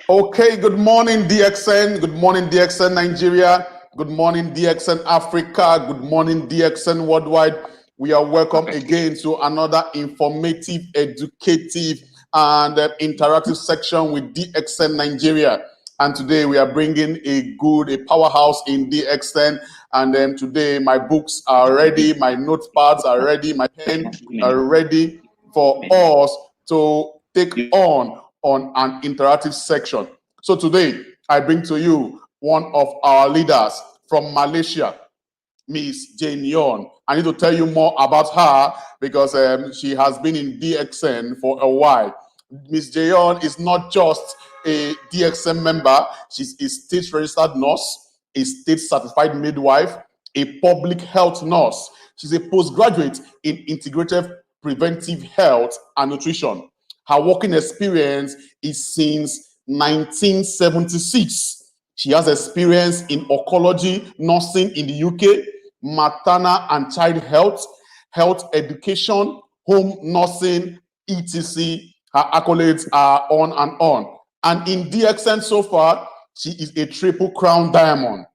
Okay, good morning, DXN. Good morning, DXN Nigeria. Good morning, DXN Africa. Good morning, DXN Worldwide. We are welcome again to another informative, educative, and interactive section with DXN Nigeria. And today we are bringing a powerhouse in DXN. And then today my books are ready, my notepads are ready, my pen are ready for us to take on an interactive section. So today, I bring to you one of our leaders from Malaysia, Miss Jane Yon. I need to tell you more about her because she has been in DXN for a while. Miss Jayon is not just a DXN member, she's a state registered nurse, a state certified midwife, a public health nurse. She's a postgraduate in integrative preventive health and nutrition. Her working experience is since 1976. She has experience in oncology, nursing in the UK, maternal and child health, health education, home nursing, etc. Her accolades are on and on. And in DXN so far, she is a triple crown diamond.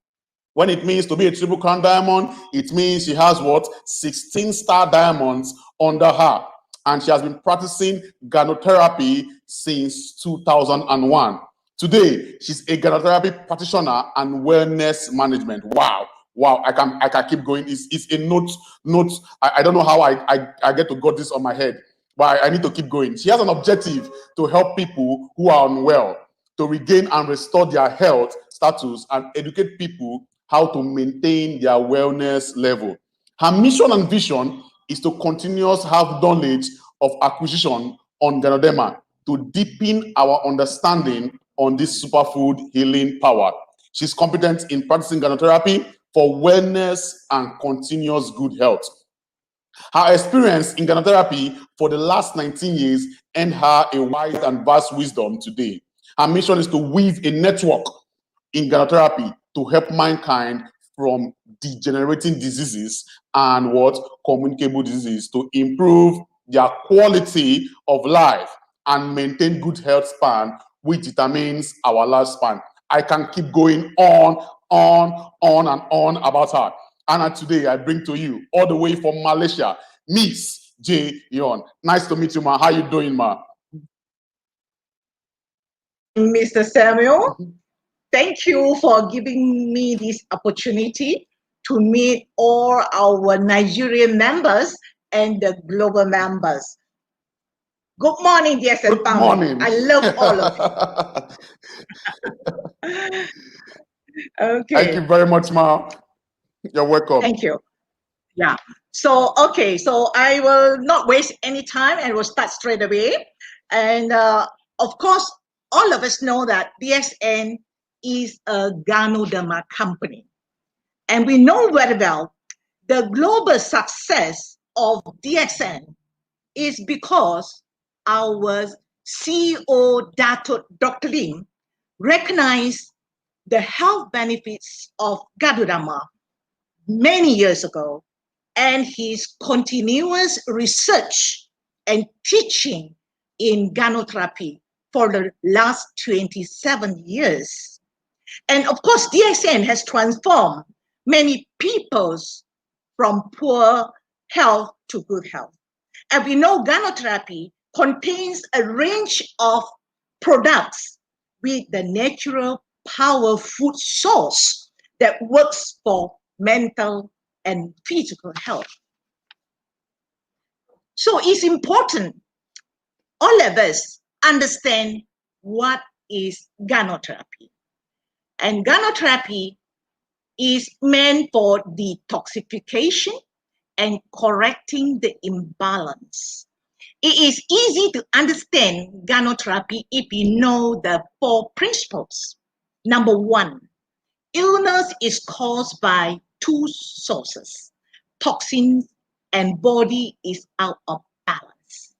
When it means to be a triple crown diamond, it means she has what? 16 star diamonds under her. And she has been practicing Ganotherapy since 2001. Today, she's a Ganotherapy practitioner and wellness management. Wow. Wow, I can keep going. It's a note. I don't know how I get to got this on my head, but I need to keep going. She has an objective to help people who are unwell to regain and restore their health status and educate people how to maintain their wellness level. Her mission and vision is to continuously have knowledge of acquisition on Ganoderma to deepen our understanding on this superfood healing power. She's competent in practicing Ganotherapy for wellness and continuous good health. Her experience in Ganotherapy for the last 19 years earned her a wide and vast wisdom today. Her mission is to weave a network in Ganotherapy to help mankind from degenerating diseases and what communicable diseases to improve their quality of life and maintain good health span, which determines our lifespan. I can keep going on and on about her. And today I bring to you all the way from Malaysia, Miss J. Yon. Nice to meet you, ma. How you doing, ma? Mr. Samuel, thank you for giving me this opportunity to meet all our Nigerian members and the global members. Good morning, DSN Good morning. I love all of you. Okay. Thank you very much, ma. You're welcome. Thank you. Yeah. So, okay. So I will not waste any time and will start straight away. And of course, all of us know that DSN is a Ganoderma company. And we know very well the global success of DXN is because our CEO, Dr. Lim, recognized the health benefits of Ganoderma many years ago, and his continuous research and teaching in Ganotherapy for the last 27 years. And of course, DXN has transformed many peoples from poor health to good health. And we know Ganotherapy contains a range of products with the natural power food source that works for mental and physical health. So it's important all of us understand what is Ganotherapy. And Ganotherapy is meant for detoxification and correcting the imbalance. It is easy to understand Ganotherapy if you know the 4 principles. Number 1, illness is caused by 2 sources, toxins and body is out of balance.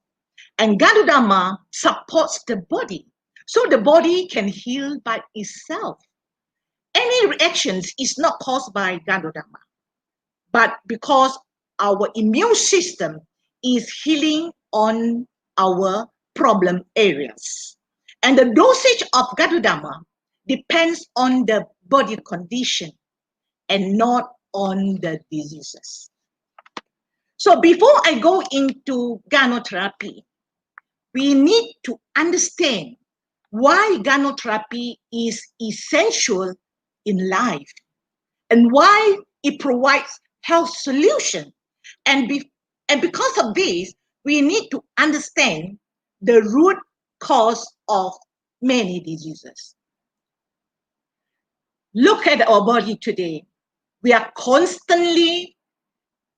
And Ganoderma supports the body, so the body can heal by itself. Any reactions is not caused by Ganoderma, but because our immune system is healing on our problem areas. And the dosage of Ganoderma depends on the body condition and not on the diseases. So before I go into Ganotherapy, we need to understand why Ganotherapy is essential in life and why it provides health solution. And because of this, we need to understand the root cause of many diseases. Look at our body today. We are constantly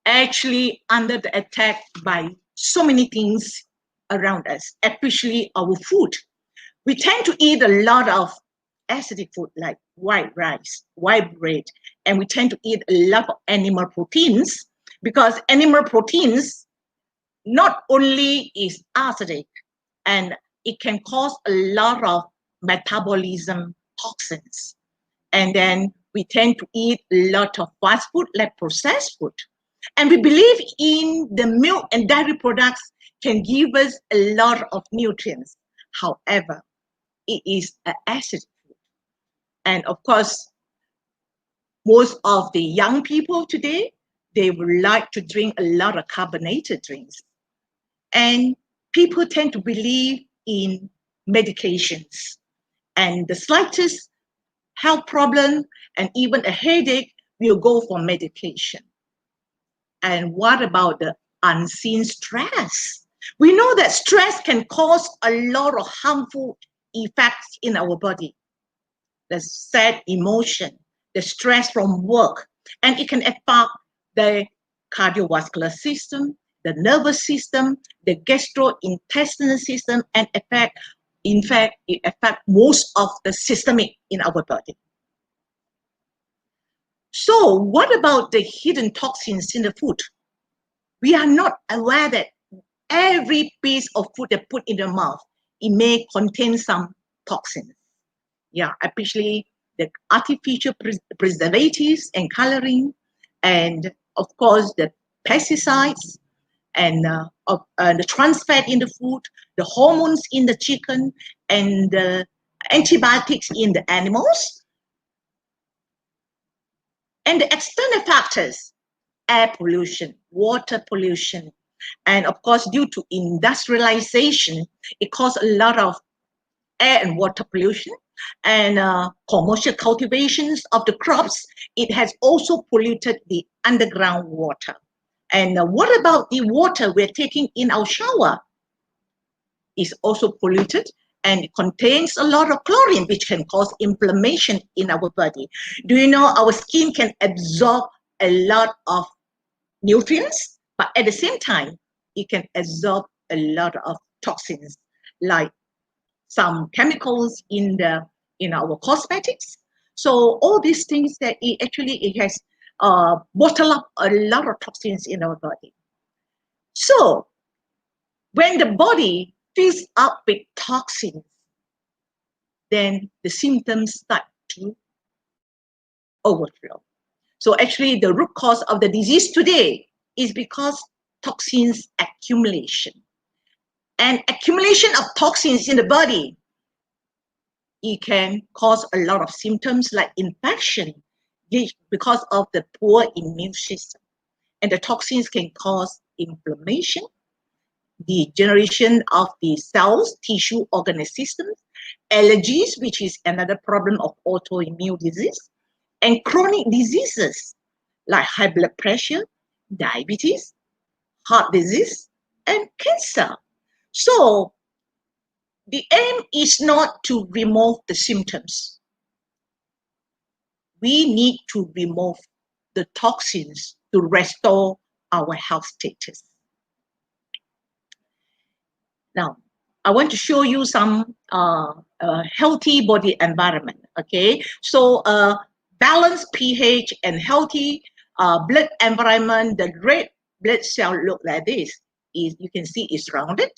actually under the attack by so many things around us, especially our food. We tend to eat a lot of acidic food like white rice, white bread, and we tend to eat a lot of animal proteins because animal proteins not only is acidic and it can cause a lot of metabolism toxins. And then we tend to eat a lot of fast food like processed food. And we believe in the milk and dairy products can give us a lot of nutrients. However, it is an acidic food. And of course, most of the young people today, they would like to drink a lot of carbonated drinks. And people tend to believe in medications. And the slightest health problem and even a headache will go for medication. And what about the unseen stress? We know that stress can cause a lot of harmful effects in our body. The sad emotion, the stress from work, and it can affect the cardiovascular system, the nervous system, the gastrointestinal system, and in fact, it affects most of the systemic in our body. So what about the hidden toxins in the food? We are not aware that every piece of food that put in the mouth, it may contain some toxins. Yeah, especially the artificial preservatives and coloring, and of course the pesticides and the trans fat in the food, the hormones in the chicken, and the antibiotics in the animals. And the external factors, air pollution, water pollution, and of course, due to industrialization, it caused a lot of air and water pollution, and commercial cultivations of the crops, it has also polluted the underground water. And what about the water we're taking in our shower? It's also polluted and it contains a lot of chlorine, which can cause inflammation in our body. Do you know our skin can absorb a lot of nutrients, but at the same time, it can absorb a lot of toxins, like some chemicals in our cosmetics. So all these things that it has bottled up a lot of toxins in our body. So when the body fills up with toxins, then the symptoms start to overflow. So actually the root cause of the disease today is because toxins accumulation. And accumulation of toxins in the body, it can cause a lot of symptoms like infection because of the poor immune system. And the toxins can cause inflammation, degeneration of the cells, tissue, organ systems, allergies, which is another problem of autoimmune disease, and chronic diseases like high blood pressure, diabetes, heart disease, and cancer. So the aim is not to remove the symptoms. We need to remove the toxins to restore our health status. Now, I want to show you some healthy body environment, okay? So balanced pH and healthy blood environment, the red blood cell look like this. You can see it's rounded,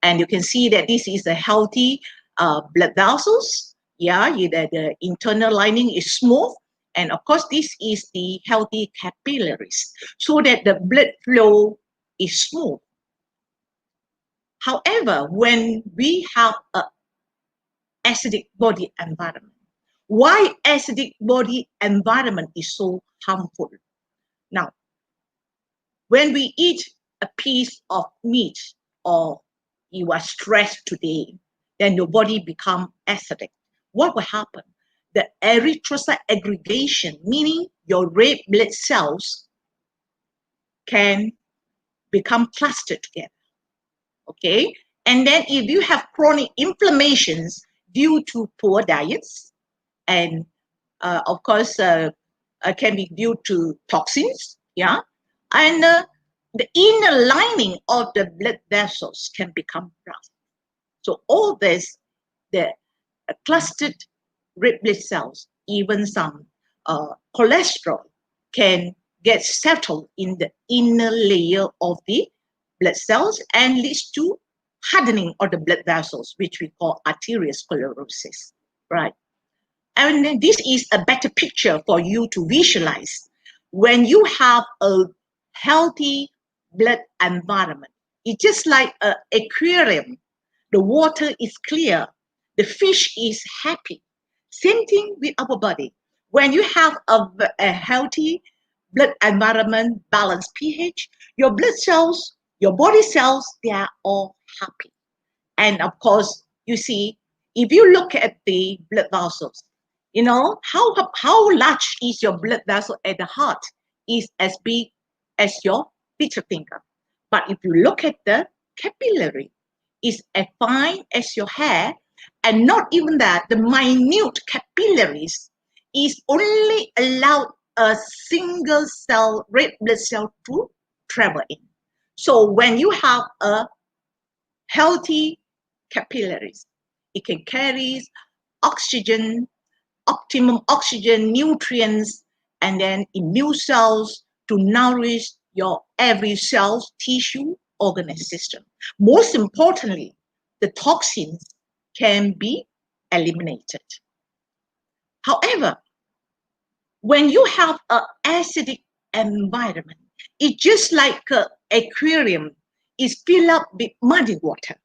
and you can see that this is a healthy blood vessels. Yeah, the internal lining is smooth, and of course this is the healthy capillaries, so that the blood flow is smooth. However, when we have a acidic body environment. Why acidic body environment is so harmful? Now, when we eat a piece of meat or you are stressed today, then your body become acidic. What will happen? The erythrocyte aggregation, meaning your red blood cells, can become clustered together. Okay? And then if you have chronic inflammations due to poor diets, and of course, can be due to toxins, yeah, and the inner lining of the blood vessels can become blocked. So all this, the clustered red blood cells, even some cholesterol, can get settled in the inner layer of the blood cells and leads to hardening of the blood vessels, which we call arteriosclerosis, right? And this is a better picture for you to visualize. When you have a healthy blood environment, it's just like an aquarium. The water is clear. The fish is happy. Same thing with our body. When you have a healthy blood environment, balanced pH, your blood cells, your body cells, they are all happy. And of course, you see, if you look at the blood vessels, you know, how large is your blood vessel at the heart is as big as your little finger. But if you look at the capillary, it's as fine as your hair, and not even that, the minute capillaries is only allowed a single cell, red blood cell to travel in. So when you have a healthy capillaries, it can carry oxygen, optimum oxygen, nutrients, and then immune cells to nourish your every cell, tissue, organ, and system. Most importantly, the toxins can be eliminated. However, when you have an acidic environment, it's just like an aquarium is filled up with muddy water.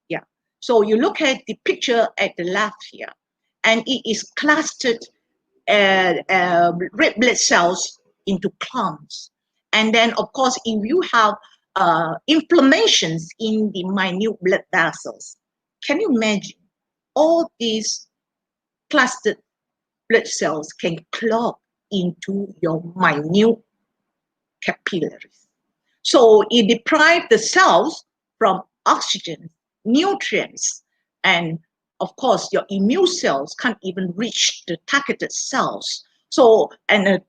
Yeah. So you look at the picture at the left here, and it is clustered red blood cells into clumps. And then, of course, if you have inflammations in the minute blood vessels, can you imagine all these clustered blood cells can clog into your minute capillaries. So it deprives the cells from oxygen, nutrients, and of course, your immune cells can't even reach the targeted cells. So, and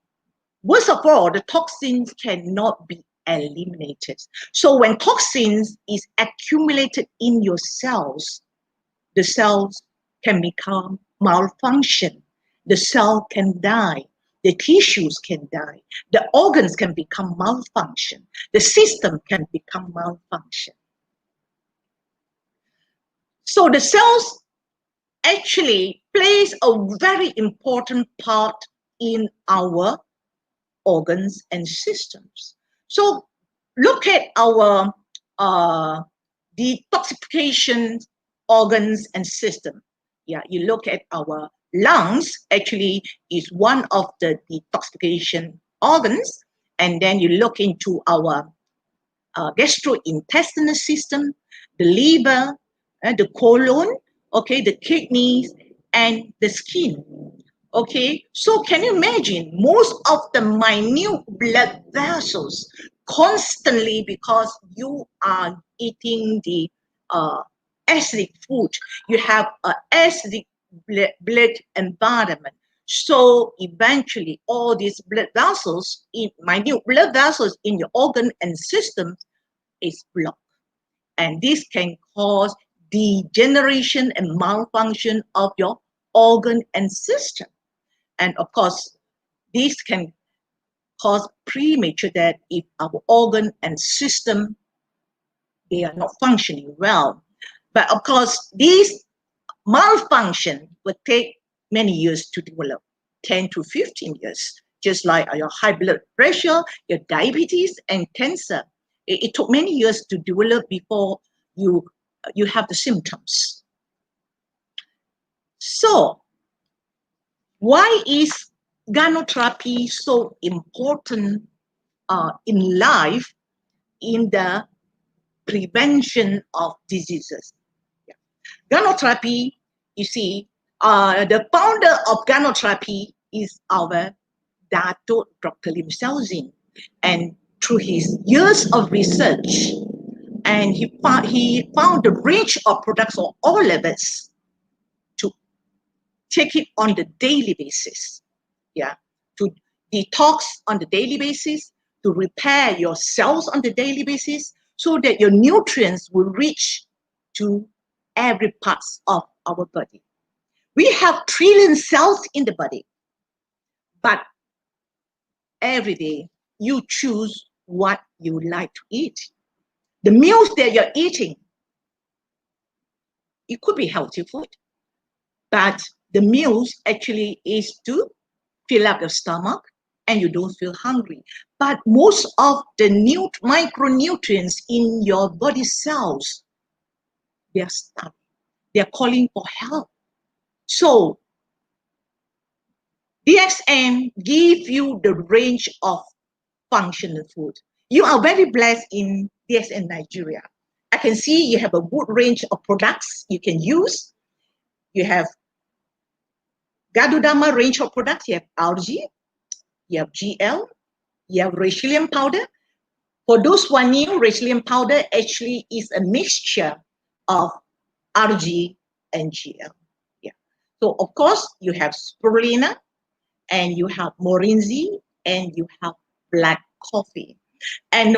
worst of all, the toxins cannot be eliminated. So when toxins is accumulated in your cells, the cells can become malfunction. The cell can die. The tissues can die. The organs can become malfunction. The system can become malfunction. So the cells actually plays a very important part in our organs and systems. So look at our detoxification organs and system. Yeah, you look at our lungs, actually is one of the detoxification organs. And then you look into our gastrointestinal system, the liver, the colon, okay, the kidneys, and the skin. Okay, so can you imagine most of the minute blood vessels constantly, because you are eating the acidic food, you have an acidic blood environment. So eventually all these blood vessels, in minute blood vessels in your organ and system is blocked. And this can cause degeneration and malfunction of your organ and system. And of course, this can cause premature death if our organ and system, they are not functioning well. But of course, these malfunction will take many years to develop, 10 to 15 years, just like your high blood pressure, your diabetes, and cancer. It took many years to develop before you have the symptoms. So, why is Ganotherapy so important in life in the prevention of diseases? Yeah. Ganotherapy, you see, the founder of Ganotherapy is our Dato Dr. Lim Xiaozin. And through his years of research, and he found a range of products for all of us to take it on the daily basis. Yeah, to detox on the daily basis, to repair your cells on the daily basis, so that your nutrients will reach to every part of our body. We have trillion cells in the body, but every day you choose what you like to eat. The meals that you're eating, it could be healthy food, but the meals actually is to fill up your stomach and you don't feel hungry. But most of the micronutrients in your body cells, they are starving. They are calling for help. So DXN give you the range of functional food. You are very blessed in DXN Nigeria. I can see you have a good range of products you can use. You have Gadudama range of products. You have algae, you have GL, you have Rachelium powder. For those who are new, Rachelium powder actually is a mixture of RG and GL. Yeah. So of course you have spirulina, and you have morinzi, and you have black coffee. And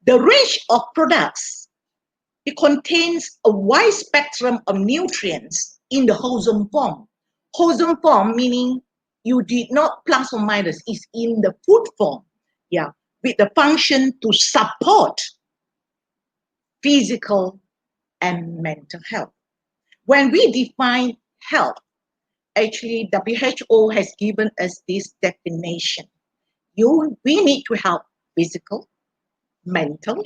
the range of products, it contains a wide spectrum of nutrients in the wholesome form. Wholesome form meaning you did not plus or minus, is in the food form. Yeah, with the function to support physical and mental health. When we define health, actually WHO has given us this definition. We need to have physical, mental,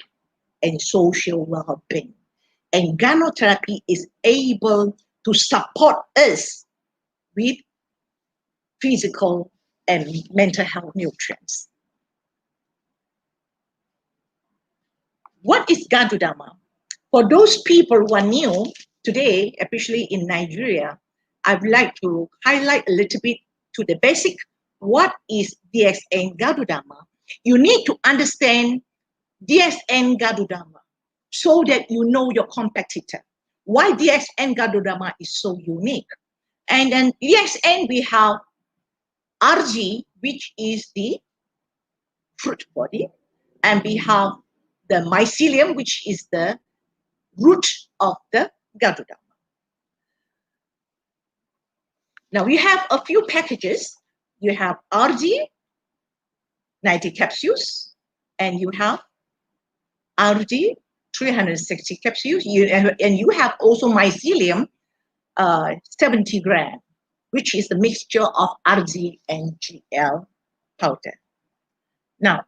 and social well-being. And Ganotherapy is able to support us with physical and mental health nutrients. What is Gadudama? For those people who are new today, especially in Nigeria, I'd like to highlight a little bit to the basic. What is DXN Gadudama? You need to understand DXN Gadudama so that you know your competitor. Why DXN Gadudama is so unique. And then DXN, we have RG, which is the fruit body, and we have the mycelium, which is the root of the Gadudama. Now we have a few packages. You have RG, 90 capsules, and you have RG, 360 capsules, and you have also mycelium, 70 grams, which is the mixture of RG and GL powder. Now,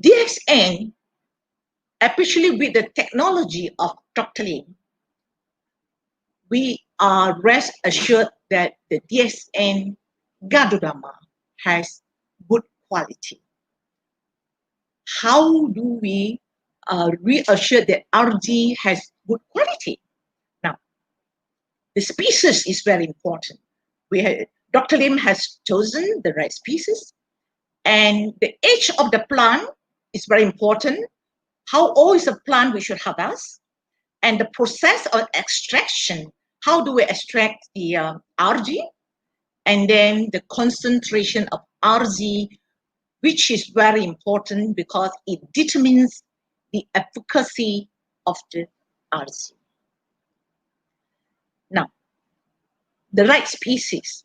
DXN, especially with the technology of Dr. Lim, we are rest assured that the DXN Gadudama has good quality. How do we reassure that RG has good quality? Now, the species is very important. Dr. Lim has chosen the right species, and the age of the plant is very important. How old is the plant we should harvest? And the process of extraction, how do we extract the RG? And then the concentration of RG, which is very important because it determines the efficacy of the RG. Now, the right species.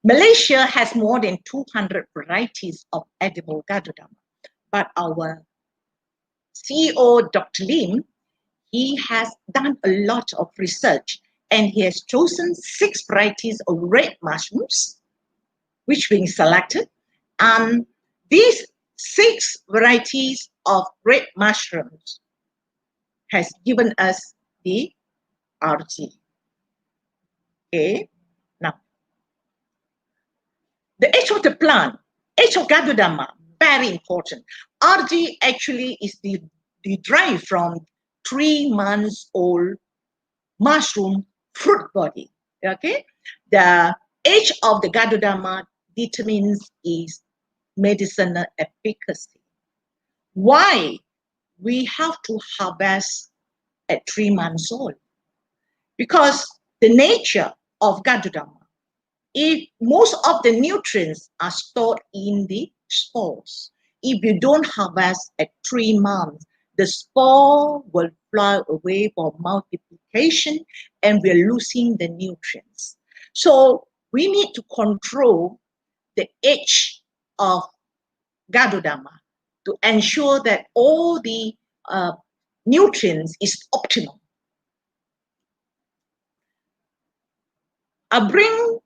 Malaysia has more than 200 varieties of edible Gadudama, but our CEO, Dr. Lim, he has done a lot of research and he has chosen 6 varieties of red mushrooms, which being selected. And these 6 varieties of red mushrooms has given us the RG. Okay. Now, the age of the plant, age of Gadodama, very important. RG actually is derived from 3 months old mushroom fruit body. Okay. The age of the Gadodama determines its medicinal efficacy. Why we have to harvest at 3 months old? Because the nature of Gadodama, if most of the nutrients are stored in the spores, if you don't harvest at 3 months, the spore will fly away for multiplication and we're losing the nutrients. So we need to control the age of Gadodama to ensure that all the nutrients is optimal. I'll bring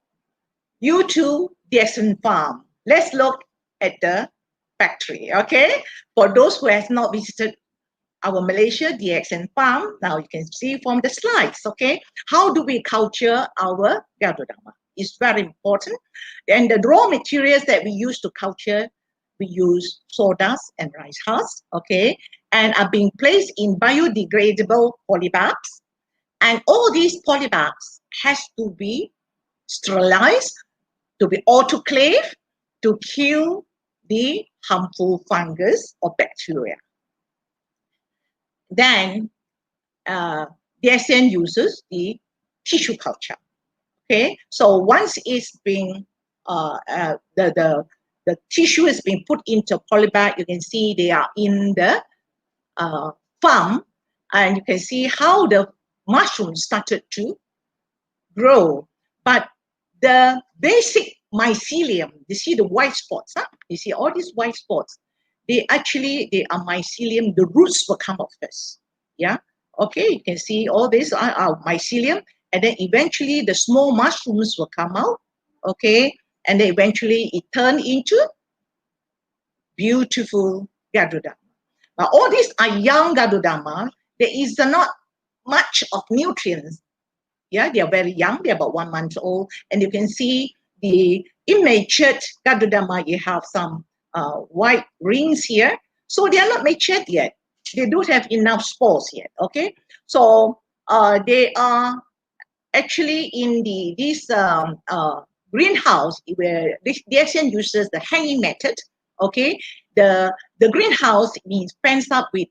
you to the Exxon farm. Let's look at the factory, okay? For those who have not visited our Malaysia DXN farm, now you can see from the slides, okay? How do we culture our Gadodama? It's very important. And the raw materials that we use to culture, we use sawdust and rice husk, okay? And are being placed in biodegradable polybags. And all these polybags has to be sterilized, to be autoclaved, to kill the harmful fungus or bacteria. Then the SN uses the tissue culture. Okay, so once it's being the tissue is being put into polybag, you can see they are in the farm, and you can see how the mushrooms started to grow. But the basic mycelium, you see the white spots, huh? You see all these white spots, they are mycelium, the roots will come out first. Yeah, okay, you can see all these are mycelium, and then eventually the small mushrooms will come out, okay, and then eventually it turn into beautiful Gadodama. Now all these are young Gadodama. There is not much of nutrients. Yeah, they are very young. They're about 1 month old. And you can see the immature Gadodama, you have some white rings here. So they are not matured yet. They don't have enough spores yet, okay? So they are actually in this greenhouse where the DXN uses the hanging method, okay? The greenhouse means fenced up with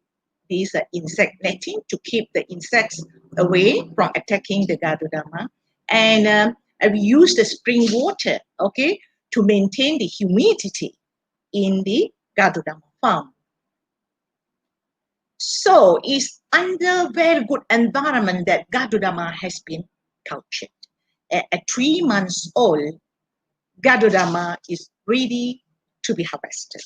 this insect netting to keep the insects away from attacking the Gadodama. And we use the spring water, okay, to maintain the humidity in the Gadodama farm. So it's under very good environment that Gadodama has been cultured. At 3 months old, Gadodama is ready to be harvested.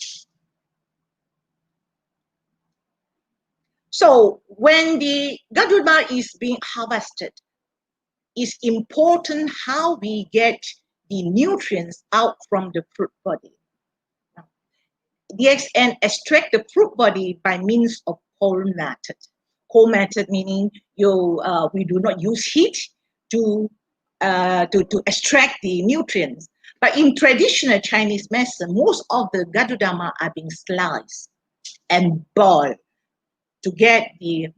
So when the Gadodama is being harvested, it's important how we get the nutrients out from the fruit body. DXN extract the fruit body by means of cold method. Cold method meaning we do not use heat to extract the nutrients. But in traditional Chinese medicine, most of the Gadodama are being sliced and boiled to get the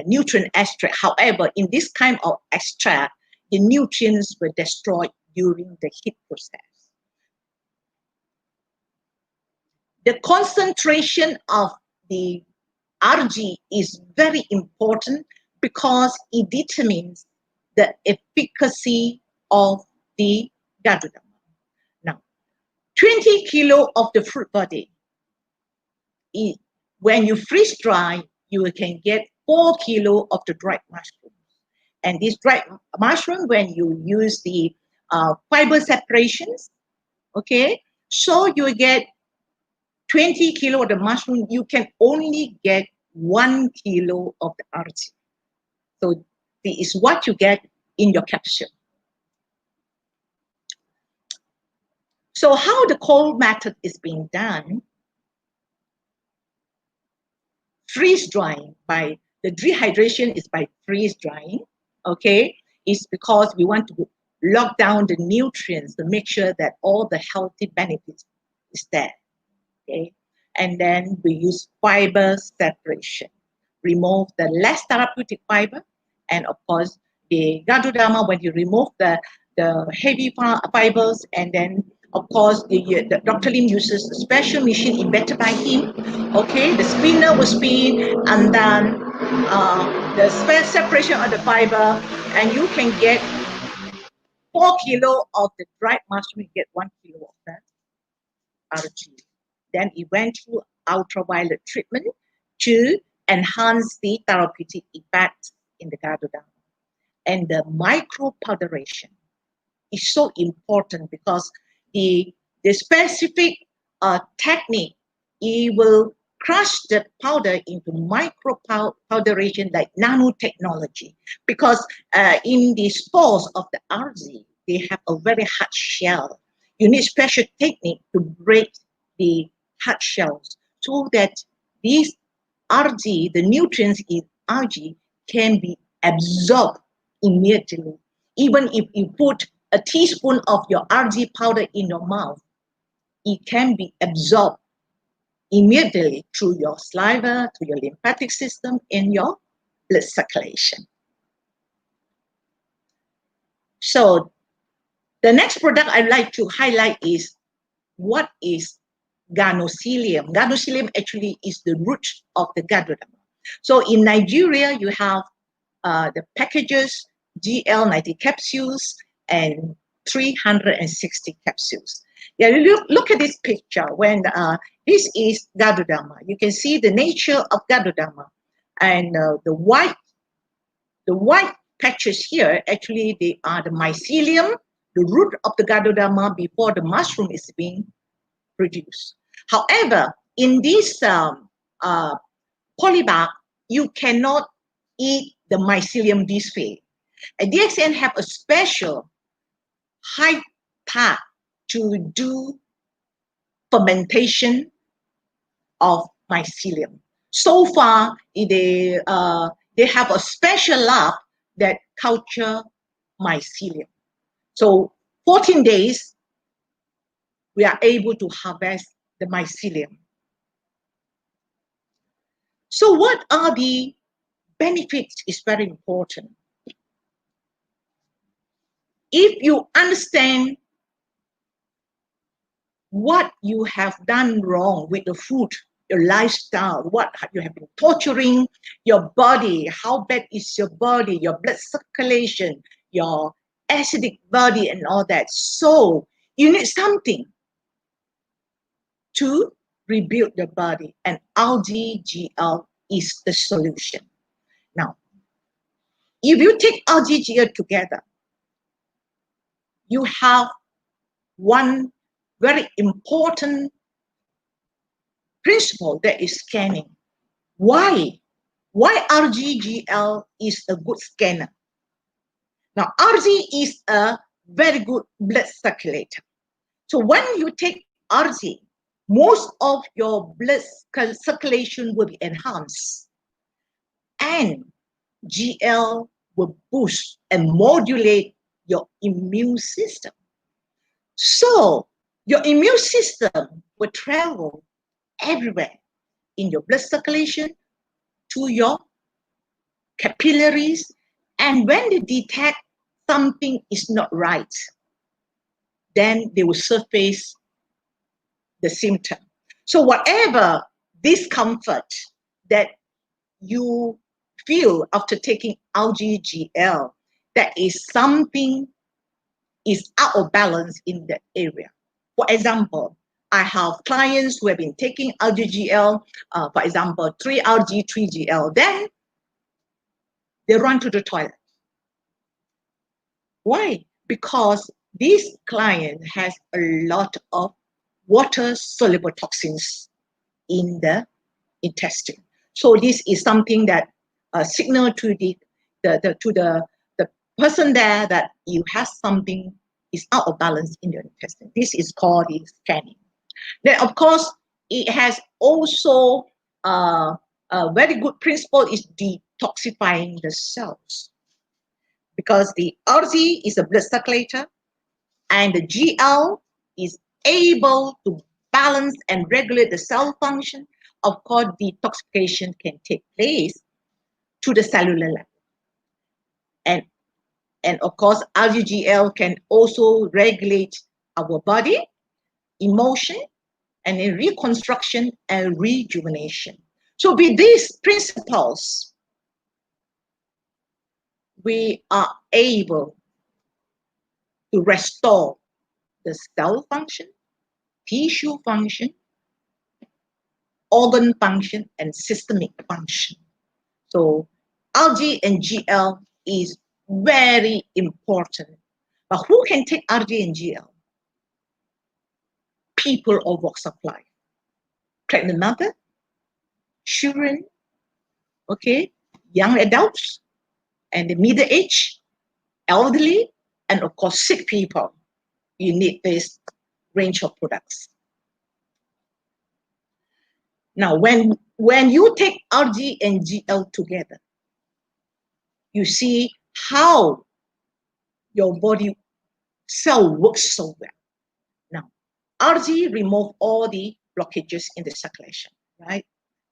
nutrient extract. However, in this kind of extract, the nutrients were destroyed during the heat process. The concentration of the RG is very important because it determines the efficacy of the Gadodama. Now, 20 kilo of the fruit body, when you freeze dry, you can get 4 kilo of the dried mushroom. And this dried mushroom, when you use the fiber separations, okay, so you get 20 kilo of the mushroom, you can only get 1 kilo of the RG. So this is what you get in your capsule. So how the cold method is being done? Freeze drying, by the dehydration is by freeze drying, okay? is because we want to lock down the nutrients to make sure that all the healthy benefits is there. Okay, and then we use fiber separation, remove the less therapeutic fiber, and of course the Gadodama, when you remove the heavy fibers, and then of course the Dr. Lim uses a special machine invented by him. Okay, the spinner will spin, and then the separation of the fiber, and you can get 4 kilo of the dried mushroom, you get 1 kilo of that RG. Then it went through ultraviolet treatment to enhance the therapeutic effect in the Gadodama. And the micropowderation is so important because the specific technique, it will crush the powder into micro powderation like nanotechnology, because in the spores of the algae, they have a very hard shell. You need special technique to break the hard shells so that these algae, the nutrients in algae, can be absorbed immediately. Even if you put a teaspoon of your algae powder in your mouth, it can be absorbed immediately through your saliva, through your lymphatic system, in your blood circulation. So the next product I'd like to highlight is what is Ganotherapy. Ganotherapy actually is the root of the Gadodama. So in Nigeria, you have the packages, GL90 capsules and 360 capsules. Yeah, look at this picture. When this is Gadodama, you can see the nature of Gadodama, and the white patches here, actually they are the mycelium, the root of the Gadodama before the mushroom is being produced. However, in this polybag, you cannot eat the mycelium this way. And DXN have a special high path to do fermentation of mycelium. So far, they have a special lab that culture mycelium. So 14 days, we are able to harvest the mycelium. So what are the benefits is very important. If you understand what you have done wrong with the food, your lifestyle, what you have been torturing your body, how bad is your body, your blood circulation, your acidic body and all that. So you need something to rebuild the body, and algae GL is the solution. Now, if you take algae GL together, you have one very important principle, that is scanning. Why? Why RGGL is a good scanner? Now, RG is a very good blood circulator. So when you take RG, most of your blood circulation will be enhanced, and GL will boost and modulate your immune system. So your immune system will travel everywhere in your blood circulation to your capillaries, and when they detect something is not right, then they will surface the symptom. So whatever discomfort that you feel after taking algae GL, that is something is out of balance in that area. For example, I have clients who have been taking algae GL, for example, 3 algae, 3 GL, then they run to the toilet. Why? Because this client has a lot of water-soluble toxins in the intestine. So this is something that signal to the person there that you have something is out of balance in your intestine. This is called the scanning. Then, of course, it has also a very good principle is detoxifying the cells. because the RG is a blood circulator and the GL is able to balance and regulate the cell function. Of course, detoxification can take place to the cellular level. And of course, RGGL can also regulate our body, emotion, and in reconstruction and rejuvenation. So with these principles, we are able to restore the cell function, tissue function, organ function, and systemic function. So RG and GL is very important. But who can take RG and GL? People of walks of life. Pregnant mother, children, okay, young adults, and the middle age, elderly, and of course sick people. You need this range of products. Now, when you take RG and GL together, you see how your body cell works so well. Now, RG remove all the blockages in the circulation, right?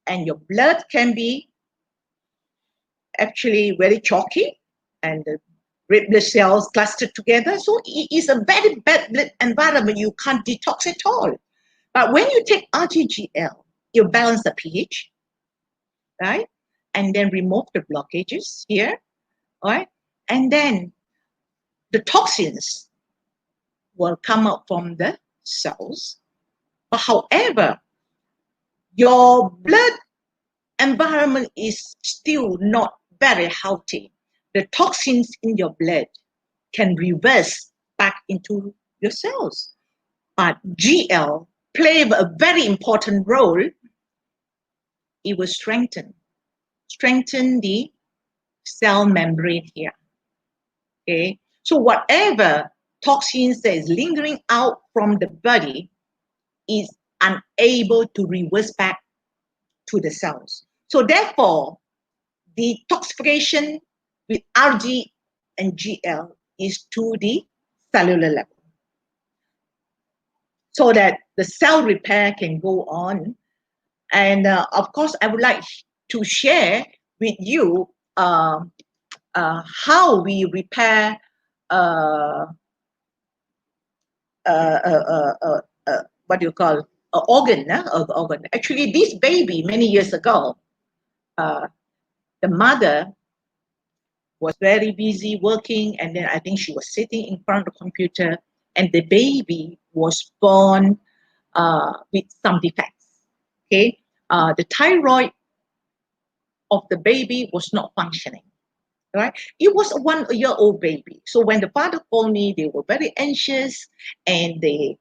And your blood can be actually very chalky and the red blood cells clustered together. So it is a very bad blood environment. You can't detox at all. But when you take RGGL, you balance the pH, right? And then remove the blockages here, right? And then the toxins will come out from the cells. But however, your blood environment is still not very healthy. The toxins in your blood can reverse back into your cells. But GL play a very important role. It will strengthen the cell membrane here. Okay, so whatever toxins that is lingering out from the body is unable to reverse back to the cells. So therefore, detoxification with RG and GL is to the cellular level, so that the cell repair can go on. And of course, I would like to share with you how we repair what do you call organ. Actually, this baby many years ago, the mother was very busy working, and then I think she was sitting in front of the computer, and the baby was born with some defects. Okay, the thyroid of the baby was not functioning. Right? It was a 1 year-old baby. So when the father called me, they were very anxious, and the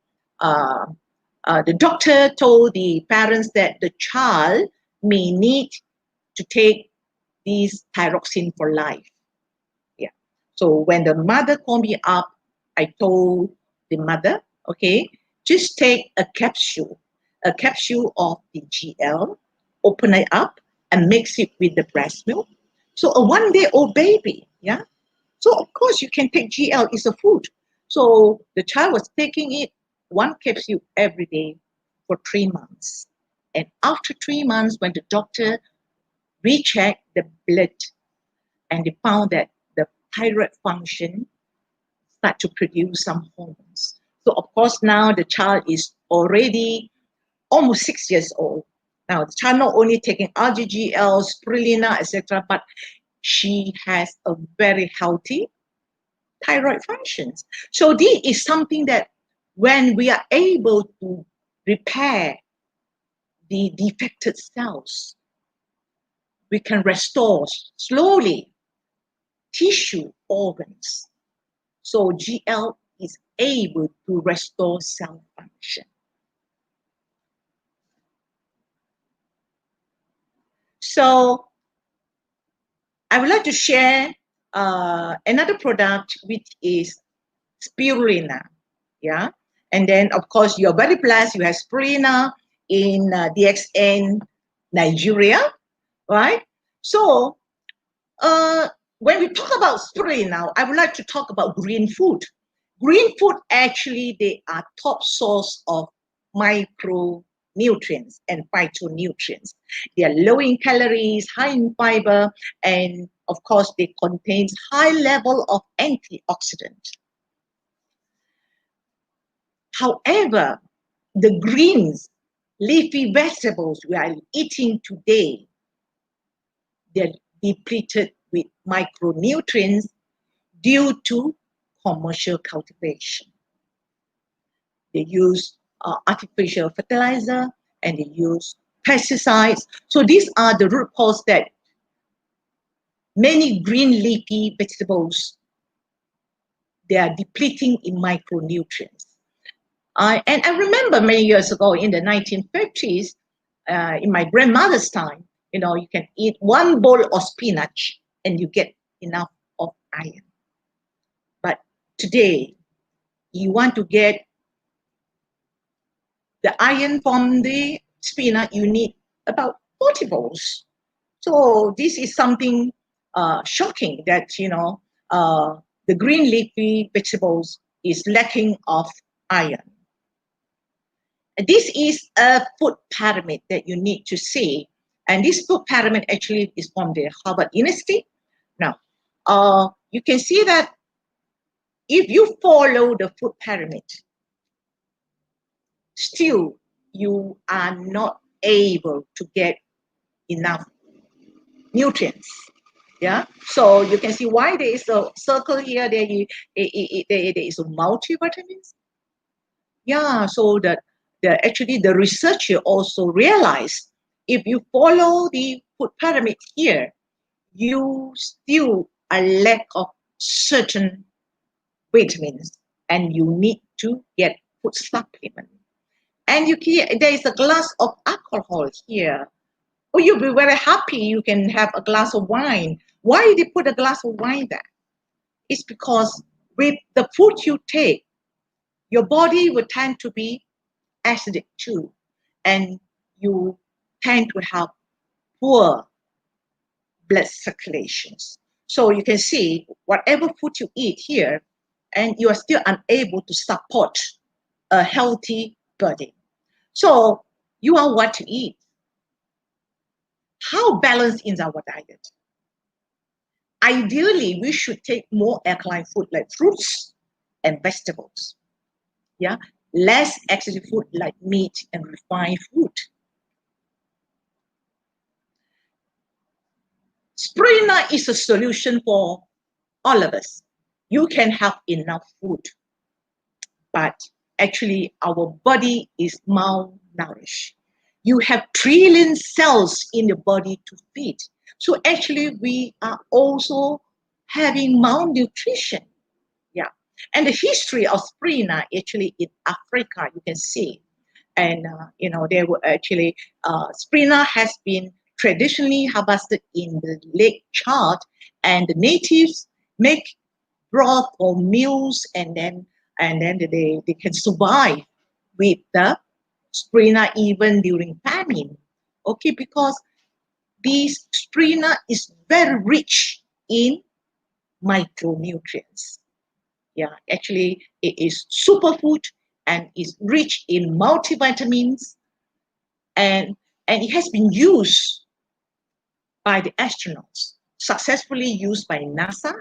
doctor told the parents that the child may need to take this thyroxine for life. Yeah. So when the mother called me up, I told the mother, okay, just take a capsule of the GL, open it up, and mix it with the breast milk. So a 1-day-old baby, yeah. So of course you can take GL, it's a food. So the child was taking it 1 capsule every day for 3 months. And after 3 months, when the doctor rechecked the blood, and they found that the thyroid function start to produce some hormones. So of course now the child is already almost 6 years old. Now, the child not only taking RGGL, spirulina, etc., but she has a very healthy thyroid functions. So this is something that when we are able to repair the defected cells, we can restore slowly tissue organs. So GL is able to restore cell function. So I would like to share another product, which is spirulina. Yeah, and then of course you're very blessed. You have spirulina in DXN Nigeria, right? So when we talk about spirulina now, I would like to talk about green food. Green food, actually, they are top source of micronutrients and phytonutrients. They are low in calories, high in fiber, and of course, they contain high level of antioxidants. However, the greens, leafy vegetables we are eating today, they're depleted with micronutrients due to commercial cultivation. They use artificial fertilizer and they use pesticides. So these are the root cause that many green leafy vegetables, they are depleting in micronutrients. And I remember many years ago in the 1950s, in my grandmother's time, you can eat one bowl of spinach and you get enough of iron. But today, you want to get the iron from the spinach, you need about 40 bowls. So this is something shocking that, the green leafy vegetables is lacking of iron. This is a food pyramid that you need to see. And this food pyramid actually is from the Harvard University. Now, you can see that if you follow the food pyramid, still you are not able to get enough nutrients. Yeah, so you can see why there is a circle here. There is a multivitamins. Yeah, so that actually the researcher also realized if you follow the food pyramid here, you still a lack of certain vitamins, and you need to get food supplement. And there is a glass of alcohol here. Oh, you'll be very happy. You can have a glass of wine. Why they put a glass of wine there? It's because with the food you take, your body will tend to be acidic too, and you tend to have poor blood circulations. So you can see whatever food you eat here, and you are still unable to support a healthy body. So you are what to eat. How balanced is our diet? Ideally, we should take more alkaline food like fruits and vegetables. Yeah, less acidic food like meat and refined food. Spirulina is a solution for all of us. You can have enough food, but actually our body is malnourished. You have trillion cells in the body to feed. So actually we are also having malnutrition. Yeah. And the history of spirulina actually in Africa, you can see. And, there were actually, spirulina has been traditionally harvested in the Lake Chad, and the natives make broth or meals, and then they can survive with the spirulina even during famine. Okay, because this spirulina is very rich in micronutrients. Yeah, actually it is superfood and is rich in multivitamins, and it has been used by the astronauts, successfully used by NASA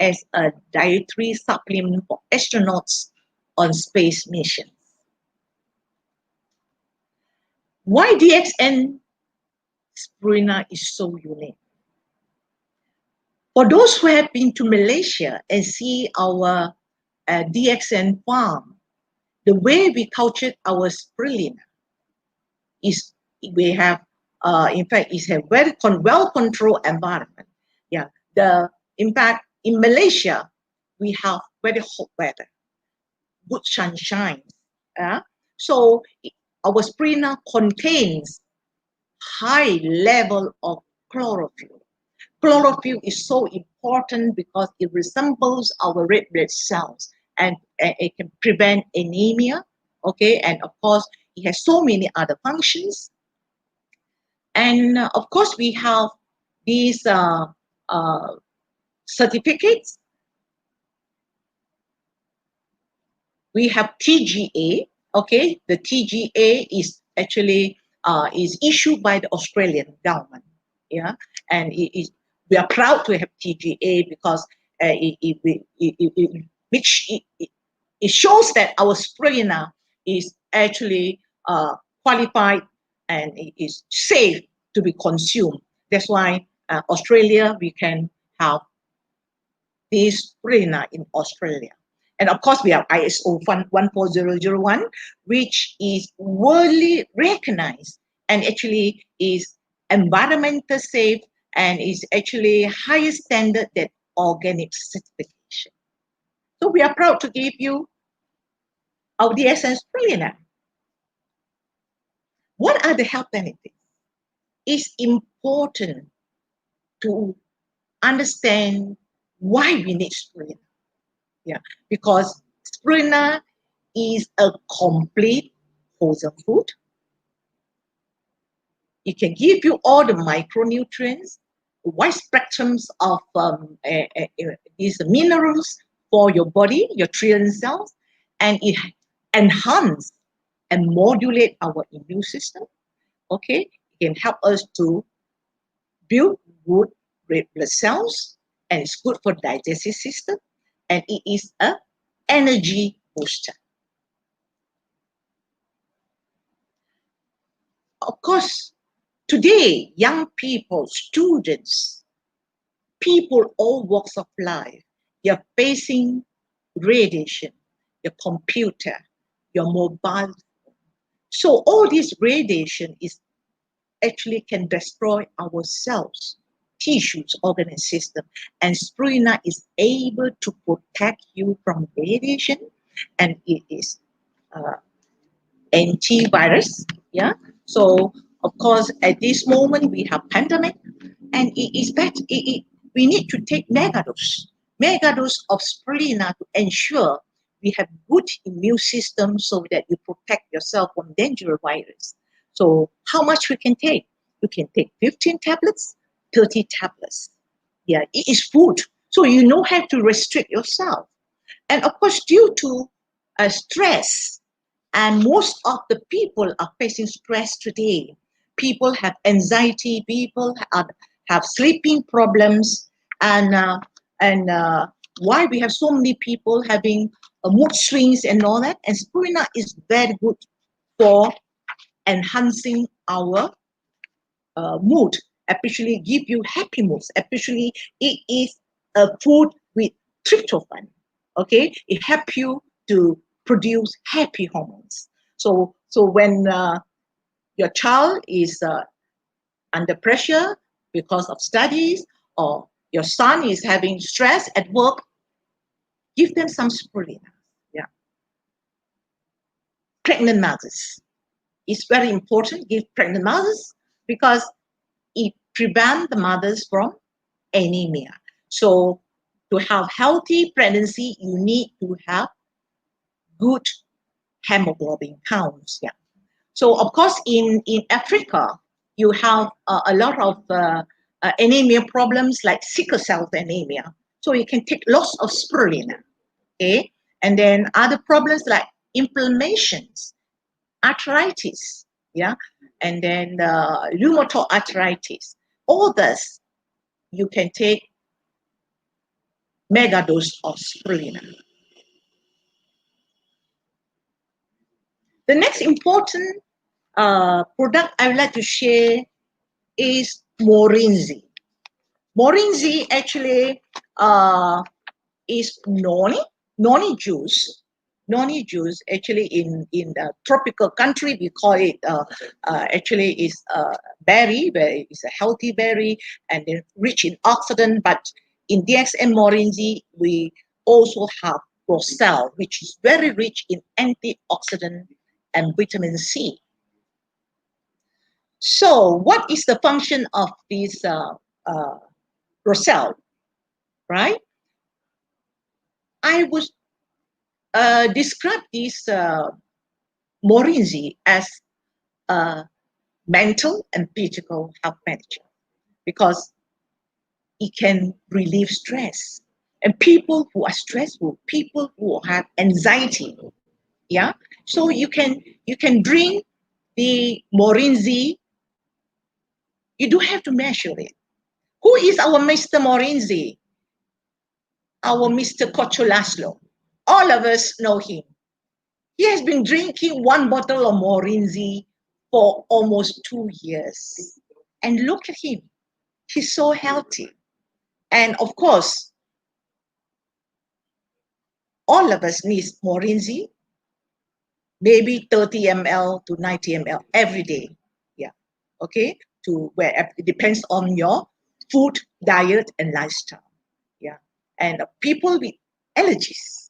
as a dietary supplement for astronauts on space missions. Why DXN spirulina is so unique? For those who have been to Malaysia and see our DXN farm, the way we cultured our spirulina is we have, in fact, it's a very well-controlled environment. Yeah, in fact, in Malaysia, we have very hot weather, good sunshine. So our spirulina contains high level of chlorophyll. Chlorophyll is so important because it resembles our red blood cells, and it can prevent anemia. Okay, and of course, it has so many other functions. And of course, we have these certificates. We have TGA. Okay, the TGA is actually is issued by the Australian government. Yeah, and we are proud to have TGA because it shows that our spirulina is actually qualified and it is safe to be consumed. That's why Australia, we can have this spirulina in Australia. And of course, we have ISO 14001, which is worldly recognized and actually is environmental safe and is actually higher standard than organic certification. So we are proud to give you our DSN spirulina. What are the health benefits? It's important to understand why we need spirulina. Yeah, because spirulina is a complete wholesome food. It can give you all the micronutrients, wide spectrums of these minerals for your body, your trillion cells, and it enhance and modulate our immune system. Okay, it can help us to build good red blood cells, and it's good for digestive system, and it is a energy booster. Of course, today, young people, students, people all walks of life, you're facing radiation, your computer, your mobile. So all this radiation is actually can destroy our cells, tissues, organ and system. And spirulina is able to protect you from radiation, and it is antivirus. Yeah. So of course, at this moment we have pandemic, and it is better. We need to take megadose of spirulina to ensure we have good immune system so that you protect yourself from dangerous virus. So how much we can take? You can take 15 tablets, 30 tablets. Yeah, it is food. So you know how to restrict yourself. And of course, due to stress, and most of the people are facing stress today. People have anxiety, people have sleeping problems, and why we have so many people having mood swings and all that. And spirulina is very good for enhancing our mood, especially give you happy moods. Especially it is a food with tryptophan. Okay, it helps you to produce happy hormones. So when your child is under pressure because of studies, or your son is having stress at work, give them some spirulina. Yeah, pregnant mothers. It's very important. Give pregnant mothers because it prevents the mothers from anemia. So to have healthy pregnancy, you need to have good hemoglobin counts. Yeah. So of course, in Africa, you have a lot of anemia problems like sickle cell anemia. So you can take lots of spirulina. Okay, and then other problems like inflammations, arthritis. Yeah, and then rheumatoid arthritis. All this you can take megadose of spirulina. The next important product I would like to share is Morinzi. Morinzi actually is noni juice. Noni juice actually in the tropical country we call it actually is berry, where it's a healthy berry and then rich in oxidant. But in DXM Morinzi we also have Rosal, which is very rich in antioxidant and vitamin C. So what is the function of this Rosal, right? I would describe this Morinzi as a mental and physical health manager, because it can relieve stress. And people who are stressful, people who have anxiety, yeah. So you can drink the Morinzi. You do have to measure it. Who is our Mr. Morinzi? Our Mr. Kocholaslo. All of us know him. He has been drinking one bottle of Morinzi for almost 2 years. And look at him. He's so healthy. And of course, all of us need Morinzi, maybe 30 ml to 90 ml every day. Yeah. Okay. To where it depends on your food, diet, and lifestyle. Yeah. And people with allergies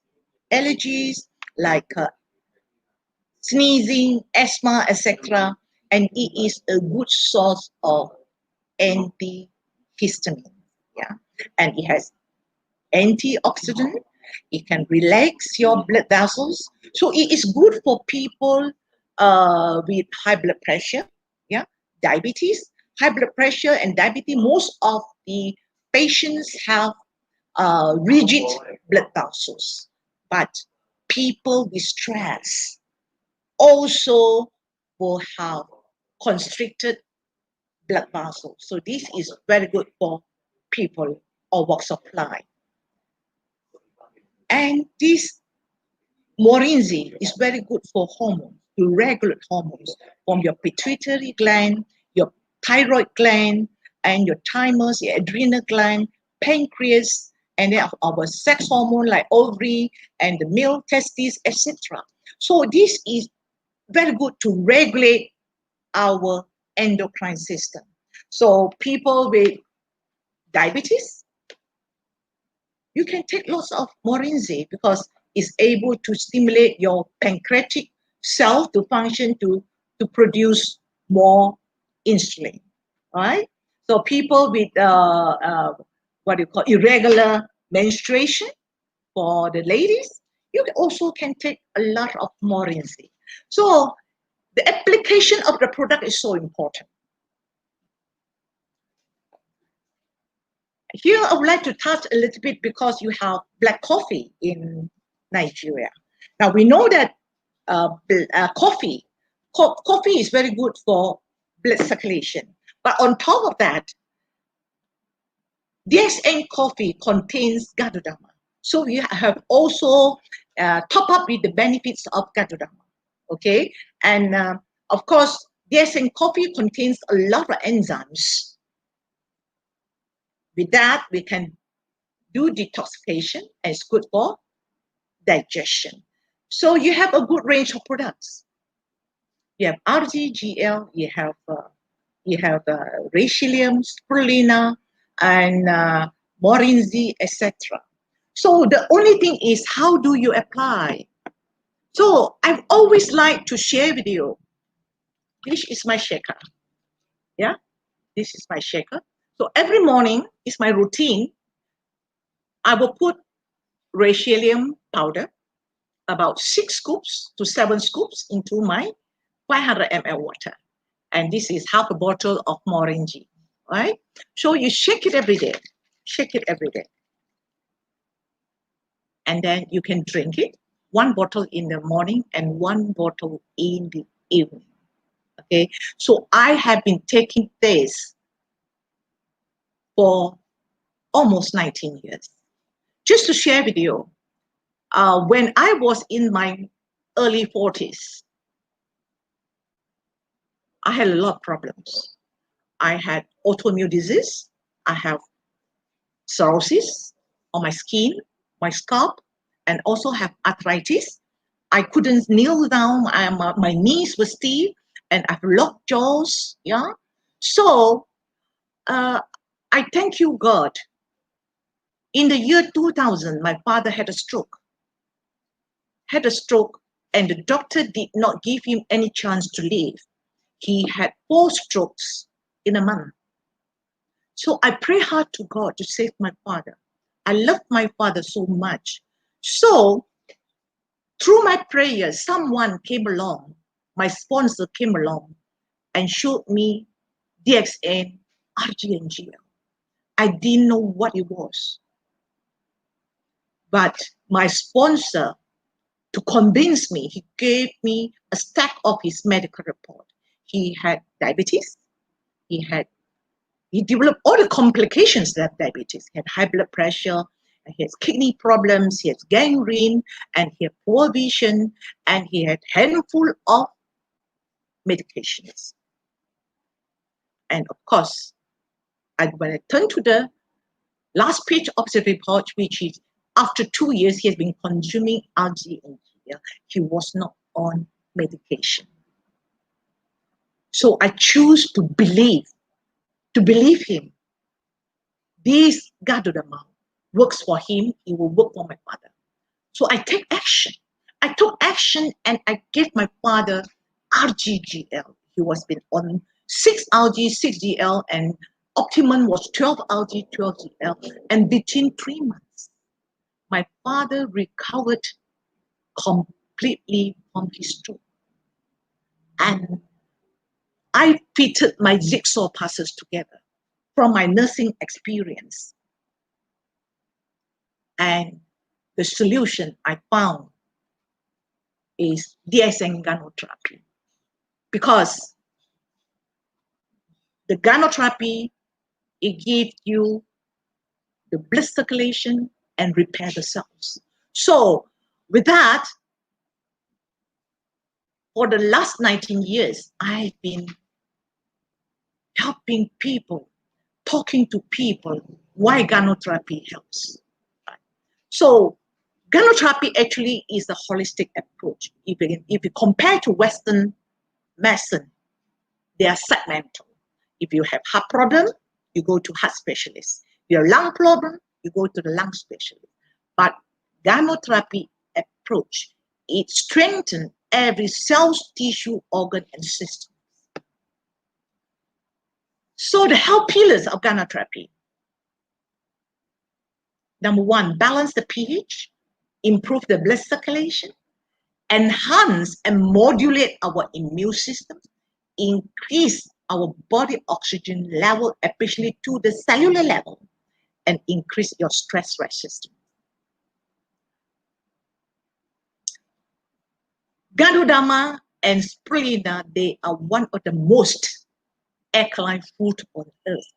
like sneezing, asthma, etc. And it is a good source of antihistamine. Yeah. And it has antioxidant. It can relax your blood vessels. So it is good for people with high blood pressure, yeah, diabetes, high blood pressure and diabetes. Most of the patients have rigid blood vessels, but people with stress also will have constricted blood vessels. So this is very good for people of walks of life. And this Morinzi is very good for hormones, to regulate hormones from your pituitary gland, your thyroid gland, and your thymus, your adrenal gland, pancreas, and then our sex hormone like ovary and the male testes, etc. So this is very good to regulate our endocrine system. So people with diabetes, you can take lots of Morinzi because it's able to stimulate your pancreatic cell to function to produce more insulin, right? So people with what you call irregular menstruation for the ladies, you also can take a lot of Morinzi. So the application of the product is so important. Here, I would like to touch a little bit because you have black coffee in Nigeria. Now, we know that coffee is very good for blood circulation. But on top of that, DSM coffee contains gadodama. So you have also top up with the benefits of gadodama. Okay? And of course, DSM coffee contains a lot of enzymes. With that, we can do detoxification and it's good for digestion. So you have a good range of products. You have RGGL, you have Rachelium, Spirulina, and Morinzi, etc. So the only thing is, how do you apply? So I've always liked to share with you. This is my shaker. Yeah, this is my shaker. So every morning is my routine. I will put Rachelium powder, about 6 scoops to 7 scoops into my 500 ml water. And this is half a bottle of Morinji, right? So you shake it every day. Shake it every day. And then you can drink it. 1 bottle in the morning and 1 bottle in the evening. Okay. So I have been taking this for almost 19 years. Just to share with you, when I was in my early 40s, I had a lot of problems. I had autoimmune disease. I have cirrhosis on my skin, my scalp, and also have arthritis. I couldn't kneel down. My knees were stiff, and I've locked jaws. Yeah. So I thank you, God. In the year 2000, my father had a stroke. And the doctor did not give him any chance to live. He had 4 strokes in a month. So I pray hard to God to save my father. I love my father so much. So through my prayers, someone came along, my sponsor came along and showed me DXN, RGNGL. I didn't know what it was. But my sponsor, to convince me, he gave me a stack of his medical report. He had diabetes. He developed all the complications of diabetes. He had high blood pressure, and he has kidney problems, he has gangrene, and he had poor vision, and he had handful of medications. And of course, when I turned to the last page of the report, which is after 2 years, he has been consuming algae and GL. He was not on medication. So I choose to believe him. This Gadodama works for him, it will work for my father. So I take action. I took action and I gave my father RGGL. He was been on 6 algae, 6 GL, and optimum was 12 algae, 12 GL. And within 3 months, my father recovered completely from his stroke. And I fitted my jigsaw puzzles together from my nursing experience. And the solution I found is DSN Ganotherapy. Because the Ganotherapy, it gives you the blood circulation and repair the cells. So with that, for the last 19 years, I've been helping people, talking to people why Ganotherapy helps. So Ganotherapy actually is a holistic approach. If you compare to Western medicine, they are segmental. If you have heart problem, you go to heart specialist. If you have lung problem, you go to the lung specialist. But Ganotherapy approach, it strengthens every cell, tissue, organ, and system. So the health pillars of Ganotherapy. Number 1, balance the pH, improve the blood circulation, enhance and modulate our immune system, increase our body oxygen level, especially to the cellular level, and increase your stress resistance. Ganoderma and spirulina, they are one of the most alkaline food on earth.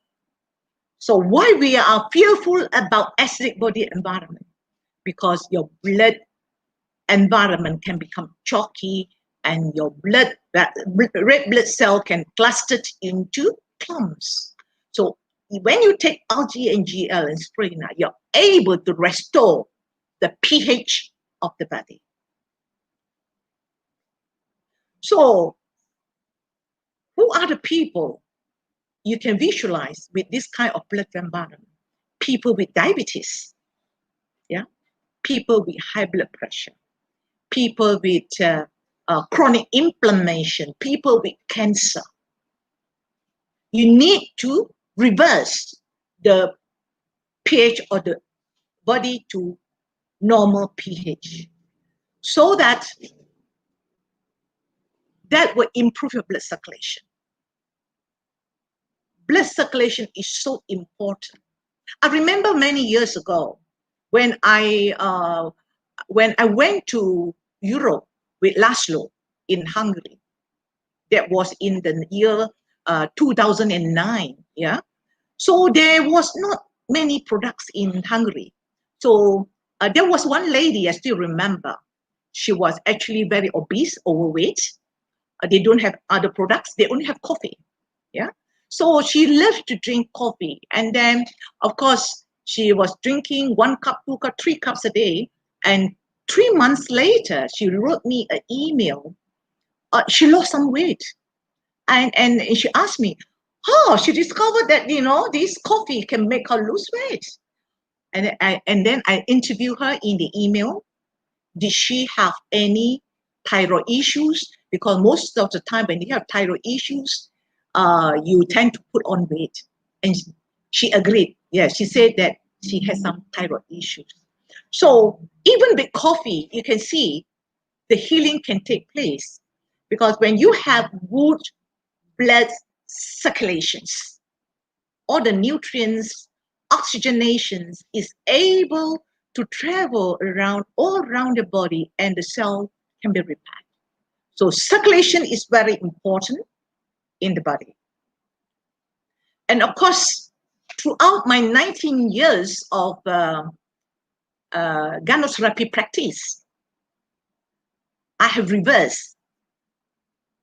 So why we are fearful about acidic body environment? Because your blood environment can become chalky and your red blood cell can cluster into clumps. So when you take algae and GL and spirulina, you're able to restore the pH of the body. So who are the people you can visualize with this kind of blood environment? People with diabetes, yeah, people with high blood pressure, people with chronic inflammation, people with cancer. You need to reverse the pH of the body to normal pH so that will improve your blood circulation. Blood circulation is so important. I remember many years ago when I went to Europe with Laszlo in Hungary. That was in the year 2009. Yeah, so there was not many products in Hungary. So there was one lady I still remember. She was actually very obese, overweight. They don't have other products. They only have coffee. Yeah. So she loved to drink coffee. And then, of course, she was drinking 1 cup, 2 cup, 3 cups a day. And 3 months later, she wrote me an email. She lost some weight. And she asked me, she discovered that, this coffee can make her lose weight. And then I interviewed her in the email. Did she have any thyroid issues? Because most of the time when you have thyroid issues, you tend to put on weight. And she agreed. Yeah, she said that she has some thyroid issues. So even with coffee, you can see the healing can take place. Because when you have good blood circulations, all the nutrients, oxygenation is able to travel around all around the body and the cell can be repaired. So circulation is very important in the body. And of course, throughout my 19 years of Ganotherapy practice, I have reversed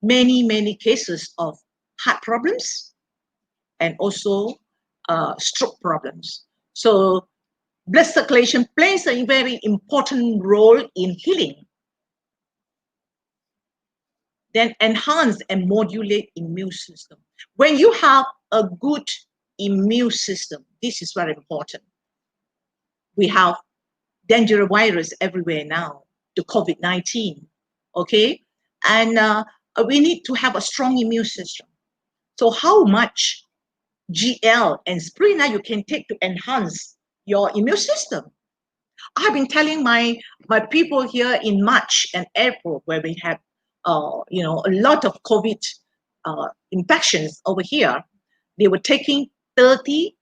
many cases of heart problems and also stroke problems. So blood circulation plays a very important role in healing. Then enhance and modulate immune system. When you have a good immune system, this is very important. We have dangerous virus everywhere now, the COVID-19, okay? And we need to have a strong immune system. So how much GL and spirulina you can take to enhance your immune system? I've been telling my people here in March and April, where we had a lot of COVID infections over here, they were taking 30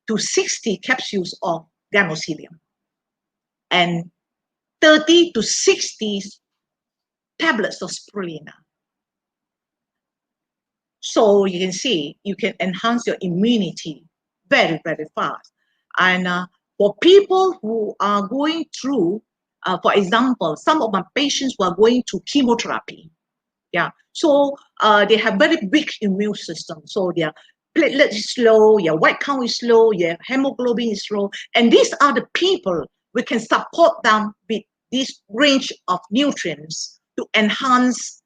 to 60 capsules of Ganocilium and 30 to 60 tablets of spirulina. So you can see you can enhance your immunity very fast. And for people who are going through, for example, some of my patients who are going through chemotherapy, so they have very weak immune system. So their platelet is low, your white count is low, your hemoglobin is low, and these are the people we can support them with this range of nutrients to enhance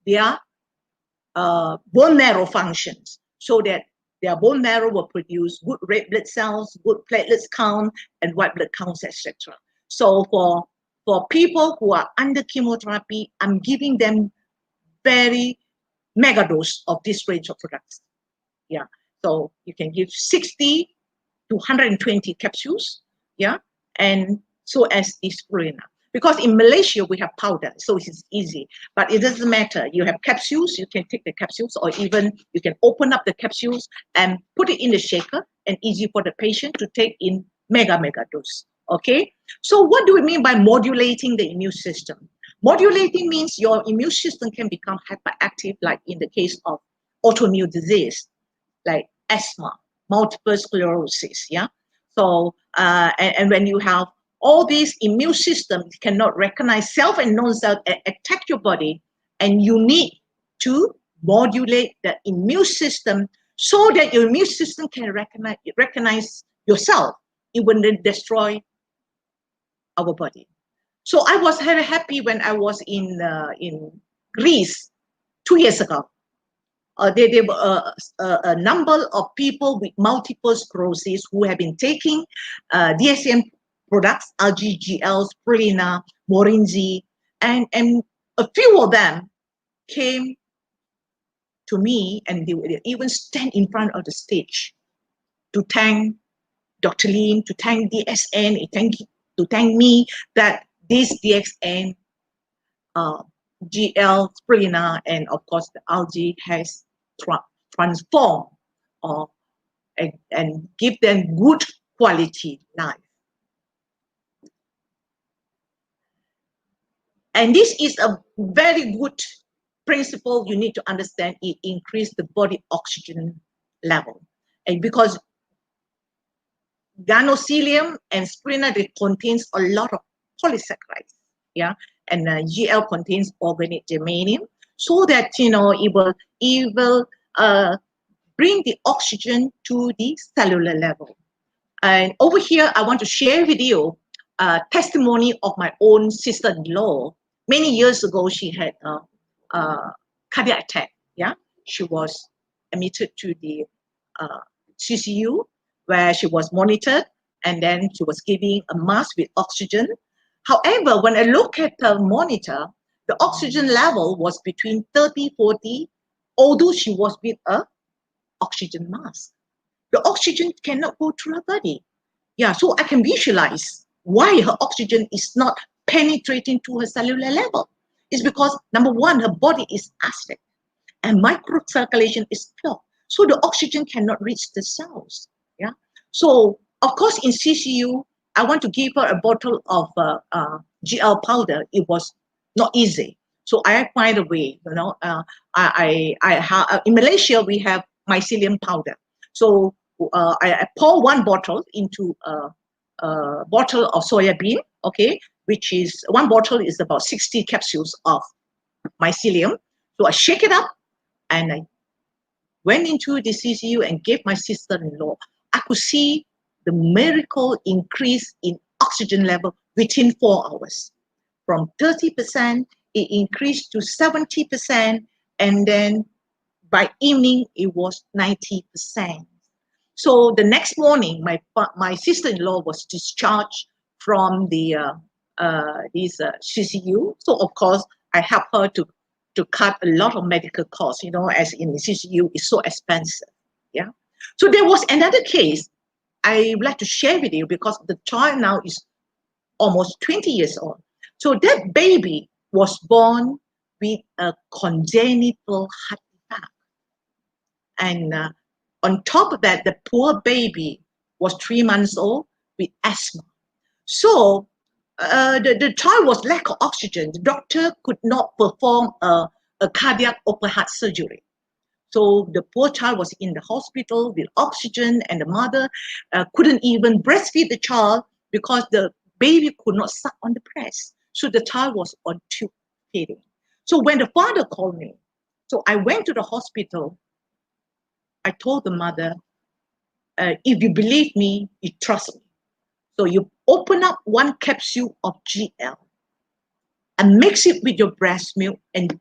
their bone marrow functions, so that their bone marrow will produce good red blood cells, good platelets count, and white blood counts, etc. So for people who are under chemotherapy, I'm giving them very mega dose of this range of products. So you can give 60 to 120 capsules, and so as is spirulina. Because in Malaysia, we have powder, so it's easy. But it doesn't matter. You have capsules, you can take the capsules, or even you can open up the capsules and put it in the shaker, and easy for the patient to take in mega dose. Okay? So what do we mean by modulating the immune system? Modulating means your immune system can become hyperactive, like in the case of autoimmune disease, like asthma, multiple sclerosis, So, and when you have all these immune systems cannot recognize self and non-self and attack your body, and you need to modulate the immune system so that your immune system can recognize yourself. It will then destroy our body. So I was very happy when I was in Greece 2 years ago. There were a number of people with multiple sclerosis who have been taking DSM products, LGGL, spirulina, Morinzi, and a few of them came to me, and they would even stand in front of the stage to thank Dr. Lim, to thank DSN, to thank me that this DXN, GL, spirulina, and of course the algae has transformed and give them good quality life. And this is a very good principle you need to understand. It increases the body oxygen level. And because Ganocilium and spirulina, it contains a lot of polysaccharides, and GL contains organic germanium, so that it will bring the oxygen to the cellular level. And over here, I want to share with you a testimony of my own sister-in-law. Many years ago, she had a cardiac attack. She was admitted to the CCU, where she was monitored, and then she was giving a mask with oxygen. However, when I look at the monitor, the oxygen level was between 30, 40, although she was with a oxygen mask. The oxygen cannot go through her body. So I can visualize why her oxygen is not penetrating to her cellular level. It's because, number one, her body is acidic and microcirculation is blocked. So the oxygen cannot reach the cells. So, of course, in CCU, I want to give her a bottle of GL powder. It was not easy. So I find a way, in Malaysia, we have mycelium powder. So I pour one bottle into a bottle of soya bean, okay, which is one bottle is about 60 capsules of mycelium. So I shake it up and I went into the CCU and gave my sister-in-law. I could see the miracle increase in oxygen level within 4 hours. From 30%, it increased to 70%, and then by evening, it was 90%. So the next morning, my sister-in-law was discharged from the CCU. So of course, I helped her to cut a lot of medical costs. As in the CCU, it's so expensive. Yeah. So there was another case I would like to share with you because the child now is almost 20 years old. So that baby was born with a congenital heart defect. And on top of that, the poor baby was 3 months old with asthma. So the child was lack of oxygen. The doctor could not perform a cardiac open heart surgery. So the poor child was in the hospital with oxygen, and the mother couldn't even breastfeed the child because the baby could not suck on the breast. So the child was on tube feeding. So when the father called me, so I went to the hospital. I told the mother, if you believe me, you trust me. So you open up one capsule of GL and mix it with your breast milk and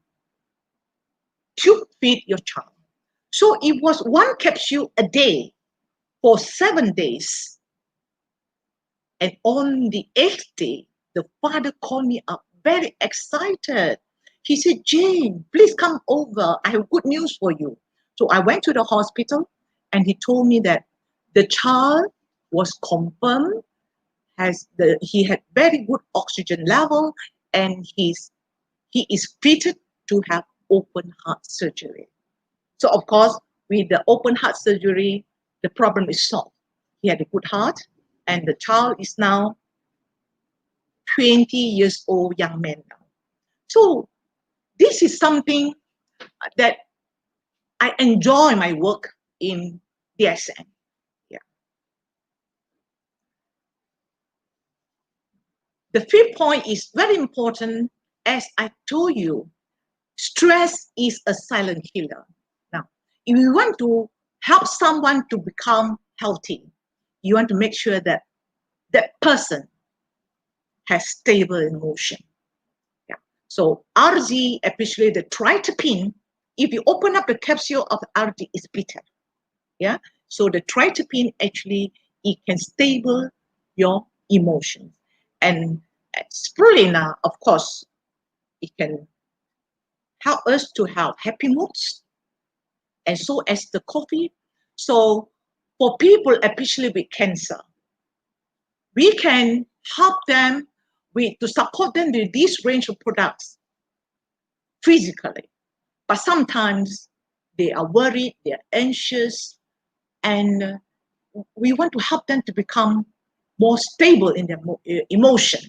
tube feed your child. So it was one capsule a day for 7 days. And on the 8th day, the father called me up very excited. He said, Jane, please come over. I have good news for you. So I went to the hospital and he told me that the child was confirmed he had very good oxygen level and he is fitted to have open heart surgery. So of course, with the open heart surgery, the problem is solved. He had a good heart, and the child is now 20 years old young man now. So this is something that I enjoy my work in DSN. Yeah. The fifth point is very important. As I told you, stress is a silent killer. Now, if you want to help someone to become healthy, you want to make sure that that person has stable emotion. Yeah. So RZ, especially the tritipine, if you open up the capsule of RZ, it's bitter. Yeah. So the tritipine actually it can stable your emotions. And spirulina, of course, it can help us to have happy moods, and so as the coffee. So for people, especially with cancer, we can help them to support them with this range of products physically. But sometimes they are worried, they're anxious, and we want to help them to become more stable in their emotion.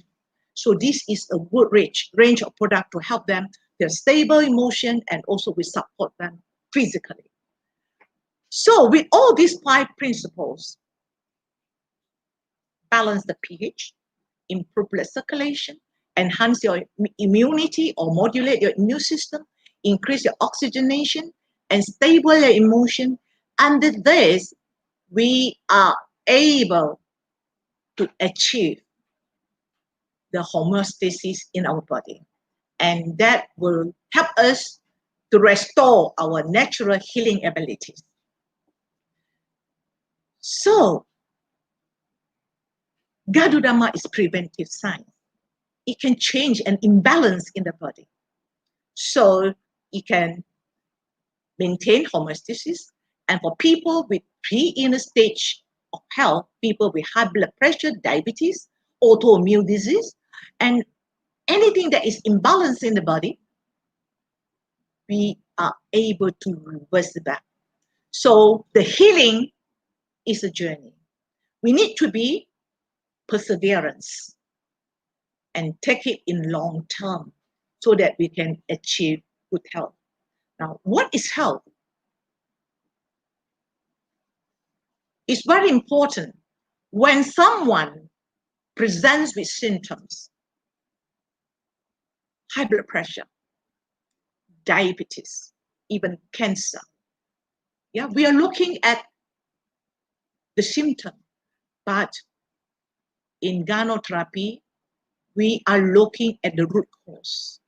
So this is a good range of product to help them their stable emotion, and also we support them physically. So with all these 5 principles, balance the pH, improve blood circulation, enhance your immunity or modulate your immune system, increase your oxygenation, and stable your emotion. Under this, we are able to achieve the homeostasis in our body. And that will help us to restore our natural healing abilities. So, Gadudama is preventive science. It can change an imbalance in the body. So, it can maintain homeostasis. And for people with pre-inner stage of health, people with high blood pressure, diabetes, autoimmune disease, and anything that is imbalanced in the body, we are able to reverse it back. So the healing is a journey. We need to be perseverance and take it in long term so that we can achieve good health. Now, what is health? It's very important. When someone presents with symptoms, high blood pressure, diabetes, even cancer, yeah, we are looking at the symptom, but in Ganotherapy, we are looking at the root cause.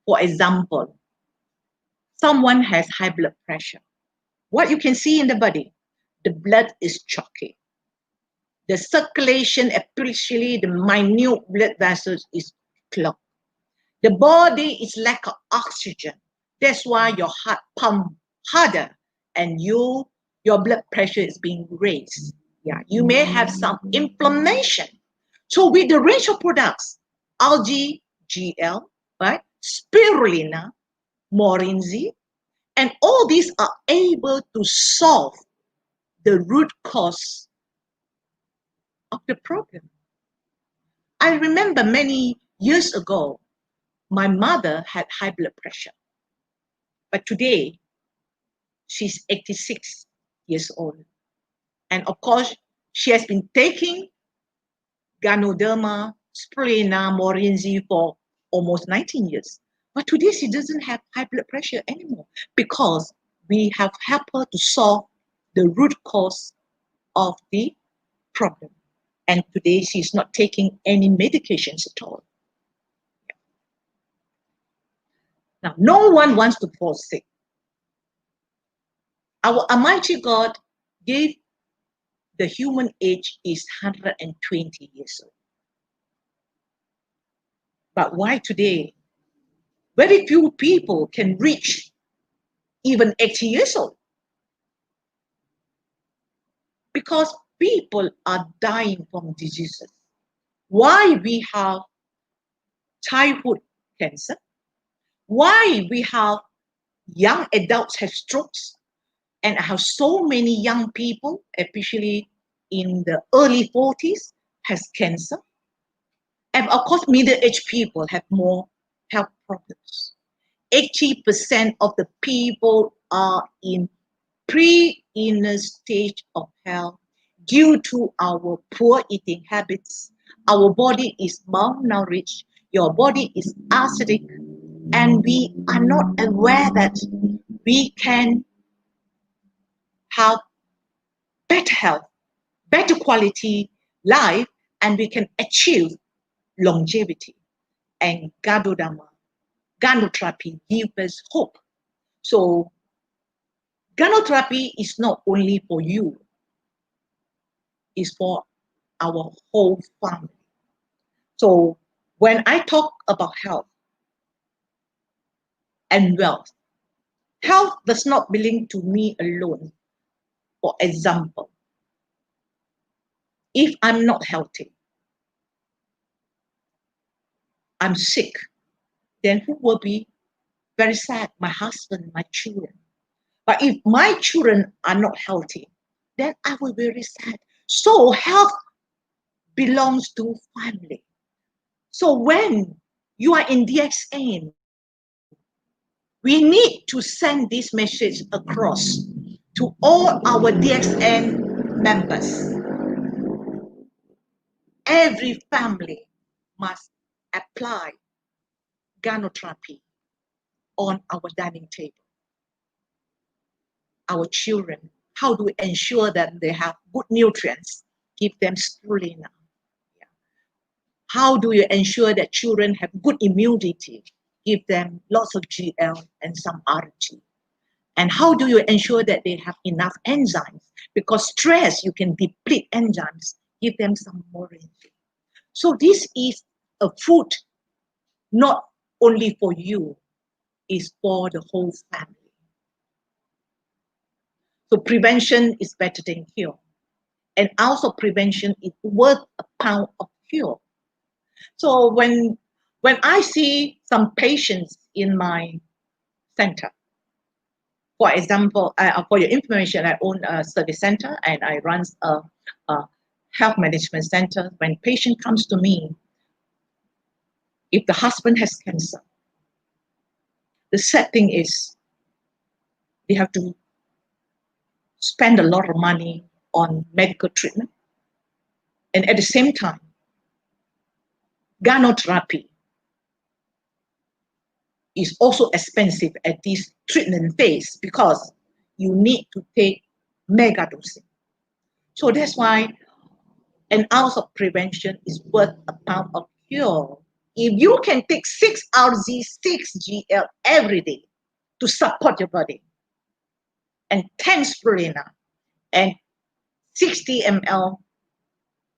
For example, someone has high blood pressure. What you can see in the body, the blood is chalky. The circulation, especially the minute blood vessels, is clogged. The body is lack of oxygen. That's why your heart pump harder and your blood pressure is being raised. Yeah, you may have some inflammation. So with the range of products, algae, GL, right, spirulina, morinzi, and all these are able to solve the root cause of the problem. I remember many years ago, my mother had high blood pressure, but today she's 86 years old. And of course, she has been taking Ganoderma, spirulina, morinzi for almost 19 years. But today she doesn't have high blood pressure anymore because we have helped her to solve the root cause of the problem. And today she's not taking any medications at all. Now, no one wants to fall sick. Our Almighty God gave the human age is 120 years old. But why today? Very few people can reach even 80 years old. Because people are dying from diseases. Why we have childhood cancer? Why we have young adults have strokes? And I have so many young people, especially in the early 40s, has cancer. And of course, middle-aged people have more health problems. 80% of the people are in pre-inner stage of health due to our poor eating habits. Our body is malnourished, your body is acidic, and we are not aware that we can have better health, better quality life, and we can achieve longevity. And Ganotherapy gives us hope. So Ganotherapy is not only for you, it's for our whole family. So when I talk about health and wealth, health does not belong to me alone. For example, if I'm not healthy, I'm sick, then who will be very sad? My husband, my children. But if my children are not healthy, then I will be very sad. So health belongs to family. So when you are in DXN, we need to send this message across to all our DXN members. Every family must apply Ganotherapy on our dining table. Our children, how do we ensure that they have good nutrients? Give them spirulina. How do you ensure that children have good immunity? Give them lots of GL and some RG. And how do you ensure that they have enough enzymes? Because stress, you can deplete enzymes. Give them some more energy. So this is a food not only for you, it's for the whole family. So prevention is better than cure. And also prevention is worth a pound of cure. So when I see some patients in my center, for example, for your information, I own a service center and I run a health management center, when patient comes to me, if the husband has cancer, the sad thing is they have to spend a lot of money on medical treatment. And at the same time, Ganotherapy is also expensive at this treatment phase because you need to take mega dosing. So that's why an ounce of prevention is worth a pound of cure. If you can take 6 RZ, 6 GL every day to support your body, and 10 spirulina, and 60 ml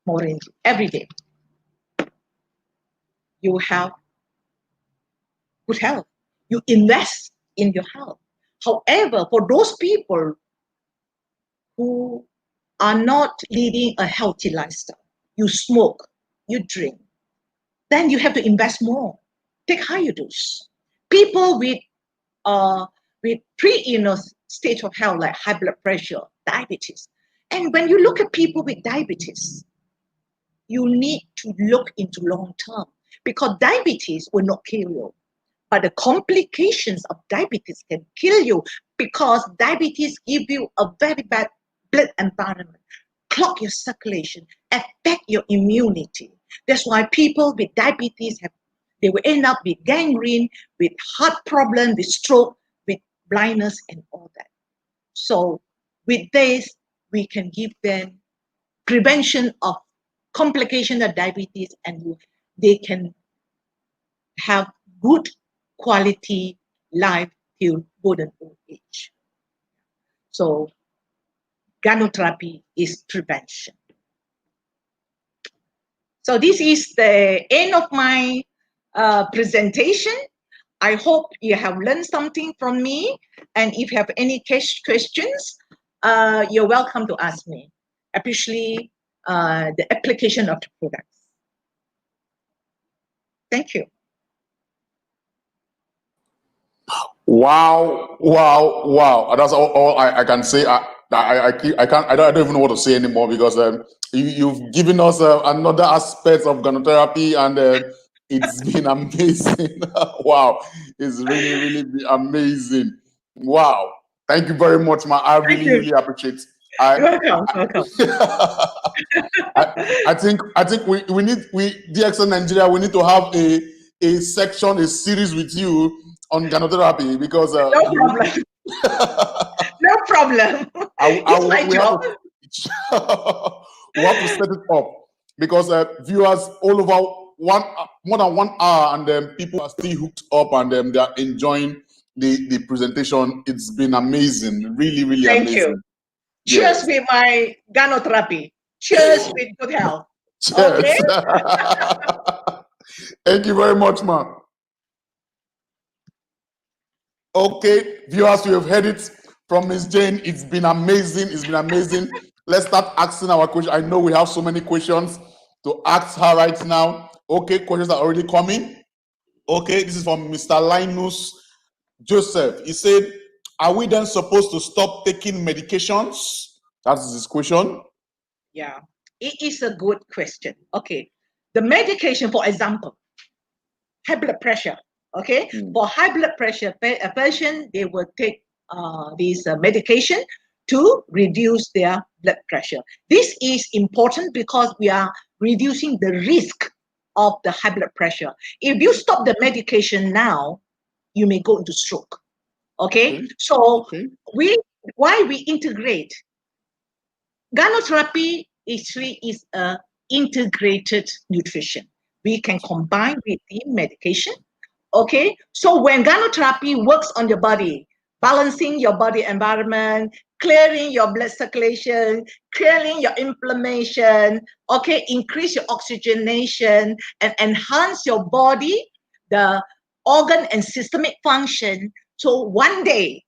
moringa every day, you have good health. You invest in your health. However, for those people who are not leading a healthy lifestyle, you smoke, you drink, then you have to invest more. Take higher dose. People with pre-illness state of health like high blood pressure, diabetes. And when you look at people with diabetes, you need to look into long term because diabetes will not kill you. But the complications of diabetes can kill you because diabetes give you a very bad blood environment, clog your circulation, affect your immunity. That's why people with diabetes they will end up with gangrene, with heart problem, with stroke, with blindness and all that. So with this, we can give them prevention of complication of diabetes and they can have good quality life till golden old age. So Ganotherapy is prevention. So this is the end of my presentation. I hope you have learned something from me. And if you have any questions, you're welcome to ask me, especially the application of the products. Thank you. Wow. That's all I can say. I don't even know what to say anymore because you've given us another aspect of Ganotherapy and it's been amazing. Wow, it's really been amazing. Wow, thank you very much, man. I really appreciate it. Welcome. I think we need DXN Nigeria. We need to have a section, a series with you on Ganotherapy because no problem. No problem. we have to set it up because viewers all over more than 1 hour and then people are still hooked up and they are enjoying the presentation. It's been amazing, really Thank amazing. You. Cheers with my Ganotherapy. Cheers with good health. Cheers. Okay. Thank you very much, man. Okay, viewers, you have heard it from Ms. Jane. It's been amazing. Let's start asking our questions. I know we have so many questions to ask her right now. Okay, questions are already coming. Okay, this is from Mr. Linus Joseph. He said, are we then supposed to stop taking medications? That's his question. Yeah, it is a good question. Okay, the medication, for example, high blood pressure. Okay, for high blood pressure, a patient, they will take this medication to reduce their blood pressure. This is important because we are reducing the risk of the high blood pressure. If you stop the medication now, you may go into stroke. Okay, so why we integrate? Ganotherapy actually is a integrated nutrition. We can combine with the medication. Okay, so when Ganotherapy works on your body, balancing your body environment, clearing your blood circulation, clearing your inflammation, okay, increase your oxygenation and enhance your body, the organ and systemic function. So one day,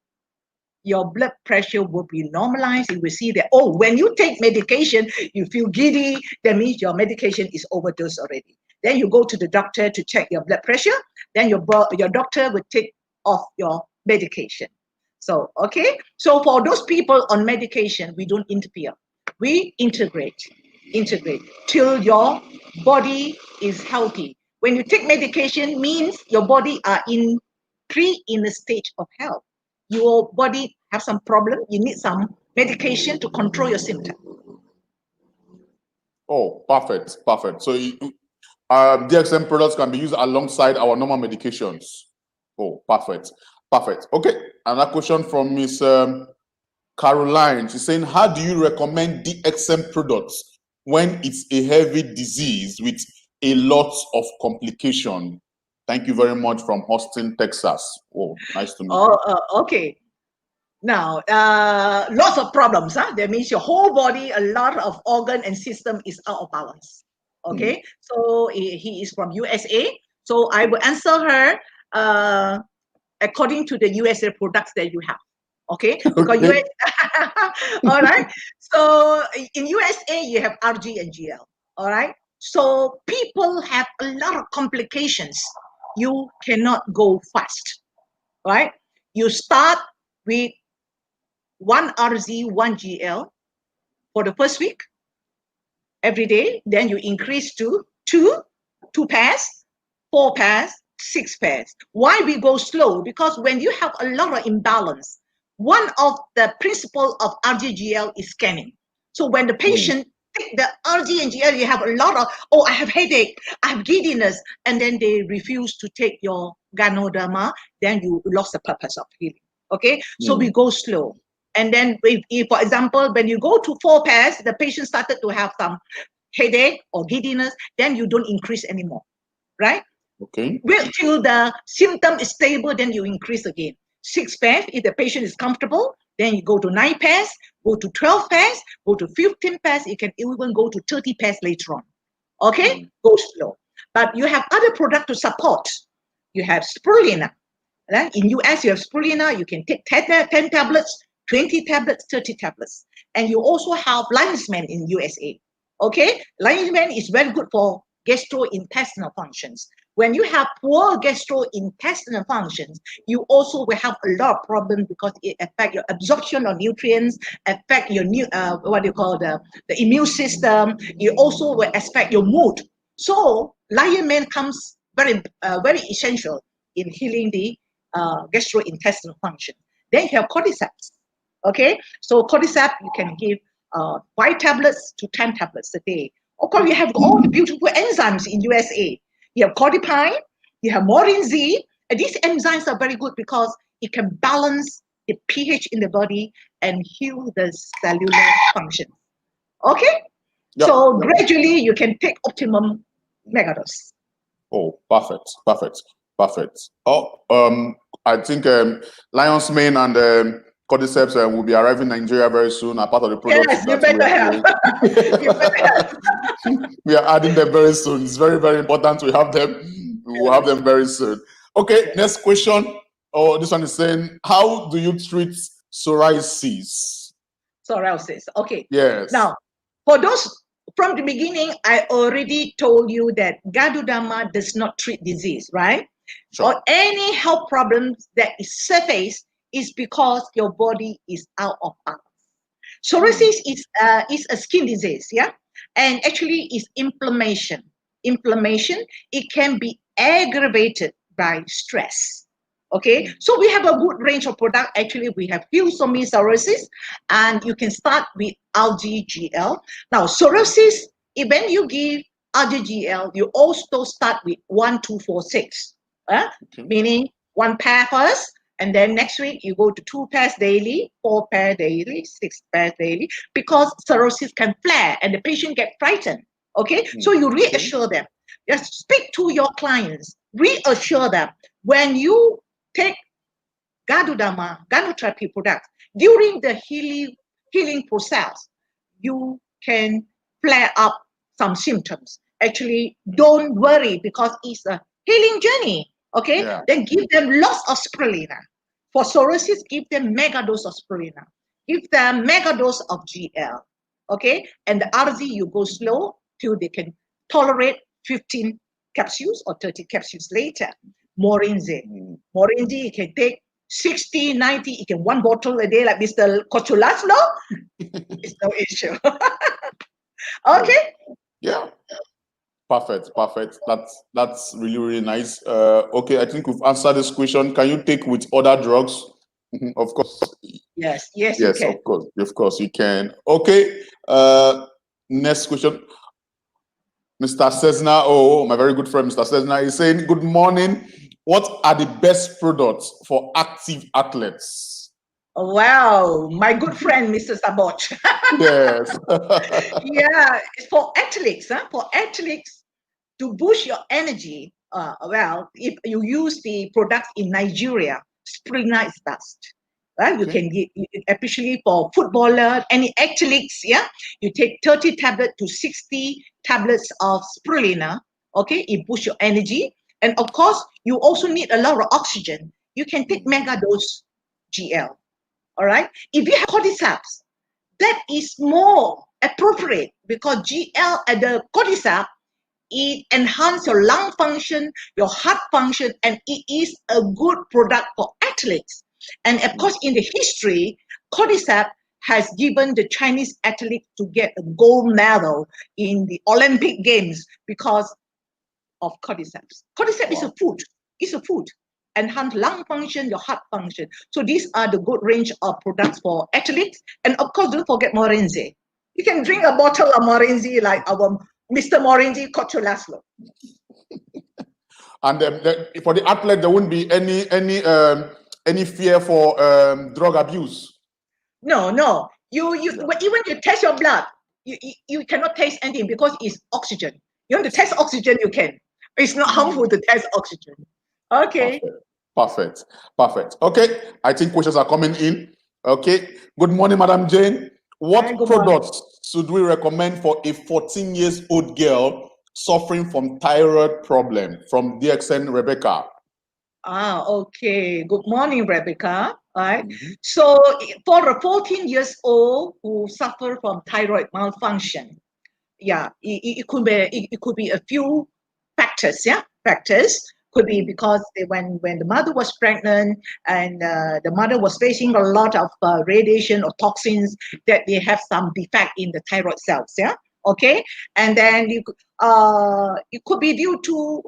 your blood pressure will be normalized. You will see that, oh, when you take medication, you feel giddy. That means your medication is overdosed already. Then you go to the doctor to check your blood pressure. Then your doctor will take off your medication. So, okay. So for those people on medication, we don't interfere. We integrate. integrate till your body is healthy. When you take medication, means your body are in a stage of health. Your body have some problem. You need some medication to control your symptom. Oh, perfect, perfect. So DXM products can be used alongside our normal medications. Oh, perfect, perfect. Okay, another question from Miss Caroline. She's saying, how do you recommend DXM products when it's a heavy disease with a lot of complication? Thank you very much from Austin, Texas. Oh, nice to meet you. Okay. Now, lots of problems. That means your whole body, a lot of organ and system is out of balance. Okay. So he is from USA. So I will answer her according to the USA products that you have. Okay. Because Okay. all right. So in USA, you have RG and GL. All right. So people have a lot of complications. You cannot go fast. Right. You start with 1 RZ, 1 GL for the first week every day. Then you increase to 2 pairs, 4 pairs, 6 pairs. Why we go slow? Because when you have a lot of imbalance, one of the principle of RGGL is scanning. So when the patient take the RG and GL, you have a lot of, oh, I have headache, I have giddiness, and then they refuse to take your Ganoderma, then you lost the purpose of healing. Okay, so we go slow. And then if, for example, when you go to 4 pairs, the patient started to have some headache or giddiness, then you don't increase anymore, right? Okay. Wait till the symptom is stable, then you increase again. 6 pairs, if the patient is comfortable, then you go to 9 pairs, go to 12 pairs, go to 15 pairs, you can even go to 30 pairs later on. Okay? Go slow. But you have other products to support. You have spirulina. In US, you have spirulina, you can take 10 tablets, 20 tablets, 30 tablets. And you also have lion's mane in USA. Okay? Lion's mane is very good for gastrointestinal functions. When you have poor gastrointestinal functions, you also will have a lot of problems because it affects your absorption of nutrients, affect your the immune system. It also will affect your mood. So lion mane comes very essential in healing the gastrointestinal function. Then you have cordyceps. Okay, so cordyceps you can give 5 tablets to 10 tablets a day. Of course, you have all the beautiful enzymes in USA. You have codipine, you have morin Z, and these enzymes are very good because it can balance the pH in the body and heal the cellular function. Okay? Yep. So gradually you can take optimum megadose. Oh, perfect, perfect, perfect. Oh, I think lion's mane and cordyceps will be arriving in Nigeria very soon. Are part of the products. Yes, you better have. You better have. We are adding them very soon. It's very, very important to have them. We will have them very soon. Okay, next question. Oh, this one is saying, how do you treat psoriasis? Psoriasis. Okay. Yes. Now, for those from the beginning, I already told you that Ganoderma does not treat disease, right? Sure. Or any health problems that is surface is because your body is out of balance. Psoriasis is a skin disease, yeah, and actually is inflammation. Inflammation, it can be aggravated by stress. Okay, so we have a good range of product. Actually, we have Fusomi psoriasis, and you can start with RGGL. Now, psoriasis, when you give RGGL, you also start with 1, 2, 4, 6, meaning 1 pair first, and then next week you go to 2 pairs daily, 4 pairs daily, 6 pairs daily, because psoriasis can flare and the patient get frightened. Okay, so you reassure them. Just speak to your clients, reassure them when you take Ganotherapy products during the healing process, you can flare up some symptoms. Actually, don't worry because it's a healing journey. Okay, then give them lots of spirulina. For psoriasis, give them mega dose of spirulina. Give them mega dose of GL. Okay, and the RZ you go slow till they can tolerate 15 capsules or 30 capsules later. Morin Z. Morin Z, you can take 60, 90, you can 1 bottle a day like Mr. Kochulaslo. It's no issue. Okay. Yeah. Perfect. That's really, really nice. Okay, I think we've answered this question. Can you take with other drugs? Of course. Yes, yes, you Yes, can. of course you can. Okay. Next question. Mr. Cesna, oh, my very good friend, Mr. Cesna, is saying, good morning. What are the best products for active athletes? Wow, my good friend, Mr. Sabot. Yes. Yeah, for athletes, huh? For athletes to boost your energy. Well, if you use the products in Nigeria, spirulina is best. Right? You Okay. can get, especially for footballer, any athletes, yeah, you take 30 tablets to 60 tablets of spirulina. Okay, it boosts your energy, and of course, you also need a lot of oxygen. You can take mega dose GL. All right. If you have cordyceps, that is more appropriate because GL at the cordyceps, it enhances your lung function, your heart function, and it is a good product for athletes. And of course, in the history, cordyceps has given the Chinese athletes to get a gold medal in the Olympic Games because of cordyceps. Cordyceps is a food. It's a food. Enhance lung function, your heart function. So these are the good range of products for athletes. And of course, don't forget Morinzi. You can drink a bottle of Morinzi like our Mr. Morinzi Kocholaslo. And for the athlete, there wouldn't be any fear for drug abuse. No. You even you test your blood, you cannot taste anything because it's oxygen. You want to test oxygen, you can. It's not harmful to test oxygen. Okay. Perfect. Okay, I think questions are coming in. Okay. Good morning, Madam Jane. What Good morning. products should we recommend for a 14 years old girl suffering from thyroid problem? From DXN Rebecca. Okay. Good morning, Rebecca. All right. So for a 14 years old who suffer from thyroid malfunction, yeah, it could be a few factors. Yeah, factors could be because when the mother was pregnant and the mother was facing a lot of radiation or toxins, that they have some defect in the thyroid cells. Yeah. Okay. And then it could be due to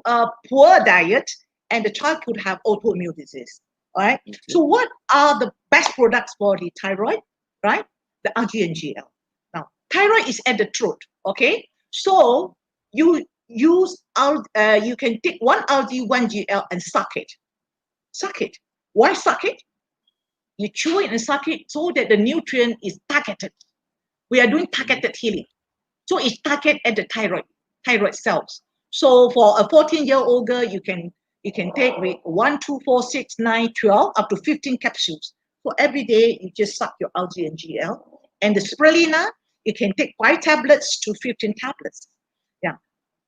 poor diet, and the child could have autoimmune disease. All right. Okay. So what are the best products for the thyroid? Right. The RGNGL. Now, thyroid is at the throat. Okay. So you you can take one RG1GL and suck it. Suck it. Why suck it? You chew it and suck it so that the nutrient is targeted. We are doing targeted healing. So it's targeted at the thyroid cells. So for a 14-year-old girl, you can take with 1, 2, 4, 6, 9, 12, up to 15 capsules. So every day you just suck your algae and GL. And the spirulina, you can take 5 tablets to 15 tablets. Yeah.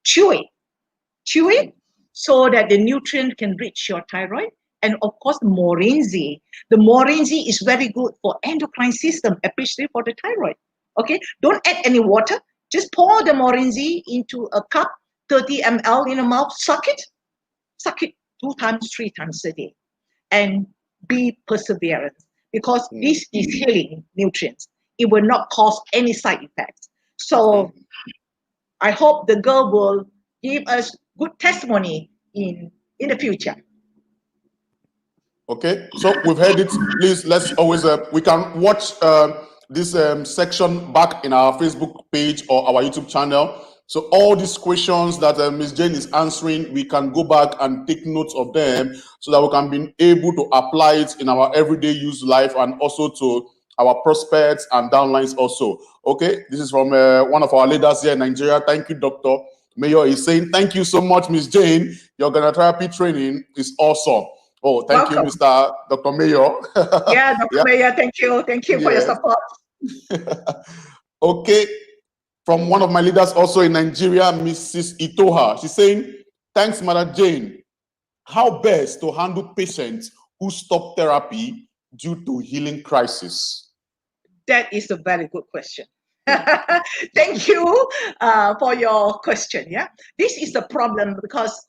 Chew it so that the nutrient can reach your thyroid. And of course, Morinzi. The Morinzi is very good for endocrine system, especially for the thyroid. Okay, don't add any water. Just pour the Morinzi into a cup, 30 ml in a mouth. Suck it 2 times, 3 times a day, and be perseverant because this is healing nutrients. It will not cause any side effects. So I hope the girl will give us good testimony in the future. Okay, so we've heard it. Please, let's always we can watch this section back in our Facebook page or our YouTube channel. So all these questions that Ms. Jane is answering, we can go back and take notes of them so that we can be able to apply it in our everyday use life and also to our prospects and downlines also. Okay, this is from one of our leaders here in Nigeria. Thank you, Dr. Mayor is saying, thank you so much, Ms. Jane. Your Ganotherapy training is awesome. Oh, thank you, Mr. Dr. Mayor. Yeah, Dr. Mayor, thank you. Thank you for your support. Okay. From one of my leaders also in Nigeria, Mrs. Itoha. She's saying, thanks, Mother Jane. How best to handle patients who stop therapy due to healing crisis? That is a very good question. Thank you for your question. Yeah, this is the problem because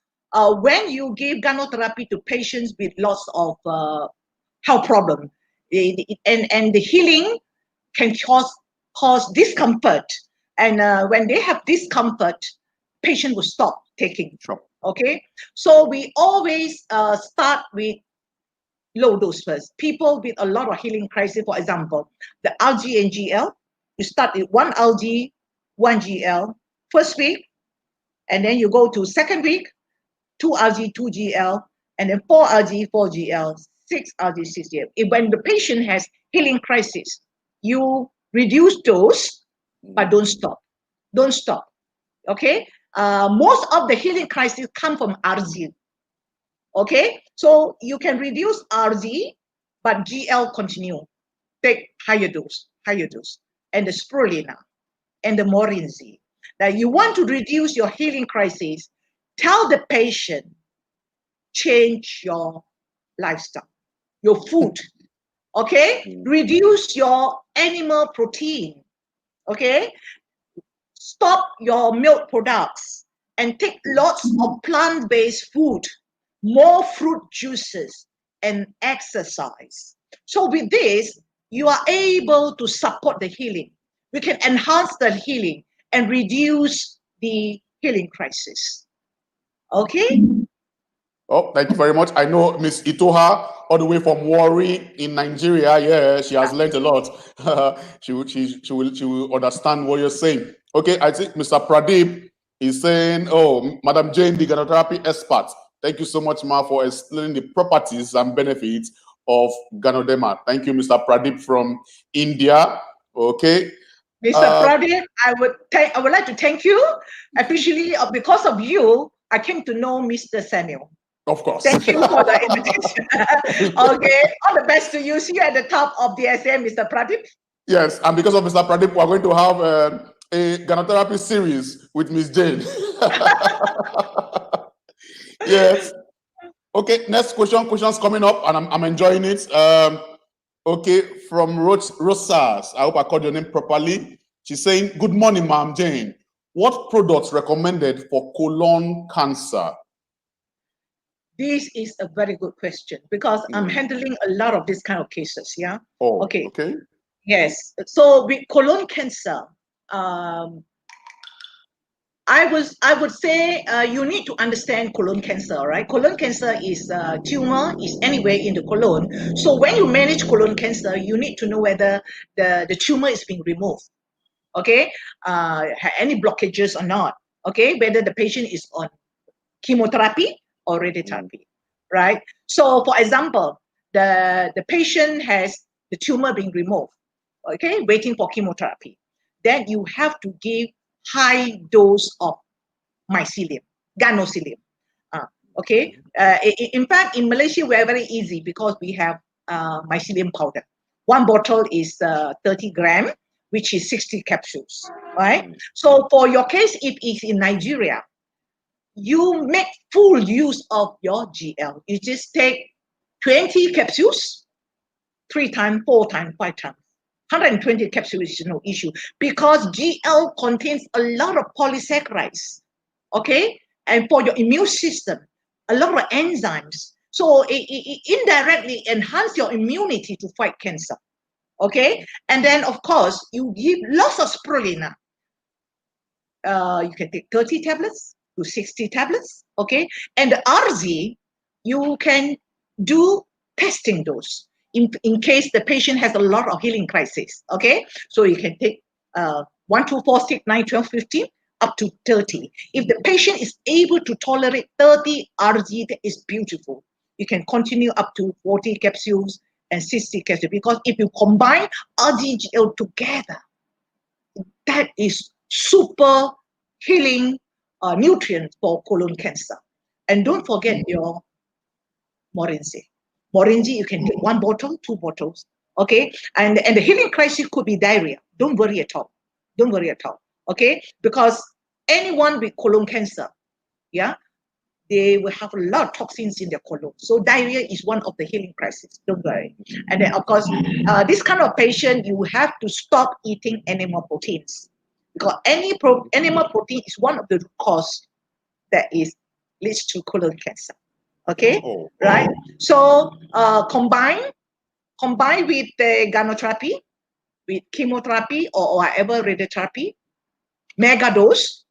when you give Ganotherapy to patients with lots of health problem, and the healing can cause discomfort And when they have discomfort, patient will stop taking. Sure. Okay, so we always start with low dose first. People with a lot of healing crisis, for example, the RG and GL, you start with 1 RG, 1 GL first week, and then you go to second week, 2 RG, 2 GL, and then 4 RG, 4 GL, 6 RG, 6 GL. When the patient has healing crisis, you reduce dose, but don't stop. Don't stop. Okay? Most of the healing crisis come from RG. Okay? So you can reduce RG, but GL continue. Take higher dose. And the spirulina and the morinzi. Now, you want to reduce your healing crisis, tell the patient, change your lifestyle, your food, okay? Reduce your animal protein, okay? Stop your milk products and take lots of plant-based food, more fruit juices, and exercise. So with this, you are able to support the healing. We can enhance the healing and reduce the healing crisis. Okay? Oh, thank you very much. I know Miss Itoha, all the way from Warri in Nigeria. Yeah, she has learned a lot. she will understand what you're saying. Okay, I think Mr. Pradeep is saying, "Oh, Madam Jane, the Ganotherapy expert. Thank you so much, Ma, for explaining the properties and benefits of Ganoderma." Thank you, Mr. Pradeep from India. Okay. Mr. Pradeep, I would like to thank you. Especially because of you, I came to know Mr. Samuel. Of course. Thank you for the invitation. Okay, all the best to you. See you at the top of the SM, Mr. Pradeep. Yes, and because of Mr. Pradeep, we're going to have a Ganotherapy series with Miss Jane. Yes. Okay, next question. Questions coming up, and I'm enjoying it. Okay, from Rosas. I hope I called your name properly. She's saying, "Good morning, Ma'am Jane. What products recommended for colon cancer?" This is a very good question because I'm handling a lot of this kind of cases. Yeah. Oh, okay. Okay. Yes. So with colon cancer, I would say you need to understand colon cancer, right? Colon cancer is tumor is anywhere in the colon. So when you manage colon cancer, you need to know whether the tumor is being removed, okay? Any blockages or not, okay? Whether the patient is on chemotherapy or radiotherapy, right? So for example, the patient has the tumor being removed, okay, waiting for chemotherapy. Then you have to give high dose of mycelium, ganocelium. Okay. In fact, in Malaysia, we are very easy because we have mycelium powder. One bottle is 30 gram, which is 60 capsules, right? So for your case, if it's in Nigeria, you make full use of your GL. You just take 20 capsules, 3 times, 4 times, 5 times. 120 capsules is no issue because GL contains a lot of polysaccharides, okay? And for your immune system, a lot of enzymes. So it indirectly enhance your immunity to fight cancer, okay? And then, of course, you give lots of spirulina. You can take 30 tablets to 60 tablets, okay? And the RZ, you can do testing dose in case the patient has a lot of healing crisis, okay? So you can take 1, 2, 4, 6, 9, 12, 15, up to 30. If the patient is able to tolerate 30 RZ, that is beautiful. You can continue up to 40 capsules and 60 capsules because if you combine RGGL together, that is super healing nutrient for colon cancer. And don't forget your morinzi. Morinzi, you can take 1 bottle, 2 bottles, okay? And the healing crisis could be diarrhea. Don't worry at all. Don't worry at all, okay? Because anyone with colon cancer, yeah, they will have a lot of toxins in their colon. So diarrhea is one of the healing crises. Don't worry. And then, of course, this kind of patient, you have to stop eating animal proteins because animal protein is one of the cause that leads to colon cancer. Okay, right? So combine with the ganotherapy, with chemotherapy or whatever radiotherapy, mega dose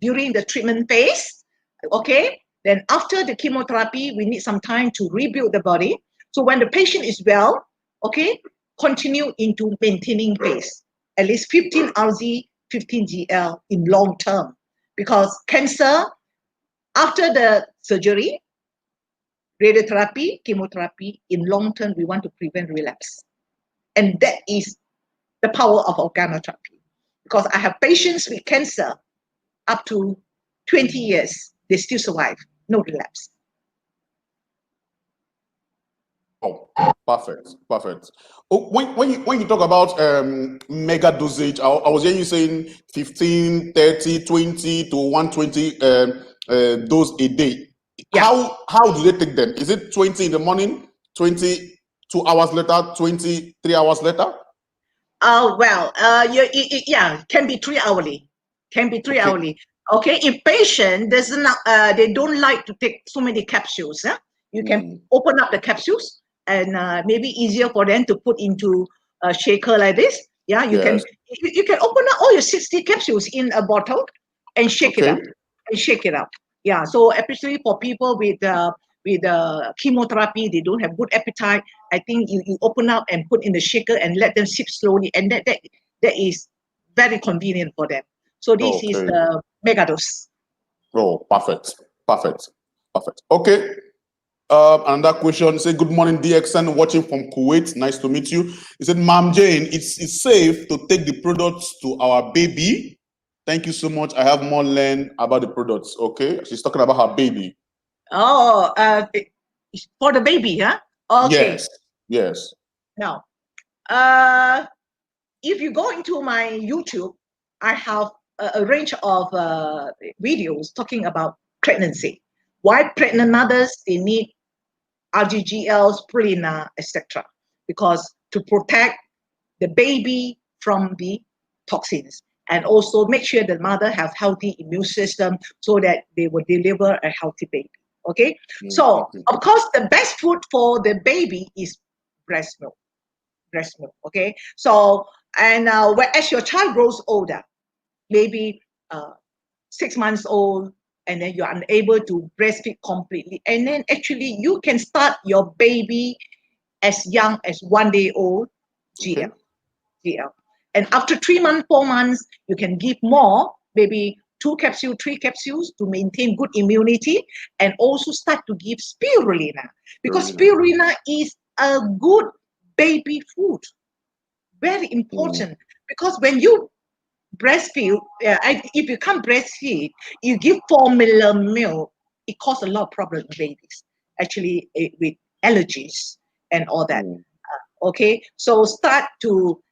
during the treatment phase. Okay, then after the chemotherapy, we need some time to rebuild the body. So when the patient is well, okay, continue into maintaining phase, at least 15 RZ, 15 GL in long term, because cancer, after the surgery, radiotherapy, chemotherapy, in long term, we want to prevent relapse. And that is the power of organotherapy. Because I have patients with cancer up to 20 years, they still survive, no relapse. Oh, perfect, perfect. Oh, when you talk about mega dosage, I was hearing you saying 15, 30, 20 to 120 dose a day. Yeah. How do they take them? Is it 20 in the morning, 20 2 hours later, 20 3 hours later? Yeah, can be 3 hourly, can be three Okay. hourly. Okay, if patient doesn't, they don't like to take so many capsules, you can open up the capsules and maybe easier for them to put into a shaker like this. Yeah, you Yes. can open up all your 60 capsules in a bottle and shake it Okay. up and shake it up. Yeah, so especially for people with chemotherapy, they don't have good appetite. I think you open up and put in the shaker and let them sip slowly, and that is very convenient for them. So this is Okay. the mega dose. Oh, perfect, perfect, perfect. Okay. Another question. Say, good morning, DXN, watching from Kuwait. Nice to meet you. He said, Ma'am Jane, it's safe to take the products to our baby. Thank you so much. I have more learned about the products. Okay. She's talking about her baby. Oh, for the baby, huh? Okay. Yes. Yes. Now, if you go into my YouTube, I have a range of videos talking about pregnancy. Why pregnant mothers, they need RGGL, spirulina, etc. Because to protect the baby from the toxins, and also make sure the mother has healthy immune system so that they will deliver a healthy baby. Okay, so of course the best food for the baby is breast milk. Breast milk. Okay, so and as your child grows older, maybe 6 months old, and then you're unable to breastfeed completely, and then actually you can start your baby as young as 1 day old, GL. GL. And after 3 months, 4 months, you can give more, maybe 2 capsules, 3 capsules to maintain good immunity, and also start to give spirulina, because spirulina is a good baby food. Very important, because when you breastfeed, if you can't breastfeed, you give formula milk, it causes a lot of problems in babies, actually, with allergies and all that. Okay, so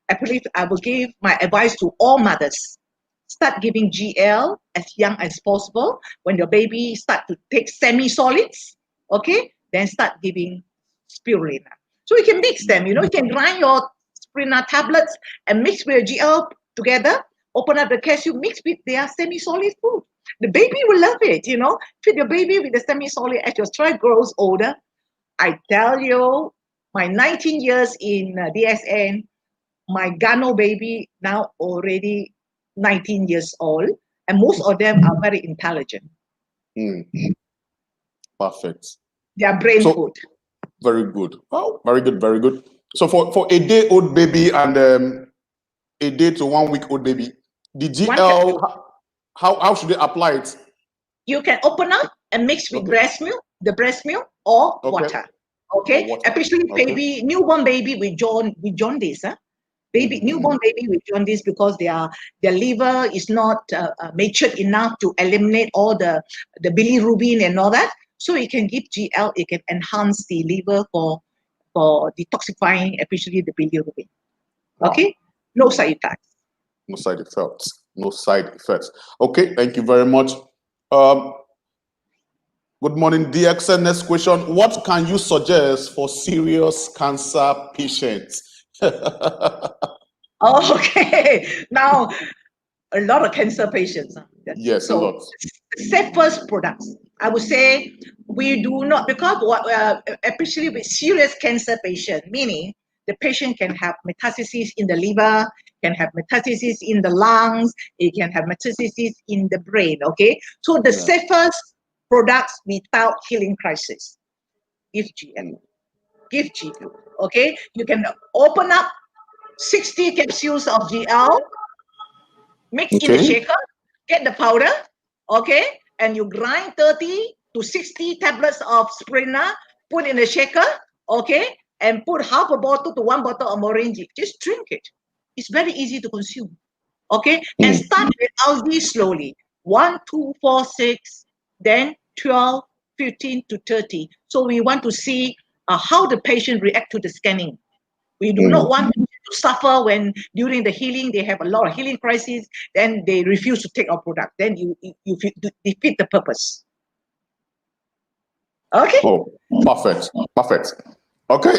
I believe I will give my advice to all mothers. Start giving GL as young as possible. When your baby start to take semi-solids, okay, then start giving spirulina. So you can mix them, you can grind your spirulina tablets and mix with GL together, open up the capsule, mix with their semi-solid food. The baby will love it, feed your baby with the semi-solid as your child grows older. I tell you, my 19 years in DSN, my Gano baby now already 19 years old, and most of them are very intelligent. Perfect. They are brain food. Very good. Oh, very good, very good. So for a day old baby and a day to 1 week old baby, the GL, how should they apply it? You can open up and mix with breast milk, or water. Okay, especially newborn baby with jaundice. Newborn baby with jaundice, because their liver is not matured enough to eliminate all the bilirubin and all that. So you can give GL, it can enhance the liver for detoxifying, especially the bilirubin. Okay, no side effects. No side effects. No side effects. Okay, thank you very much. Good morning, DXN. Next question. What can you suggest for serious cancer patients? Okay, now a lot of cancer patients. Yes, so a lot. Safest products, I would say, we do not, because especially with serious cancer patient, meaning the patient can have metastases in the liver, can have metastasis in the lungs, it can have metastasis in the brain, okay? So the safest products without healing crisis, give GL. Give GL, okay? You can open up 60 capsules of GL, mix in the shaker, get the powder, okay? And you grind 30 to 60 tablets of spirulina, put in the shaker, okay? And put half a bottle to 1 bottle of moringa. Just drink it. It's very easy to consume, okay? And start with algae slowly. 1, 2, 4, 6, then 12, 15 to 30. So we want to see how the patient react to the scanning. We do not want to suffer when during the healing they have a lot of healing crises, then they refuse to take our product. Then you defeat the purpose. Okay. Oh, perfect. Okay.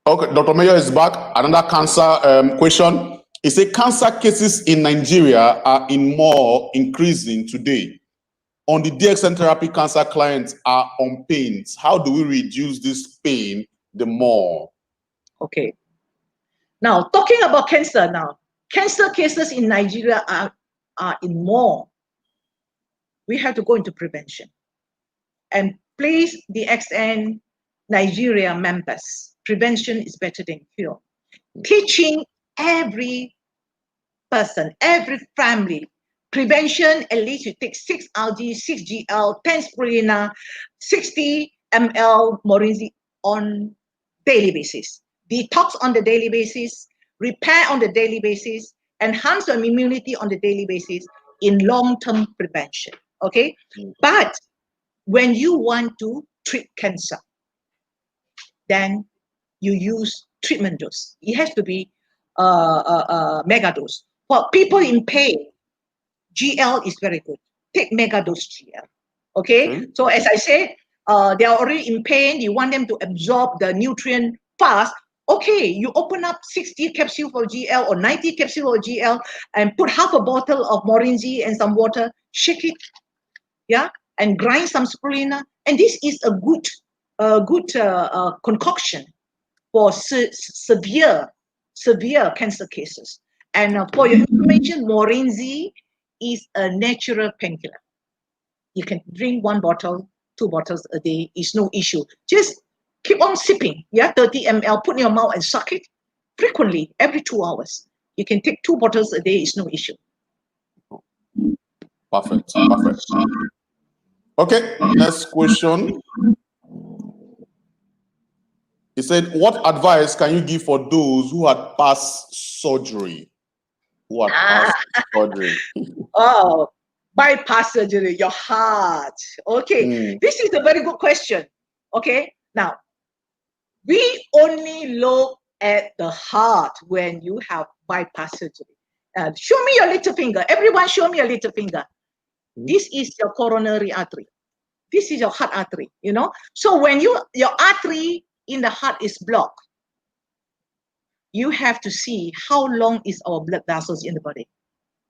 Dr. Mayor is back. Another cancer question. He said cancer cases in Nigeria are increasing today. On the DXN therapy, cancer clients are on pains. How do we reduce this pain the more? Okay. Now, talking about cancer now, cancer cases in Nigeria are in more. We have to go into prevention. And please, the XN Nigeria members, prevention is better than cure. Teaching every person, every family, prevention, at least you take 6 algae, 6 GL, 10 spirulina, 60 ml moringa on daily basis. Detox on the daily basis, repair on the daily basis, enhance your immunity on the daily basis in long-term prevention, okay? But when you want to treat cancer, then you use treatment dose. It has to be mega dose. For people in pain, GL is very good. Take mega dose GL. Okay? So as I said, they are already in pain. You want them to absorb the nutrient fast. Okay, you open up 60 capsules for GL or 90 capsules for GL and put half a bottle of moringa and some water, shake it, yeah, and grind some spirulina. And this is a good concoction for severe cancer cases. And for your information, moringa is a natural painkiller. You can drink 1 bottle, 2 bottles a day. It's no issue. Just keep on sipping. Yeah, 30 ml. Put in your mouth and suck it frequently, every 2 hours. You can take 2 bottles a day. It's no issue. Perfect. Okay, next question. He said, what advice can you give for those who had passed surgery? Oh, bypass surgery, your heart. Okay, this is a very good question. Okay, now, we only look at the heart when you have bypass surgery. Show me your little finger. Everyone show me your little finger. This is your coronary artery. This is your heart artery, you know. So when your artery in the heart is blocked, you have to see how long is our blood vessels in the body.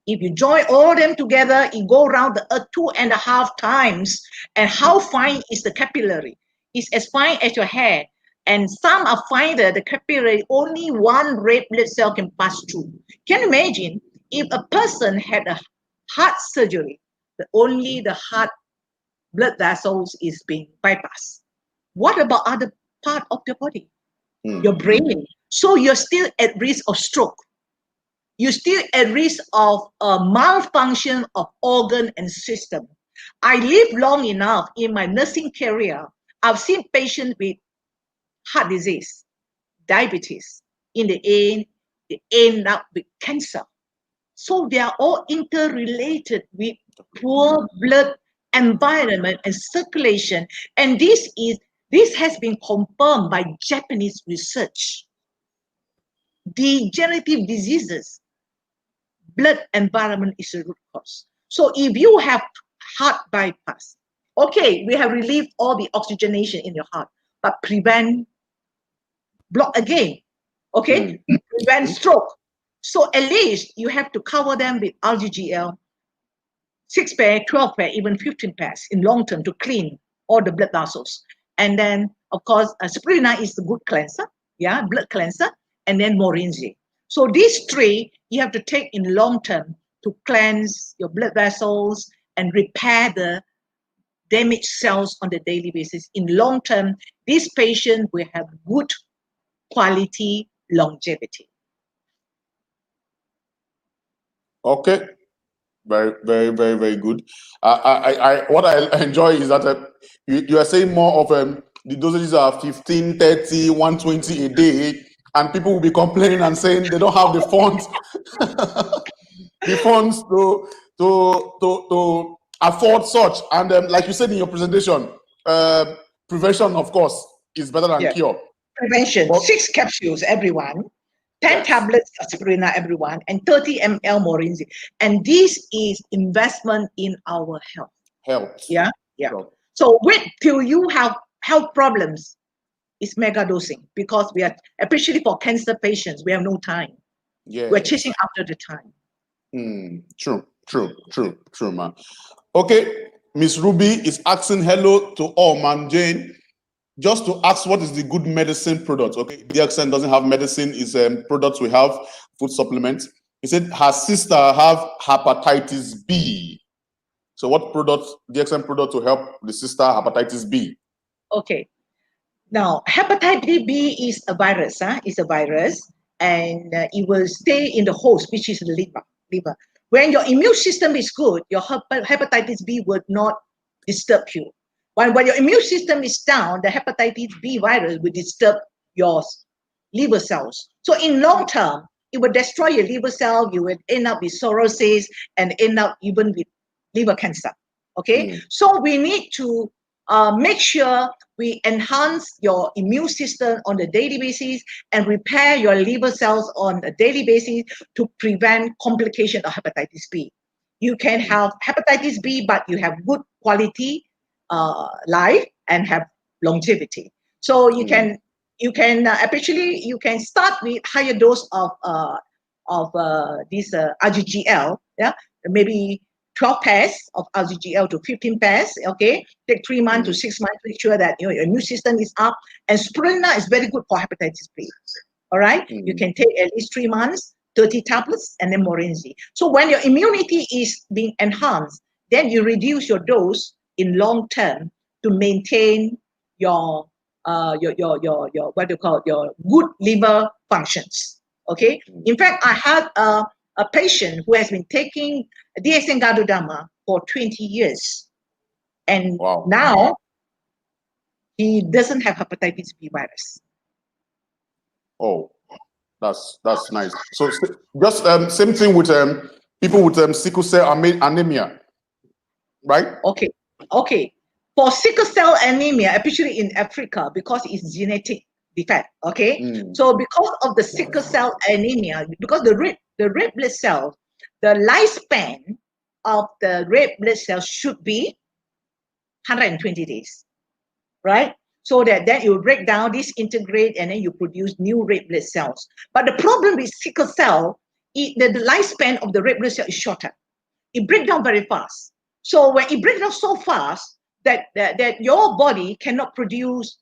If you join all them together, it go around the earth 2.5 times. And how fine is the capillary? It's as fine as your hair. And some are finer, the capillary, only 1 red blood cell can pass through. Can you imagine if a person had a heart surgery, only the heart blood vessels is being bypassed? What about other part of your body? Your brain. So you're still at risk of stroke. You're still at risk of malfunction of organ and system. I lived long enough in my nursing career. I've seen patients with heart disease, diabetes. In the end, they end up with cancer. So they are all interrelated with poor blood environment and circulation. And this has been confirmed by Japanese research. Degenerative diseases, blood environment is a root cause. So if you have heart bypass, okay, we have relieved all the oxygenation in your heart, but prevent block again, okay? Prevent stroke. So at least you have to cover them with algae GL, 6 pair, 12 pair, even 15 pairs in long term to clean all the blood vessels. And then, of course, spirulina is a good cleanser, yeah, blood cleanser, and then moringa. So these three you have to take in long term to cleanse your blood vessels and repair the damaged cells on the daily basis. In long term, this patient will have good quality longevity. Okay. Very, very, very, very good. What I enjoy is that you are saying more of the dosages are 15, 30, 120 a day, and people will be complaining and saying they don't have the funds, the funds to afford such. And like you said in your presentation, prevention, of course, is better than cure. Prevention: But, 6 capsules, everyone. 10 tablets aspirina, everyone, and 30 ml Morinzi. And this is investment in our health. Yeah. So wait till you have health problems. It's mega dosing, because we are, especially for cancer patients, we have no time. We're chasing after the time. True, man. Okay, Miss Ruby is asking hello to all, man. Jane, just to ask, what is the good medicine product? Okay, DXN doesn't have medicine, is products we have, food supplements. He said her sister have hepatitis B. So what product, DXN product, to help the sister hepatitis B? Okay. Now, hepatitis B is a virus. It's a virus, and it will stay in the host, which is the liver. When your immune system is good, your hepatitis B will not disturb you. When your immune system is down, the hepatitis B virus will disturb your liver cells. So in long term, it will destroy your liver cell. You will end up with cirrhosis and end up even with liver cancer. Okay, so we need to make sure we enhance your immune system on a daily basis and repair your liver cells on a daily basis to prevent complication of hepatitis B. You can have hepatitis B, but you have good quality life and have longevity. So you can actually you can start with higher dose of this RGGL, maybe 12 pairs of RGGL to 15 pairs. Okay, take 3 months to 6 months to make sure that your immune system is up. And spirulina is very good for hepatitis B. All right, you can take at least 3 months, 30 tablets, and then Morinzi. So when your immunity is being enhanced, then you reduce your dose in long term to maintain your what do you call it, your good liver functions. Okay. In fact, I had a patient who has been taking DSN Gadodama for 20 years, and now he doesn't have hepatitis B virus. Oh, that's nice. So just same thing with people with sickle cell anemia, right? Okay. For sickle cell anemia, especially in Africa, because it's genetic defect. Okay. So because of the sickle cell anemia, because the red blood cell, the lifespan of the red blood cell should be 120 days, right? So that then it will break down, disintegrate, and then you produce new red blood cells. But the problem with sickle cell, the lifespan of the red blood cell is shorter. It breaks down very fast. So when it breaks down so fast that your body cannot produce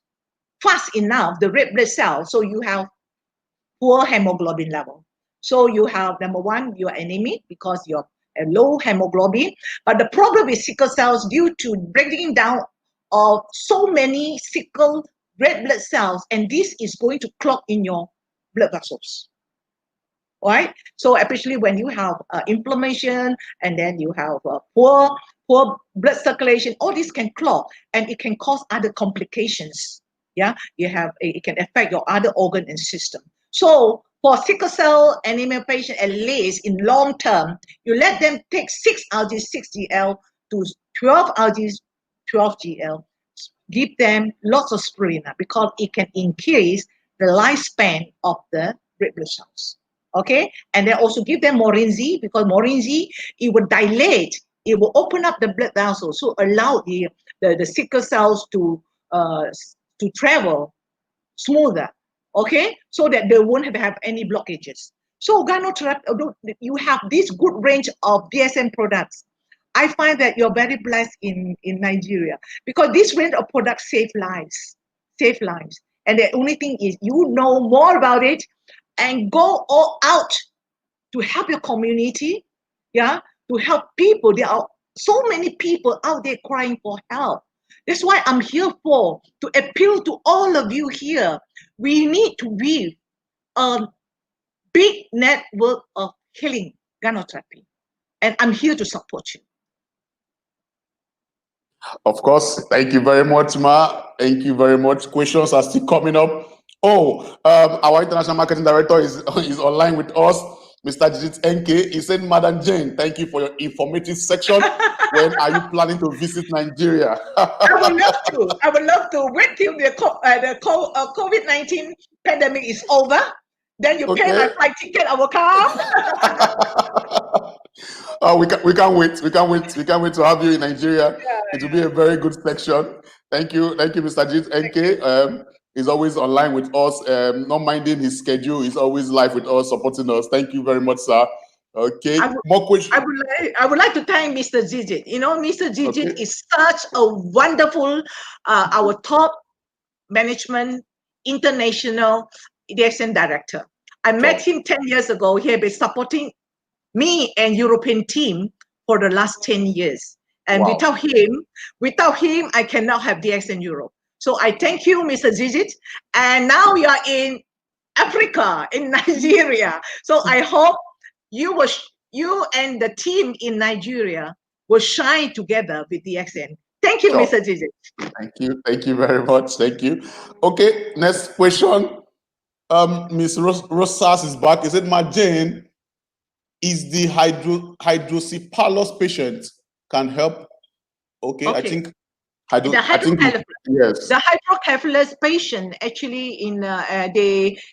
fast enough the red blood cells, so you have poor hemoglobin level. So you have, number one, you are anemic because you're a low hemoglobin. But the problem with sickle cells, due to breaking down of so many sickle red blood cells, and this is going to clog in your blood vessels. Right? So especially when you have inflammation, and then you have poor blood circulation, all this can clog, and it can cause other complications. Yeah, it can affect your other organ and system. So for sickle cell anemia patient, at least in long term, you let them take 6 algae 6 GL to 12 algae 12 GL. Give them lots of spirulina because it can increase the lifespan of the red blood cells. Okay, and then also give them Morinzi, because Morinzi, it will dilate, it will open up the blood vessels, so allow the sickle cells to travel smoother. Okay, so that they won't have any blockages. So Ganotherapy, although you have this good range of DSM products, I find that you're very blessed in Nigeria, because this range of products save lives. And the only thing is, you know more about it. and go all out to help your community, yeah, to help people. There are so many people out there crying for help. That's why I'm here for, to appeal to all of you here. We need to be a big network of healing Ganotherapy. And I'm here to support you. Of course. Thank you very much, Ma. Thank you very much. Questions are still coming up. Oh, our international marketing director is online with us, Mr. Jijit NK. He said, Madam Jane, thank you for your informative section. When are you planning to visit Nigeria? I would love to. I would love to wait till the COVID-19 pandemic is over. Then you pay my flight ticket. I will come. We can't wait. We can't wait. We can't wait to have you in Nigeria. It will be a very good section. Thank you, Mr. Jit NK. He's always online with us, not minding his schedule. He's always live with us, supporting us. Thank you very much, sir. Okay, more questions. I would like to thank Mr. Jijit. You know, Mr. Jijit is such a wonderful, our top management, international DXN director. I met him 10 years ago. He had been supporting me and European team for the last 10 years. And without him, I cannot have DXN Europe. So I thank you, Mr. Jijit. And now you are in Africa, in Nigeria. So I hope you and the team in Nigeria will shine together with DXN. Thank you, Mr. Jijit. Thank you very much. Thank you. Okay, next question. Miss Rosas is back. Is it Ma Jane? Is the hydrocephalus patient can help? Okay. I think yes. The hydrocephalus patient actually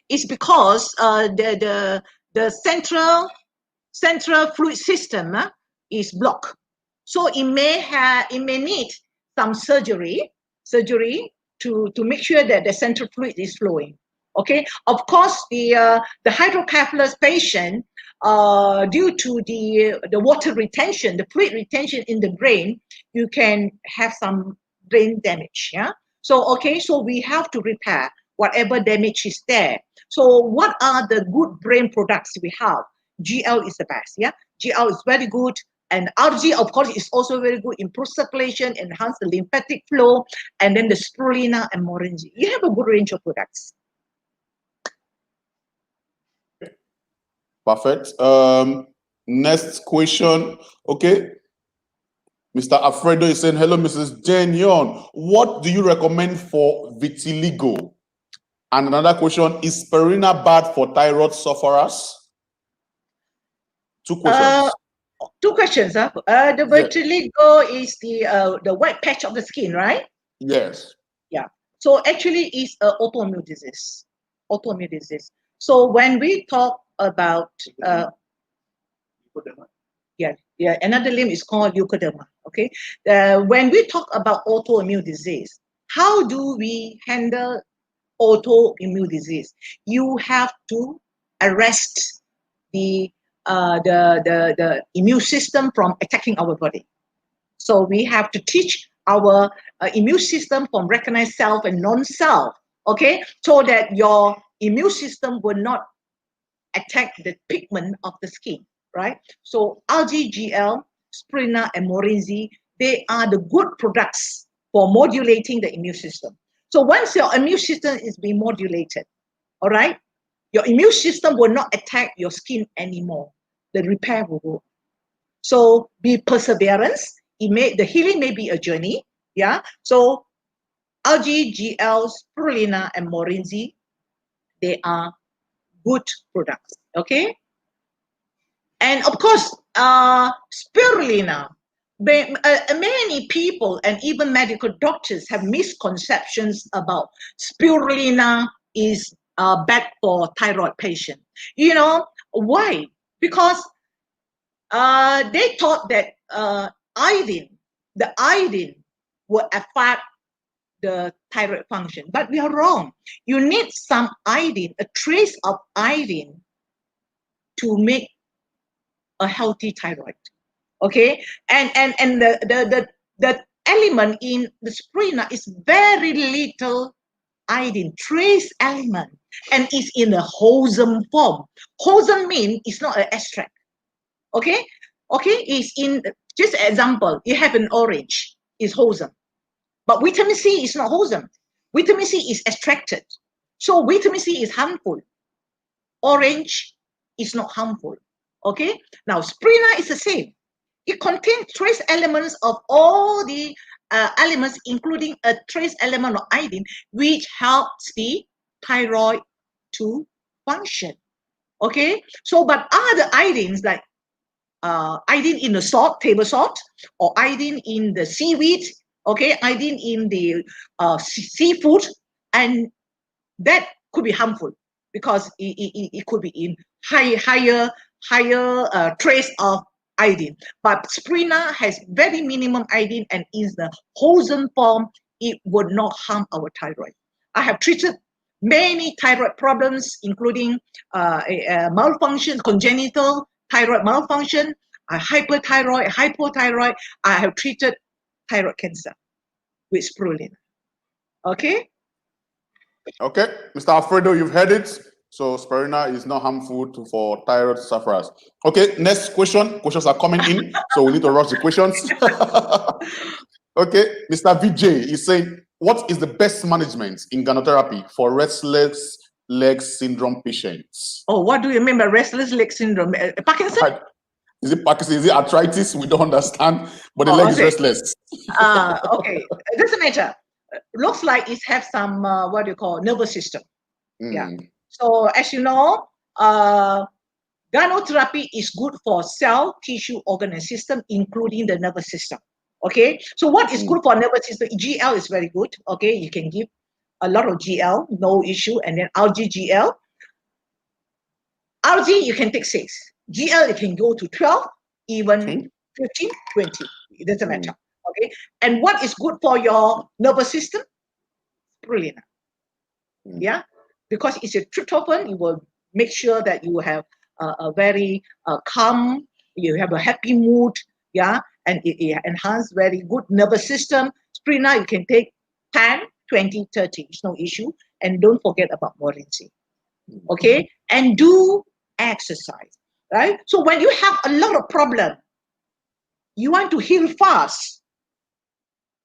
is because the central fluid system is blocked. So it may need some surgery to make sure that the central fluid is flowing. Okay. Of course, the hydrocephalus patient, due to the water retention, the fluid retention in the brain, you can have some brain damage. Yeah. So we have to repair whatever damage is there. So what are the good brain products we have? GL is the best. Yeah. GL is very good. And RG, of course, is also very good, improve circulation, enhance the lymphatic flow, and then the spirulina and moringa. You have a good range of products. Perfect. Next question. Okay. Mr. Alfredo is saying, hello, Mrs. Jane Yon. What do you recommend for vitiligo? And another question, is spirulina bad for thyroid sufferers? Two questions. Two questions. The vitiligo is the white patch of the skin, right? Yes. Yeah. So actually, it's an autoimmune disease. So when we talk about another name is called leukoderma. Okay. When we talk about autoimmune disease, how do we handle autoimmune disease? You have to arrest the immune system from attacking our body. So we have to teach our immune system from recognized self and non-self, okay, so that your immune system will not attack the pigment of the skin, right? So algae, GL, spirulina, and moringa, they are the good products for modulating the immune system. So once your immune system is being modulated, all right, your immune system will not attack your skin anymore. The repair will go. So be perseverance. The healing may be a journey. Yeah. So algae, GL, spirulina, and moringa, they are good products. Okay. And of course, spirulina. Many people and even medical doctors have misconceptions about spirulina is bad for thyroid patient. You know why? Because they thought that the iodine will affect the thyroid function, but we are wrong. You need some iodine, a trace of iodine, to make a healthy thyroid. Okay, and the element in the spirulina is very little iodine trace element and is in a wholesome form. Wholesome means it's not an extract. Okay? Okay, it's in, just example, you have an orange, it's wholesome. But vitamin C is not wholesome. Vitamin C is extracted. So vitamin C is harmful. Orange is not harmful. Okay? Now, spirulina is the same. It contains trace elements of all the elements, including a trace element of iodine, which helps the thyroid to function. Okay? So, but other iodines like iodine in the salt, table salt, or iodine in the seaweed, okay, iodine in the seafood, and that could be harmful because it could be in higher trace of iodine. But spirulina has very minimum iodine and is the wholesome form. It would not harm our thyroid. I have treated many thyroid problems, including malfunction, congenital thyroid malfunction, hyperthyroid, hypothyroid. I have treated thyroid cancer with spirulina. Okay? Okay, Mr. Alfredo, you've heard it. So spirulina is not harmful for thyroid sufferers. Okay, next question. Questions are coming in, so we need to rush the questions. Okay, Mr. VJ is saying, what is the best management in Ganotherapy for restless leg syndrome patients? Oh, what do you mean by restless leg syndrome? Parkinson? Is it Parkinson? Is it arthritis? We don't understand, but the leg is restless. Okay, it doesn't matter. Looks like it has some what do you call nervous system. Yeah. So as you know, Ganotherapy is good for cell, tissue, organ, and system, including the nervous system. Okay. So what is good for nervous system? GL is very good. Okay, you can give a lot of GL, no issue, and then RGGL. RG you can take 6. GL you can go to 12, even 15, 20. It doesn't matter. Okay. And what is good for your nervous system? Spirulina. Yeah, because it's a tryptophan. You will make sure that you have a very calm, you have a happy mood. Yeah, and it enhances very good nervous system. Spirulina you can take 10, 20, 30. It's no issue. And don't forget about morinci. Okay, and do exercise. Right. So when you have a lot of problem, you want to heal fast.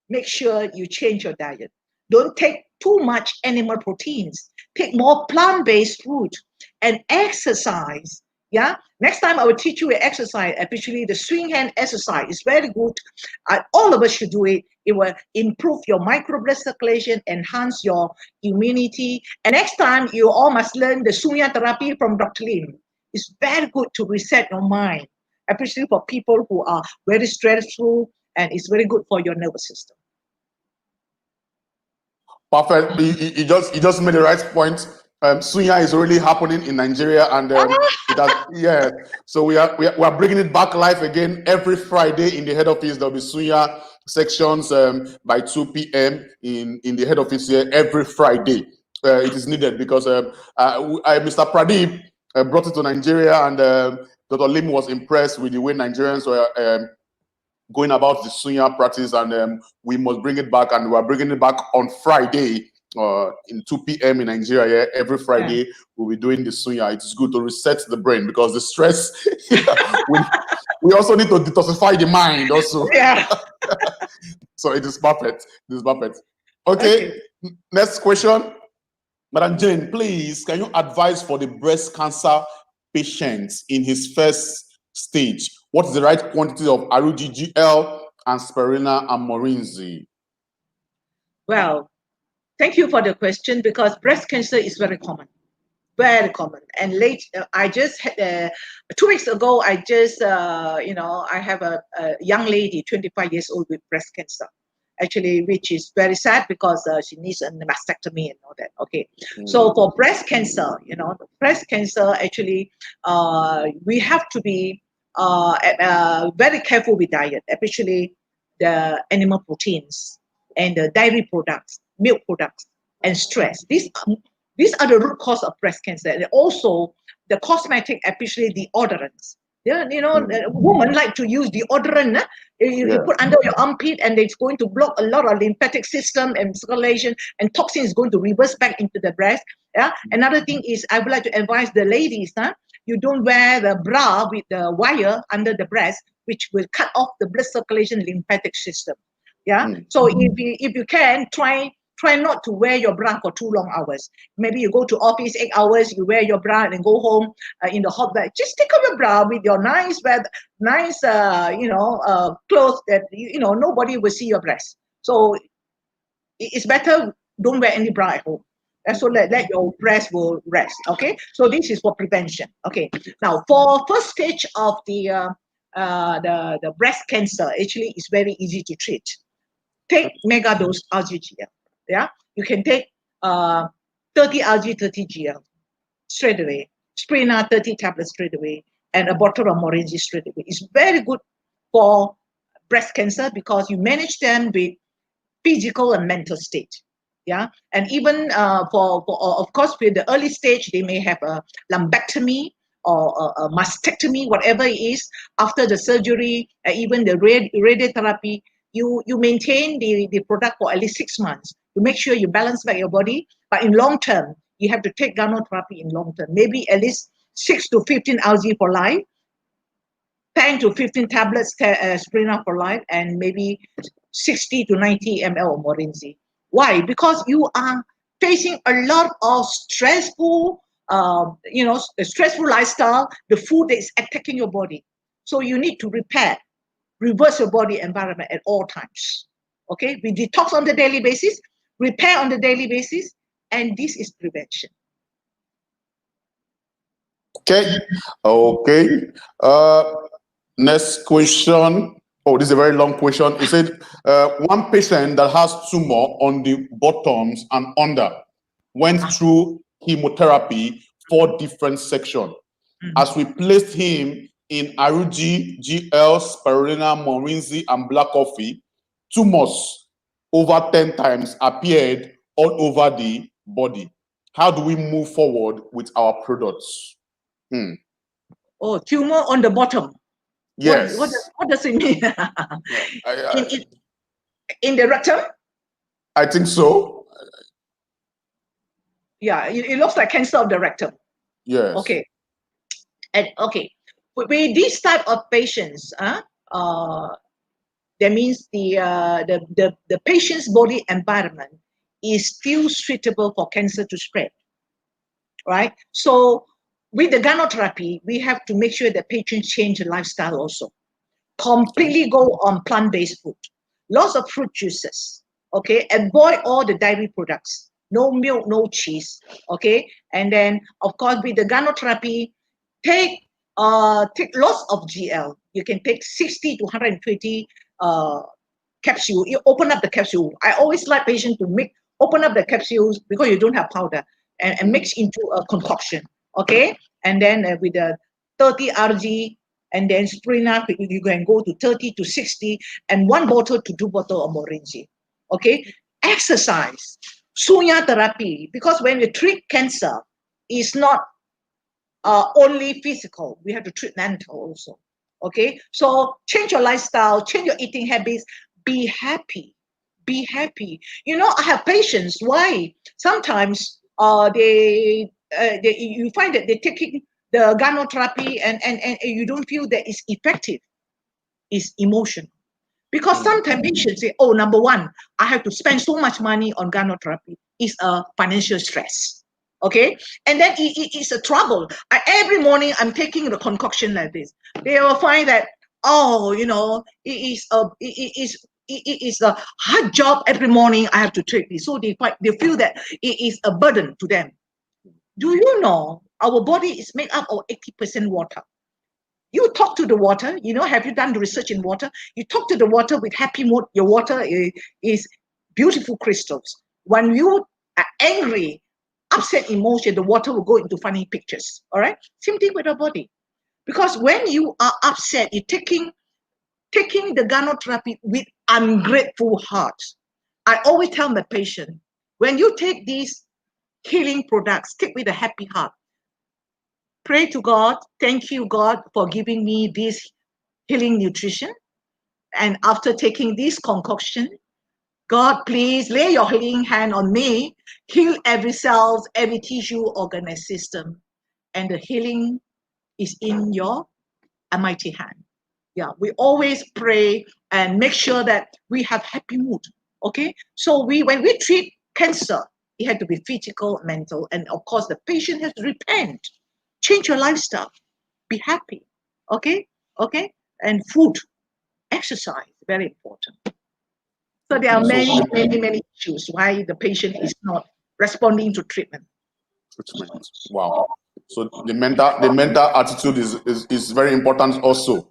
Make sure you change your diet. Don't take too much animal proteins. Take more plant-based food and exercise. Yeah. Next time I will teach you an exercise, especially the swing hand exercise. It's very good. All of us should do it. It will improve your microblood circulation, enhance your immunity. And next time you all must learn the Sunya therapy from Dr. Lim. It's very good to reset your mind, especially for people who are very stressful, and it's very good for your nervous system. Perfect. You just made the right point. Sunya is already happening in Nigeria, and it has, So we are bringing it back live again every Friday in the head office. There'll be Sunya sections by 2 p.m. in the head office here every Friday. It is needed because Mr. Pradeep brought it to Nigeria, and Dr. Lim was impressed with the way Nigerians were going about the Sunya practice, and we must bring it back, and we are bringing it back on Friday in 2 p.m. in Nigeria. Every Friday we'll be doing the Sunya. It's good to reset the brain because the stress, we also need to detoxify the mind also. Yeah. So it is perfect. It is perfect. Okay. Next question. Madam Jane, please, can you advise for the breast cancer patients in his first stage? What is the right quantity of RGGL and spirulina and morinzi? Well, thank you for the question, because breast cancer is very common. Very common. And I just had 2 weeks ago, I just I have a young lady, 25 years old, with breast cancer, actually, which is very sad because she needs a mastectomy and all that. Okay. So for breast cancer, actually, we have to be very careful with diet, especially the animal proteins and the dairy products, milk products, and stress. These are the root cause of breast cancer, and also the cosmetic, especially deodorants. Yeah, women like to use deodorant. You put under your armpit, and it's going to block a lot of lymphatic system and circulation, and toxin is going to reverse back into the breast. Yeah. Another thing is, I would like to advise the ladies, you don't wear the bra with the wire under the breast, which will cut off the blood circulation lymphatic system. Yeah. So if you can try not to wear your bra for too long hours. Maybe you go to office 8 hours, you wear your bra and then go home in the hot bed. Just take off your bra with your nice clothes that nobody will see your breast. So it's better don't wear any bra at home. So let your breast will rest. Okay. So this is for prevention. Okay. Now for first stage of the breast cancer, actually it's very easy to treat. Take mega dose RGGL. Yeah, you can take 30 RG 30 GL straight away, Sprina 30 tablets straight away, and a bottle of Morinzi straight away. It's very good for breast cancer because you manage them with physical and mental state. Yeah, and even for of course with the early stage they may have a lumpectomy or a mastectomy, whatever it is. After the surgery, even the radiotherapy, you maintain the product for at least 6 months to make sure you balance back your body. But in long term, you have to take Ganotherapy in long term, maybe at least 6 to 15 LG for life, 10 to 15 tablets Sprina for life, and maybe 60 to 90 ml of Morinzi. Why? Because you are facing a lot of stressful, stressful lifestyle, the food that is attacking your body. So you need to reverse your body environment at all times. Okay, we detox on the daily basis, repair on the daily basis, and this is prevention. Okay. Next question. Oh, this is a very long question. It said one patient that has tumor on the bottoms and under went through chemotherapy 4 different sections. As we placed him in Aruji, GL, Spirulina, Morinzi, and black coffee, tumors over 10 times appeared all over the body. How do we move forward with our products? Oh, tumor on the bottom. Yes. What does it mean? In the rectum? I think so. Yeah, it looks like cancer of the rectum. Yes. Okay. And okay, with these type of patients, that means the patient's body environment is still suitable for cancer to spread, right? So with the Ganotherapy, we have to make sure that patients change the lifestyle also. Completely go on plant-based food, lots of fruit juices, okay? Avoid all the dairy products, no milk, no cheese, okay? And then, of course, with the Ganotherapy, take lots of GL. You can take 60 to 120 capsule. You open up the capsule. I always like patients to open up the capsules because you don't have powder and mix into a concoction, okay? And then with the 30 RG, and then Sprina, you can go to 30 to 60, and 1 bottle to 2 bottles of Morinzi. Okay? Exercise, Sunya therapy, because when we treat cancer, it's not only physical. We have to treat mental also. Okay? So change your lifestyle, change your eating habits, be happy. Be happy. I have patients. Why? Sometimes you find that they're taking the Ganotherapy and you don't feel that it's effective. It's emotional. Because sometimes patients say, oh, number one, I have to spend so much money on Ganotherapy. It's a financial stress. Okay? And then it's a trouble. Every morning I'm taking the concoction like this. They will find that, it is a hard job every morning I have to take this. So they feel that it is a burden to them. Do you know our body is made up of 80% water? You talk to the water, have you done the research in water? You talk to the water with happy mood, your water is beautiful crystals. When you are angry, upset emotion, the water will go into funny pictures, all right? Same thing with our body. Because when you are upset, you're taking the Ganotherapy with ungrateful heart. I always tell my patient, when you take these healing products, take with a happy heart. pray to God, thank you, God, for giving me this healing nutrition. And after taking this concoction, God, please lay your healing hand on me, heal every cell, every tissue, organ, and system. And the healing is in your almighty hand. Yeah, we always pray and make sure that we have happy mood. Okay, so when we treat cancer, it had to be physical, mental, and of course the patient has to repent, change your lifestyle, be happy. Okay, and food, exercise, very important. So there are many issues why the patient is not responding to treatment. Wow. So the mental attitude is very important also.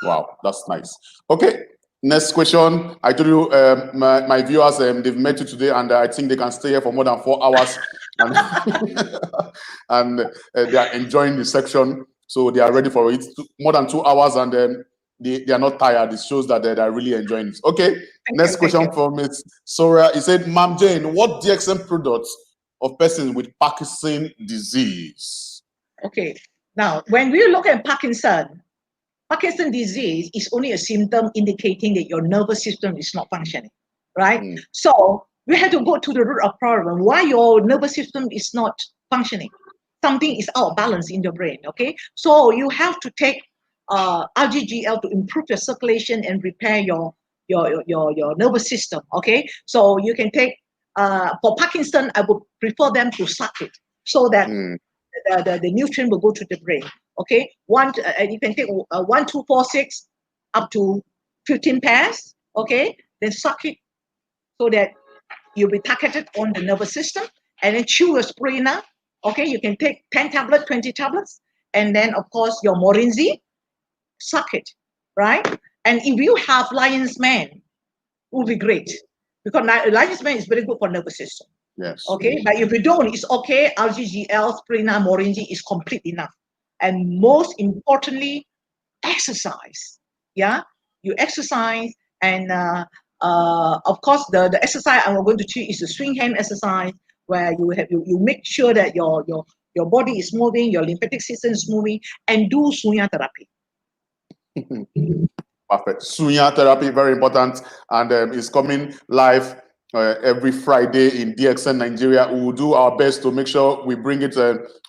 Wow, that's nice. Okay, next question. I told you my viewers, they've met you today, and I think they can stay here for more than 4 hours, and, and they are enjoying the section, so they are ready for it. More than 2 hours, and they are not tired. It shows that they are really enjoying it. Okay, next question from Ms. Sora. He said, Ma'am Jane, what DXM products of persons with Parkinson disease? Okay, now when we look at Parkinson disease is only a symptom indicating that your nervous system is not functioning, right? So we have to go to the root of problem. Why your nervous system is not functioning? Something is out of balance in your brain, okay? So you have to take RGGL to improve your circulation and repair your nervous system, okay? So you can take, for Parkinson, I would prefer them to suck it so that the nutrient will go to the brain. Okay, you can take 1, 2, 4, 6 up to 15 pairs. Okay, then suck it so that you'll be targeted on the nervous system, and then chew your spirina. Okay, you can take 10 tablets, 20 tablets, and then of course your Morinzi, suck it, right? And if you have lion's mane, it would be great because lion's mane is very good for nervous system. Yes. Okay, but if you don't, it's okay. RGGL, Spirina, Morinzi is complete enough. And most importantly, exercise. Yeah, you exercise, and of course, the exercise I'm going to teach is the swing hand exercise, where you make sure that your body is moving, your lymphatic system is moving, and do Sunya therapy. Perfect. Sunya therapy, very important, and it's coming live every Friday in DXN Nigeria. We will do our best to make sure we bring it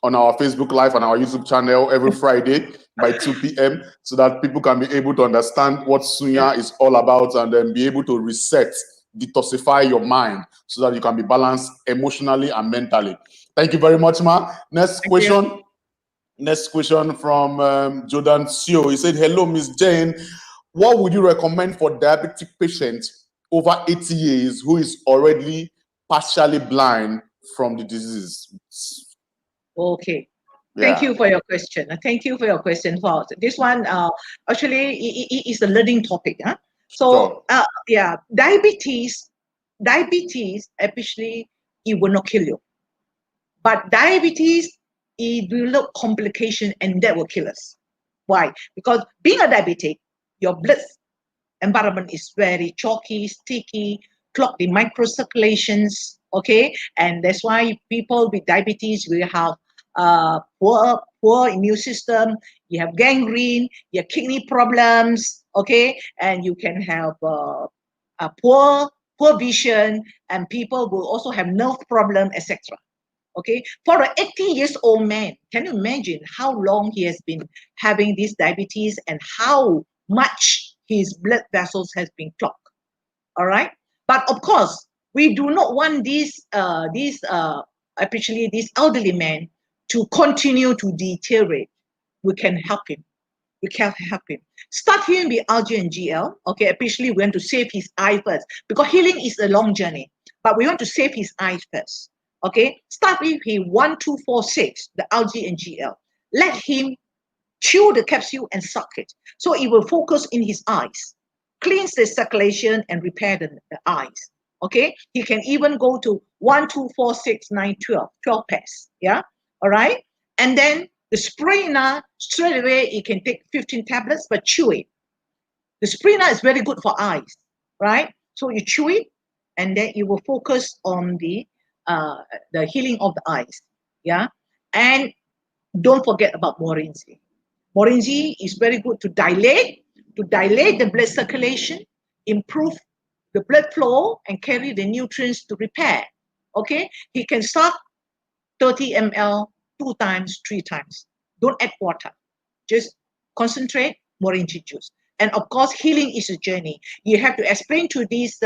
on our Facebook Live and our YouTube channel every Friday by 2 p.m. so that people can be able to understand what Sunya is all about, and then be able to reset, detoxify your mind so that you can be balanced emotionally and mentally. Thank you very much, Ma. Next question. Next question from Jordan Sio. He said, hello, Miss Jane. What would you recommend for diabetic patients over 80 years who is already partially blind from the disease? Okay. Thank you for your question. Thank you for your question. For this one, actually, it is a learning topic. Huh? So, yeah, diabetes, especially, it will not kill you. But diabetes, it will look complication, and that will kill us. Why? Because being a diabetic, your blood environment is very chalky, sticky, clogged in microcirculations. Okay, and that's why people with diabetes will have poor immune system. You have gangrene, you have kidney problems. Okay, and you can have a poor vision, and people will also have nerve problem, etc. Okay, for an 80-year-old man, can you imagine how long he has been having this diabetes and how much his blood vessels has been clogged? All right, but of course, we do not want especially this elderly man to continue to deteriorate. We can help him. We can help him. Start him with RG and GL. Okay, especially we want to save his eye first because healing is a long journey, but we want to save his eyes first. Okay, start with him 1, 2, 4, 6, the algae and GL. Let him chew the capsule and suck it. So it will focus in his eyes, cleans the circulation and repair the eyes. Okay, he can even go to 1, 2, 4, 6, 9, 12, 12 pairs. Yeah, all right. And then the Sprina, straight away, you can take 15 tablets, but chew it. The Sprina is very good for eyes, right? So you chew it, and then you will focus on the healing of the eyes. Yeah, and don't forget about Morinzi. Morinzi is very good to dilate the blood circulation, improve the blood flow, and carry the nutrients to repair. Okay, he can suck 30 ml 2 times, 3 times. Don't add water. Just concentrate Morinji juice. And of course, healing is a journey. You have to explain to this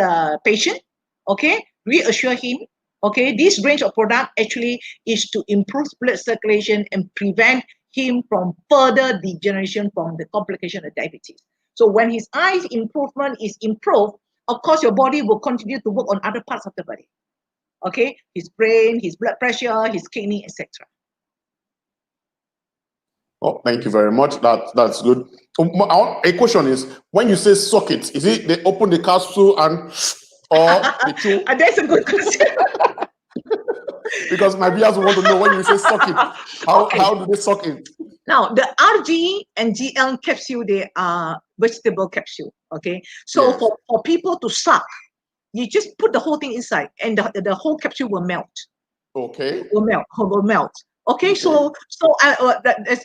patient, okay, reassure him, okay, this range of product actually is to improve blood circulation and prevent him from further degeneration from the complication of diabetes. So when his eyes improvement is improved, of course, your body will continue to work on other parts of the body. Okay, his brain, his blood pressure, his kidney, etc. Oh, thank you very much. That's good. A question is, when you say suck it, is it they open the capsule and or they chew? That's a good question. Because my viewers want to know when you say suck it, how do they suck it? Now, the RG and GL capsule, they are vegetable capsule. Okay, so Yes. for people to suck, you just put the whole thing inside, and the whole capsule will melt. Okay. Will melt. Okay, so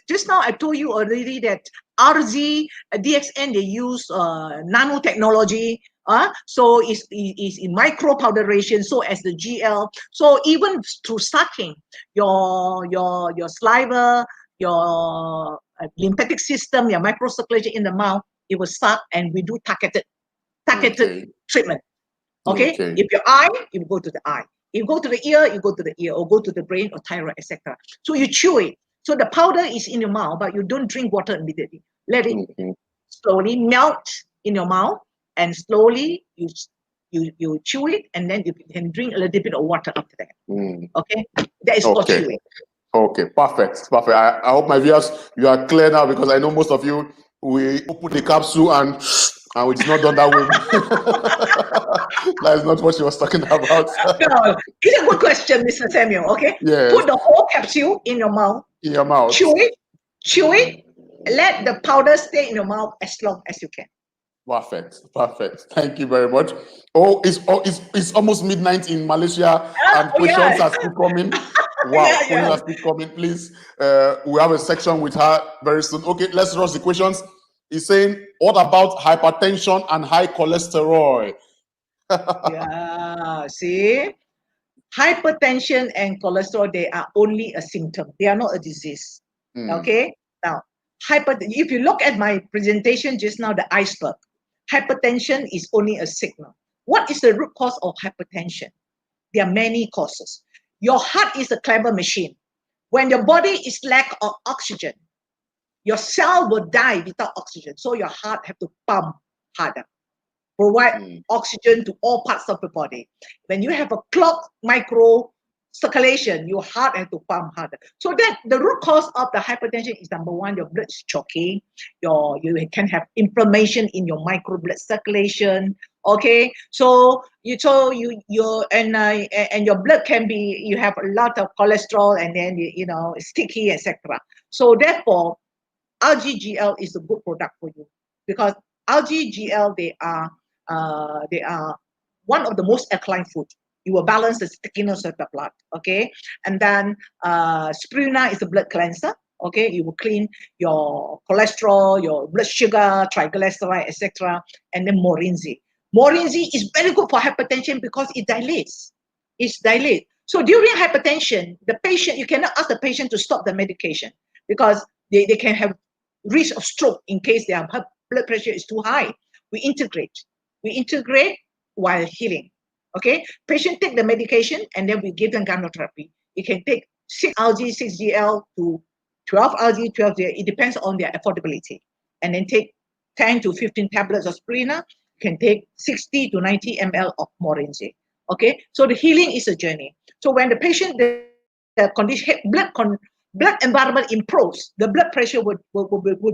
just now I told you already that RZ DXN, they use nanotechnology. So it's in micro powderation. So as the GL, so even through sucking, your saliva, your lymphatic system, your microcirculation in the mouth, it will suck, and we do targeted treatment. Okay? If your eye, you go to the eye. If you go to the ear, you go to the ear, or go to the brain or thyroid, etc. So you chew it. So the powder is in your mouth, but you don't drink water immediately. Let it slowly melt in your mouth, and slowly you chew it, and then you can drink a little bit of water after that. Okay, that is called chewing. Okay, perfect. I hope my viewers, you are clear now, because I know most of you, we open the capsule and it's not done that way. That is not what she was talking about. No, it's a good question, Mr. Samuel. Okay, yes. Put the whole capsule in your mouth. Chew it. Let the powder stay in your mouth as long as you can. Perfect. Thank you very much. It's almost midnight in Malaysia, and questions are still coming. Wow, questions are still coming. Please, we have a section with her very soon. Okay, let's rush the questions. He's saying, what about hypertension and high cholesterol? Yeah, see, hypertension and cholesterol, they are only a symptom. They are not a disease. Okay, now if you look at my presentation just now, the iceberg, hypertension is only a signal. What is the root cause of hypertension? There are many causes. Your heart is a clever machine. When your body is lack of oxygen, your cell will die without oxygen. So your heart have to pump harder, provide oxygen to all parts of the body. When you have a clogged micro circulation, your heart has to pump harder. So that the root cause of the hypertension is, number one, your blood is choking. You can have inflammation in your micro blood circulation. Okay, so and your blood can be, you have a lot of cholesterol, and then sticky, etc. So therefore, RGGL is a good product for you, because RGGL, they are one of the most alkaline food. You will balance the stickiness of the blood. Okay, and then spirulina is a blood cleanser. Okay, you will clean your cholesterol, your blood sugar, triglyceride, etc. And then Morinzi is very good for hypertension because it dilates. So during hypertension, the patient, you cannot ask the patient to stop the medication, because they can have risk of stroke in case their blood pressure is too high. We integrate while healing. Okay, patient take the medication, and then we give them Ganotherapy. It can take 6 RG, 6GL to 12 RG, 12GL. It depends on their affordability. And then take 10 to 15 tablets of spirulina. You can take 60 to 90 ml of Morinzi. Okay, so the healing is a journey. So when the patient, the condition, blood environment improves, the blood pressure would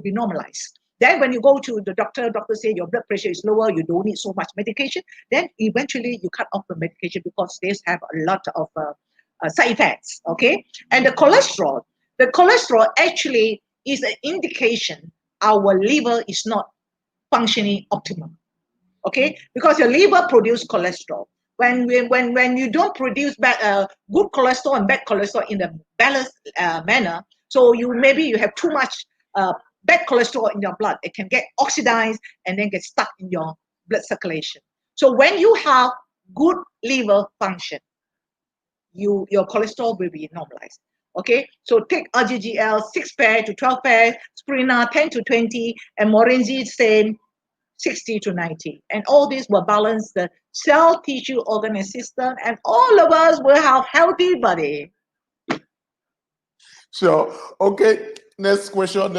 be normalized. Then when you go to the doctor say your blood pressure is lower, you don't need so much medication, then eventually you cut off the medication, because they have a lot of side effects. Okay, and the cholesterol actually is an indication our liver is not functioning optimum. Okay, because your liver produces cholesterol. When you don't produce good cholesterol and bad cholesterol in a balanced manner, So maybe you have too much bad cholesterol in your blood. It can get oxidized and then get stuck in your blood circulation. So when you have good liver function, your cholesterol will be normalized. Okay, so take RGGL 6 pair to 12 pair, Spirina 10 to 20, and Morinzi same 60 to 90. And all this will balance the cell, tissue, organ, and system, and all of us will have healthy body. Sure. Okay. Next question.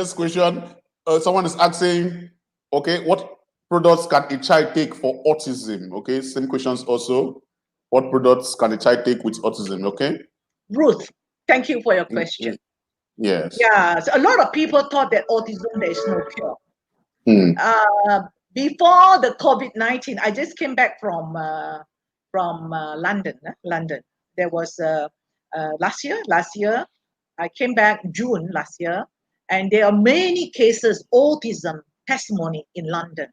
Someone is asking, okay, what products can a child take for autism? Okay, same questions also. What products can a child take with autism? Okay. Ruth, thank you for your question. Yes. Yeah, so a lot of people thought that autism there is no cure. Hmm. Before the COVID-19, I just came back from London. London. There was last year. I came back June last year, and there are many cases autism testimony in London.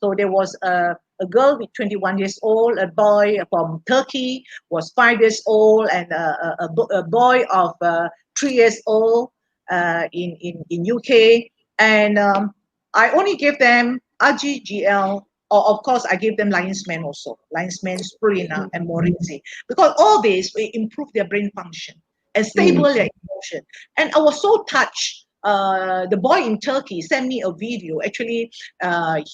So there was a girl with 21 years old, a boy from Turkey was 5 years old, and a boy of 3 years old in UK. And I only gave them RGGL, or of course I gave them Lion's Mane also, Lion's Mane, Spirulina, and Morinzi, because all this will improve their brain function and stable their emotion. And I was so touched. The boy in Turkey sent me a video. Actually,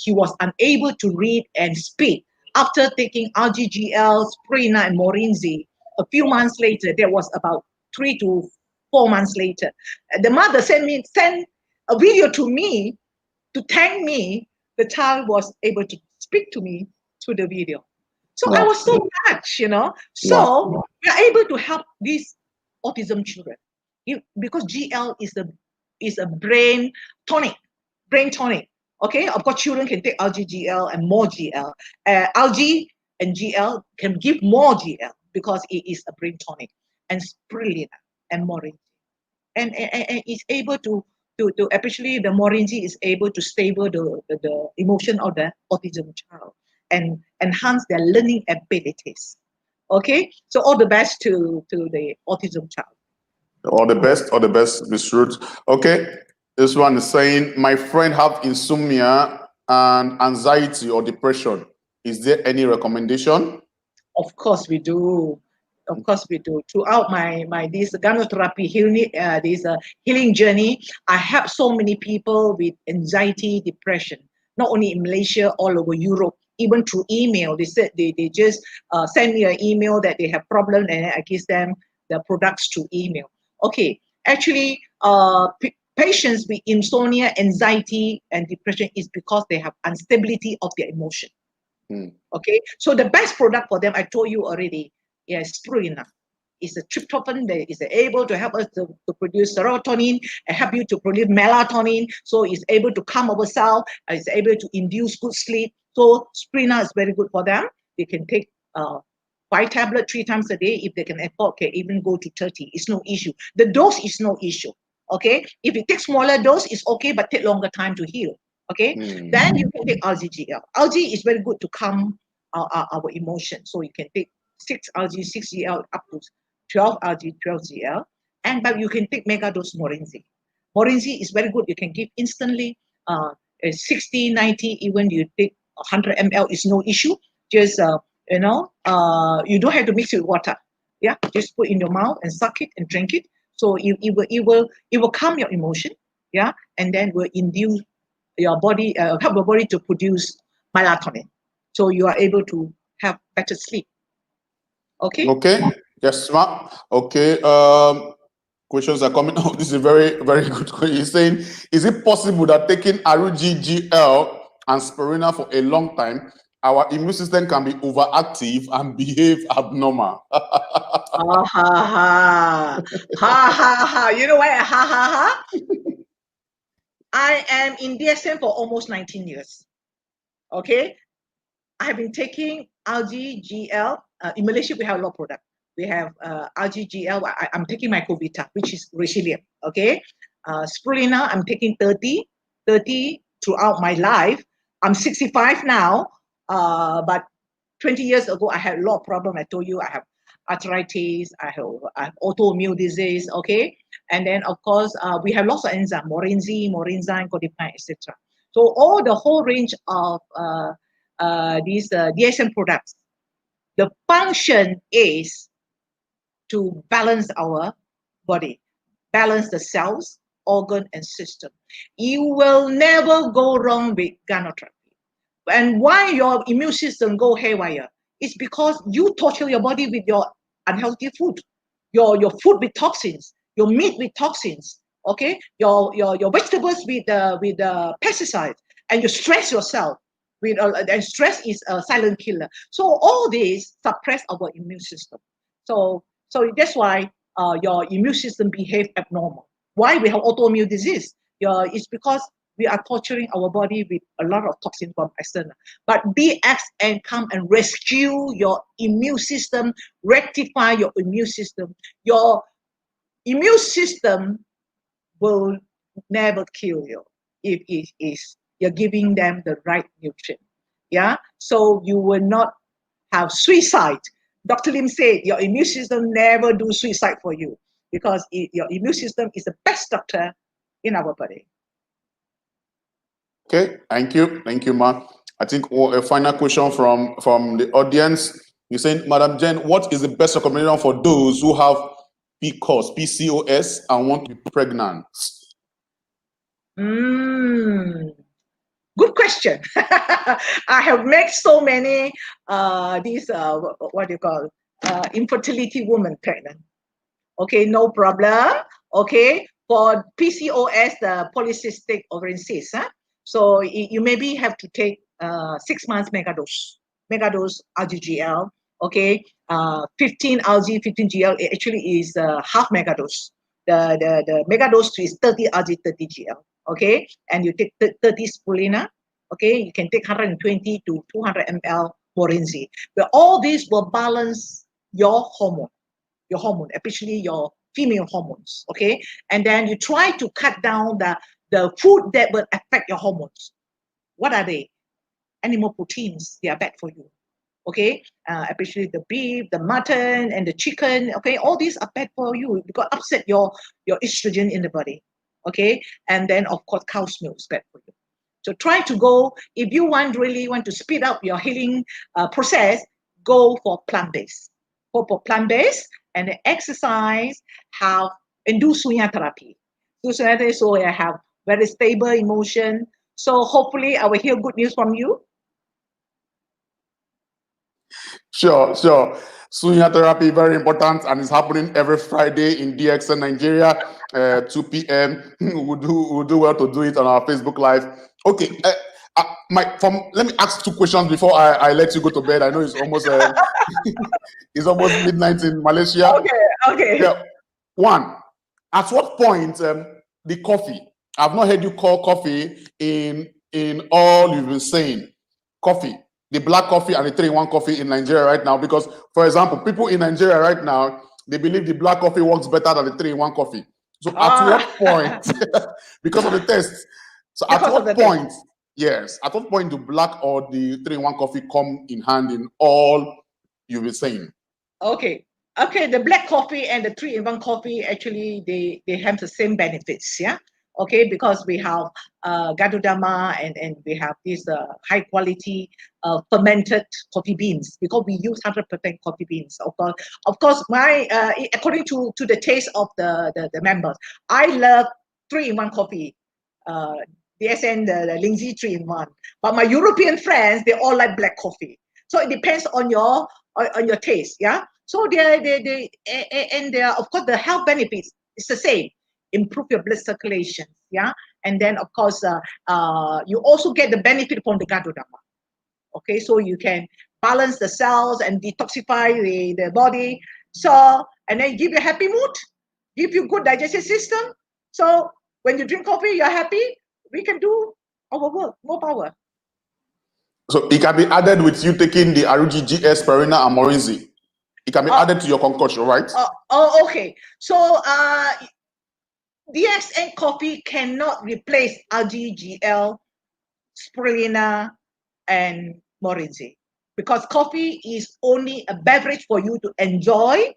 he was unable to read and speak after taking RGGL, Spirulina, and Morinzi. A few months later, there was about 3 to 4 months later, the mother sent a video to me to thank me. The child was able to speak to me through the video. So I was so touched, So we are able to help these autism children because GL is a brain tonic. Okay, of course, children can take LGGL and more GL. LG and GL can give more GL because it is a brain tonic, and Spirulina and Morinzi, and it's able to especially the Morinzi is able to stable the emotion of the autism child and enhance their learning abilities. Okay, so all the best to the autism child. All the best, Miss Ruth. Okay, this one is saying, my friend have insomnia and anxiety or depression. Is there any recommendation? Of course we do. Of course we do. Throughout my this Ganotherapy healing journey, I help so many people with anxiety, depression. Not only in Malaysia, all over Europe, even through email. They said they just send me an email that they have problem, and I give them the products through email. Okay, actually, patients with insomnia, anxiety, and depression is because they have instability of their emotion. Okay, so the best product for them, I told you already, is Spirulina. It's a tryptophan that is able to help us to produce serotonin and help you to produce melatonin. So it's able to calm ourselves. It's able to induce good sleep. So Spirulina is very good for them. They can take 5 tablets 3 times a day. If they can afford, can even go to 30. It's no issue. The dose is no issue. Okay, if it takes smaller dose, it's okay, but take longer time to heal. Okay, then you can take RGGL. RG is very good to calm our emotion. So you can take 6 RG, 6 GL up to 12 RG, 12 GL. But you can take mega dose Morinzi. Morinzi is very good. You can give instantly 60, 90, even you take 100 ml is no issue. Just, you don't have to mix it with water. Yeah, just put in your mouth and suck it and drink it. So it will calm your emotion. Yeah, and then will induce your body, help your body to produce melatonin. So you are able to have better sleep. Okay. Okay. Yes, ma'am. Okay. Questions are coming. Oh, this is a very, very good question. He's saying, is it possible that taking RGGL and Spirulina for a long time, our immune system can be overactive and behave abnormal? Ha ha ha. Ha ha ha. You know why? Ha ha ha. I am in DSM for almost 19 years. Okay. I have been taking RGGL. In Malaysia, we have a lot of products. We have RGGL. I'm taking my Covita, which is resilient. Okay. Spirulina, I'm taking 30 throughout my life. I'm 65 now, but 20 years ago, I had a lot of problems. I told you I arthritis, I have autoimmune disease, okay? And then, of course, we have lots of enzymes, morinzyme, codipine, etc. So all the whole range of these DSM products, the function is to balance our body, balance the cells, organ, and system. You will never go wrong with Ganotherapy. And why your immune system go haywire? It's because you torture your body with your unhealthy food, your food with toxins, your meat with toxins, okay, your vegetables with pesticides, and you stress yourself with and stress is a silent killer. So all these suppress our immune system. So that's why your immune system behave abnormal. Why we have autoimmune disease? It's because we are torturing our body with a lot of toxin from external. But DXN come and rescue your immune system, rectify your immune system. Your immune system will never kill you if it is you're giving them the right nutrient. Yeah, so you will not have suicide. Dr. Lim said your immune system never do suicide for you because your immune system is the best doctor in our body. Okay, thank you, Ma. I think a final question from the audience. You're saying, Madam Jen, what is the best recommendation for those who have PCOS and want to be pregnant? Good question. I have met so many these what do you call infertility women pregnant. Okay, no problem. Okay, for PCOS, the polycystic ovarian cyst. So you maybe have to take 6 months megadose RGGL. Okay, 15 RG, 15 GL actually is half megadose. The megadose is 30 RG, 30 GL. Okay, and you take 30 spirulina. Okay, you can take 120 to 200 ml morinzi. But all these will balance your hormone, especially your female hormones, okay? And then you try to cut down the food that will affect your hormones. What are they? Animal proteins, they are bad for you, okay? Especially the beef, the mutton, and the chicken, okay? All these are bad for you because upset your estrogen in the body, okay? And then, of course, cow's milk is bad for you. So try to go, if you really want to speed up your healing process, go for plant-based. Go for plant-based and the exercise and do Sunya therapy. Do Sunya therapy so I have very stable emotion. So hopefully I will hear good news from you. Sure. Sunya therapy, very important, and it's happening every Friday in DXN Nigeria, 2 p.m. We'll do well to do it on our Facebook Live. Okay. Let me ask 2 questions before I let you go to bed. I know it's almost it's almost midnight in Malaysia. Okay. Yeah. 1. At what point the coffee? I've not heard you call coffee in all you've been saying. Coffee, the black coffee and the 3-in-1 coffee in Nigeria right now, because, for example, people in Nigeria right now, they believe the black coffee works better than the 3-in-1 coffee. So at what point, because of the test, so at what point, yes, at what point do black or the 3-in-1 coffee come in hand in all you've been saying? Okay, the black coffee and the 3-in-1 coffee, actually, they have the same benefits, yeah? Okay, because we have Gadodama and we have these high quality fermented coffee beans because we use 100% coffee beans. Of course, my according to the taste of the members, I love 3-in-1 coffee. DSN, the Lindsay 3-in-1. But my European friends, they all like black coffee. So it depends on your taste, yeah. So they of course the health benefits is the same. Improve your blood circulation, yeah, and then of course you also get the benefit from the Gadodama. Okay, so you can balance the cells and detoxify the body. So and then give you a happy mood, give you good digestive system. So when you drink coffee, you're happy. We can do our work, more power. So it can be added with you taking the RGGS, Perina, and Morinzi. It can be added to your concoction, right? Okay. So DXN coffee cannot replace RGGL, spirulina, and Morinzi because coffee is only a beverage for you to enjoy,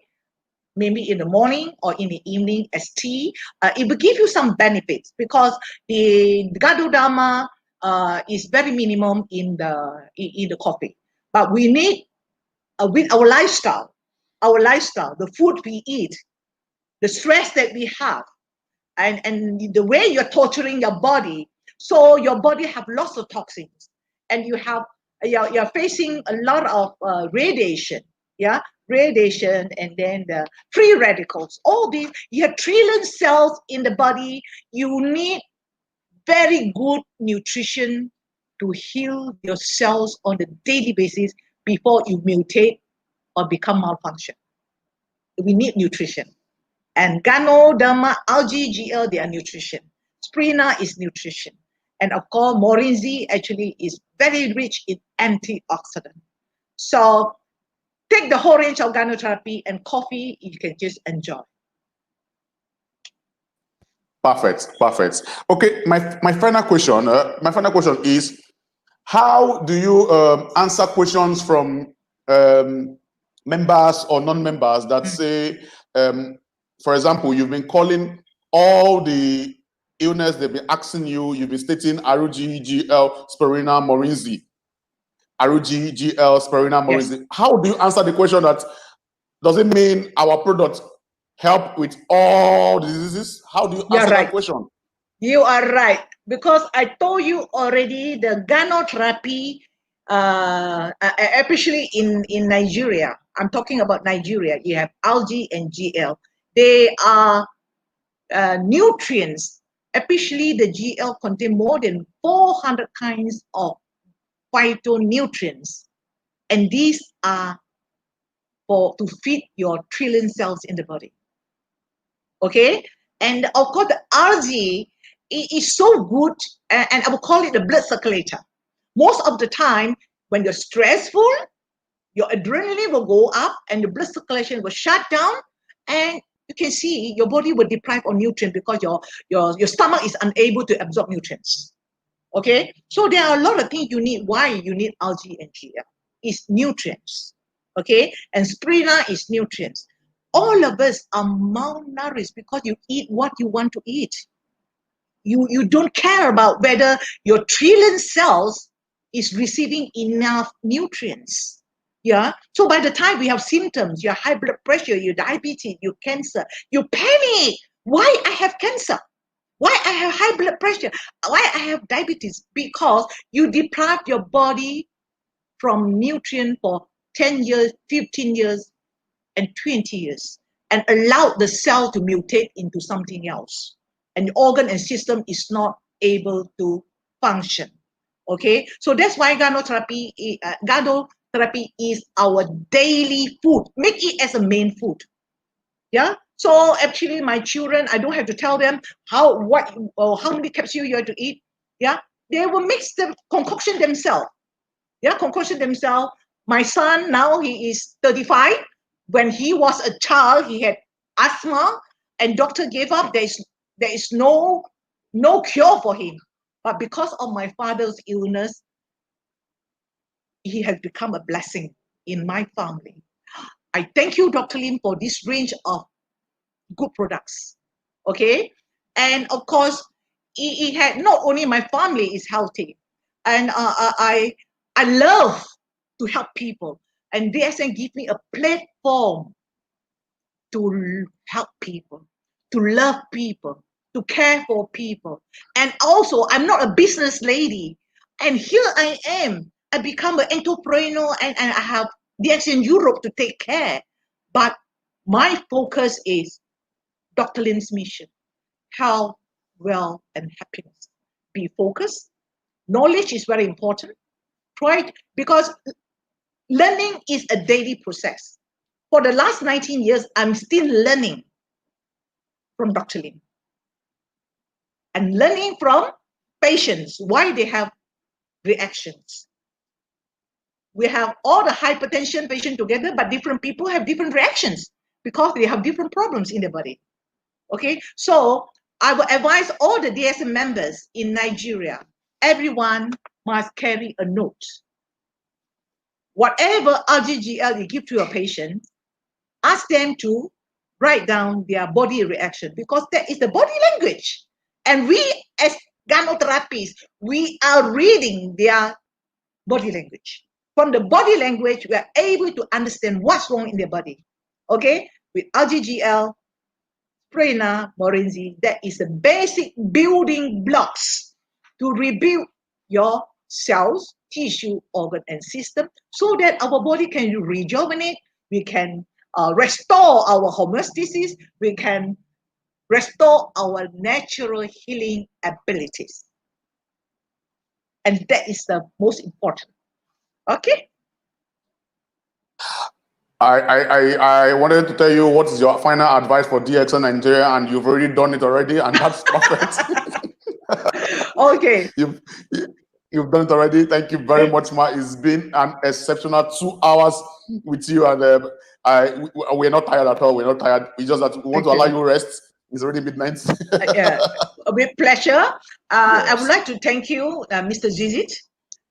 maybe in the morning or in the evening as tea. It will give you some benefits because the Ganoderma is very minimum in the coffee. But we need, with our lifestyle, the food we eat, the stress that we have, and the way you're torturing your body, so your body have lots of toxins, and you're facing a lot of radiation, radiation, and then the free radicals, all these. You have trillion cells in the body. You need very good nutrition to heal your cells on a daily basis before you mutate or become malfunction. We need nutrition. And Ganoderma, algae, GL, they are nutrition. Spirina is nutrition. And of course, Morinzi actually is very rich in antioxidant. So take the whole range of Ganotherapy, and coffee you can just enjoy. Perfect. Okay, my final question. My final question is, how do you answer questions from members or non-members that say, for example, you've been calling all the illness they've been asking you, you've been stating Aruji, GL, Spirina, Morinzi. Aruji, GL, Spirina, Morinzi. Yes. How do you answer the question that, does it mean our product help with all diseases? How do you answer that question? You are right, because I told you already, the Ganotherapy, especially in Nigeria, I'm talking about Nigeria, you have algae and GL. They are nutrients. Especially the GL contain more than 400 kinds of phytonutrients, and these are to feed your trillion cells in the body. Okay, and of course the algae is so good, and I will call it the blood circulator. Most of the time, when you're stressful, your adrenaline will go up and the blood circulation will shut down, and you can see your body will deprive of nutrients because your stomach is unable to absorb nutrients. Okay, so there are a lot of things you need. Why you need algae and GL? It's nutrients. Okay, and spirina is nutrients. All of us are malnourished because you eat what you want to eat. You don't care about whether your trillion cells is receiving enough nutrients. Yeah. So by the time we have symptoms, your high blood pressure, your diabetes, your cancer, you panic. Why I have cancer? Why I have high blood pressure? Why I have diabetes? Because you deprived your body from nutrient for 10 years, 15 years, and 20 years, and allowed the cell to mutate into something else. And the organ and system is not able to function. Okay, so that's why Ganotherapy is our daily food. Make it as a main food. Yeah. So actually, my children, I don't have to tell them how many capsules you have to eat. Yeah, they will mix the concoction themselves. Yeah, concoction themselves. My son now, he is 35. When he was a child, he had asthma, and doctor gave up. There is no cure for him. But because of my father's illness, he has become a blessing in my family. I thank you, Dr. Lim, for this range of good products. Okay, and of course, he had not only my family is healthy, and I love to help people, and DSN give me a platform to help people, to love people, to care for people. And also, I'm not a business lady, and here I am. I become an entrepreneur, and I have DSN Europe to take care. But my focus is Dr. Lim's mission: health, wealth, and happiness. Be focused. Knowledge is very important, right? Because learning is a daily process. For the last 19 years, I'm still learning from Dr. Lim and learning from patients why they have reactions. We have all the hypertension patients together, but different people have different reactions because they have different problems in their body. Okay, so I will advise all the DSM members in Nigeria, everyone must carry a note. whatever RGGL you give to your patient, ask them to write down their body reaction, because that is the body language. And we, as Ganotherapists, we are reading their body language. From the body language, we are able to understand what's wrong in their body. Okay? With RGGL, Prana, Morenzi, that is the basic building blocks to rebuild your cells, tissue, organ, and system, so that our body can rejuvenate, we can restore our homeostasis, we can restore our natural healing abilities. And that is the most important. Okay? I wanted to tell you what is your final advice for DXN Nigeria, and you've already done it already, and that's perfect. Okay. You've done it already. Thank you very much, Ma. It's been an exceptional 2 hours with you, and we're not tired at all. We're not tired. We just that we want to allow you rest. It's already midnight. Yeah, with pleasure. I would like to thank you, Mr. Zizit,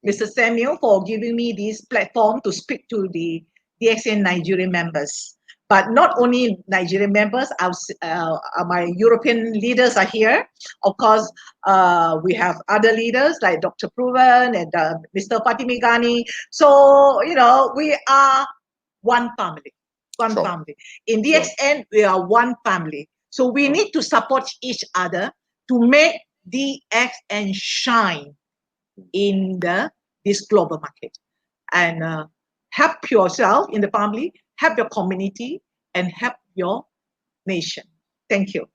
Mr. Samuel, for giving me this platform to speak to the DXN Nigerian members. But not only Nigerian members, my European leaders are here. Of course, we have other leaders like Dr. Proven and Mr. Fatimi Ghani. So, we are one family. One family. In DXN, we are one family. So we need to support each other to make DXN shine in this global market. And help yourself in the family, help your community, and help your nation. Thank you.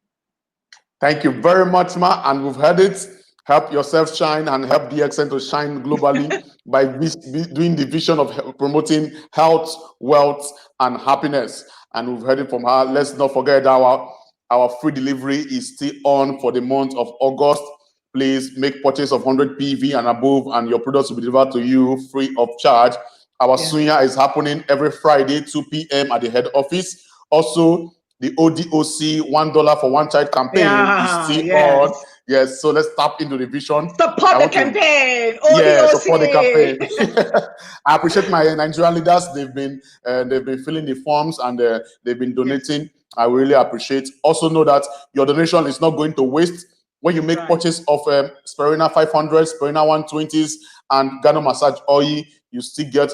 Thank you very much, Ma. And we've heard it. Help yourself shine and help DXN to shine globally by doing the vision of promoting health, wealth, and happiness. And we've heard it from her. Let's not forget our free delivery is still on for the month of August. Please make purchase of 100 PV and above, and your products will be delivered to you free of charge. Our Sunya is happening every Friday, 2 p.m. at the head office. Also, the ODOC $1 for one child campaign is still on. Yes, so let's tap into the vision. Support the campaign. ODOC. Yeah, support the campaign. I appreciate my Nigerian leaders. They've been filling the forms, and they've been donating. Yes. I really appreciate. Also know that your donation is not going to waste. When you make purchase of Spirina 500, Spirina 120s, and Gano Massage Oil, you still get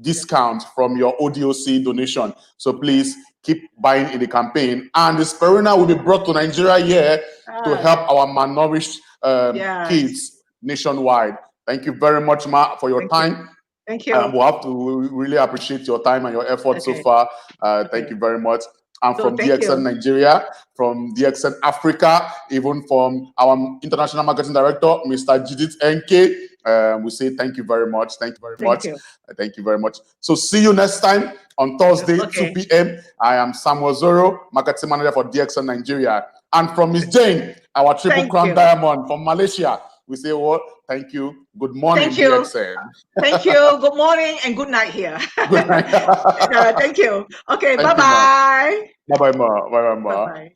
discount from your ODOC donation. So please keep buying in the campaign. And the Spirina will be brought to Nigeria here to help our malnourished kids nationwide. Thank you very much, Ma, for your time. Thank you. We'll have to really appreciate your time and your effort so far. Thank you very much. And from DXN Nigeria, from DXN Africa, even from our international marketing director, Mr. Judith NK, we say thank you very much. Thank you very much. Thank you very much. So see you next time on Thursday, 2 p.m. I am Samuel Zoro, marketing manager for DXN Nigeria. And from Miss Jane, our Triple Crown Diamond from Malaysia, we say, well, thank you. Good morning, DXN. Thank you. Good morning and good night here. Good night. Thank you. Okay, bye-bye. Bye-bye, Ma. Bye-bye, Ma. Bye-bye.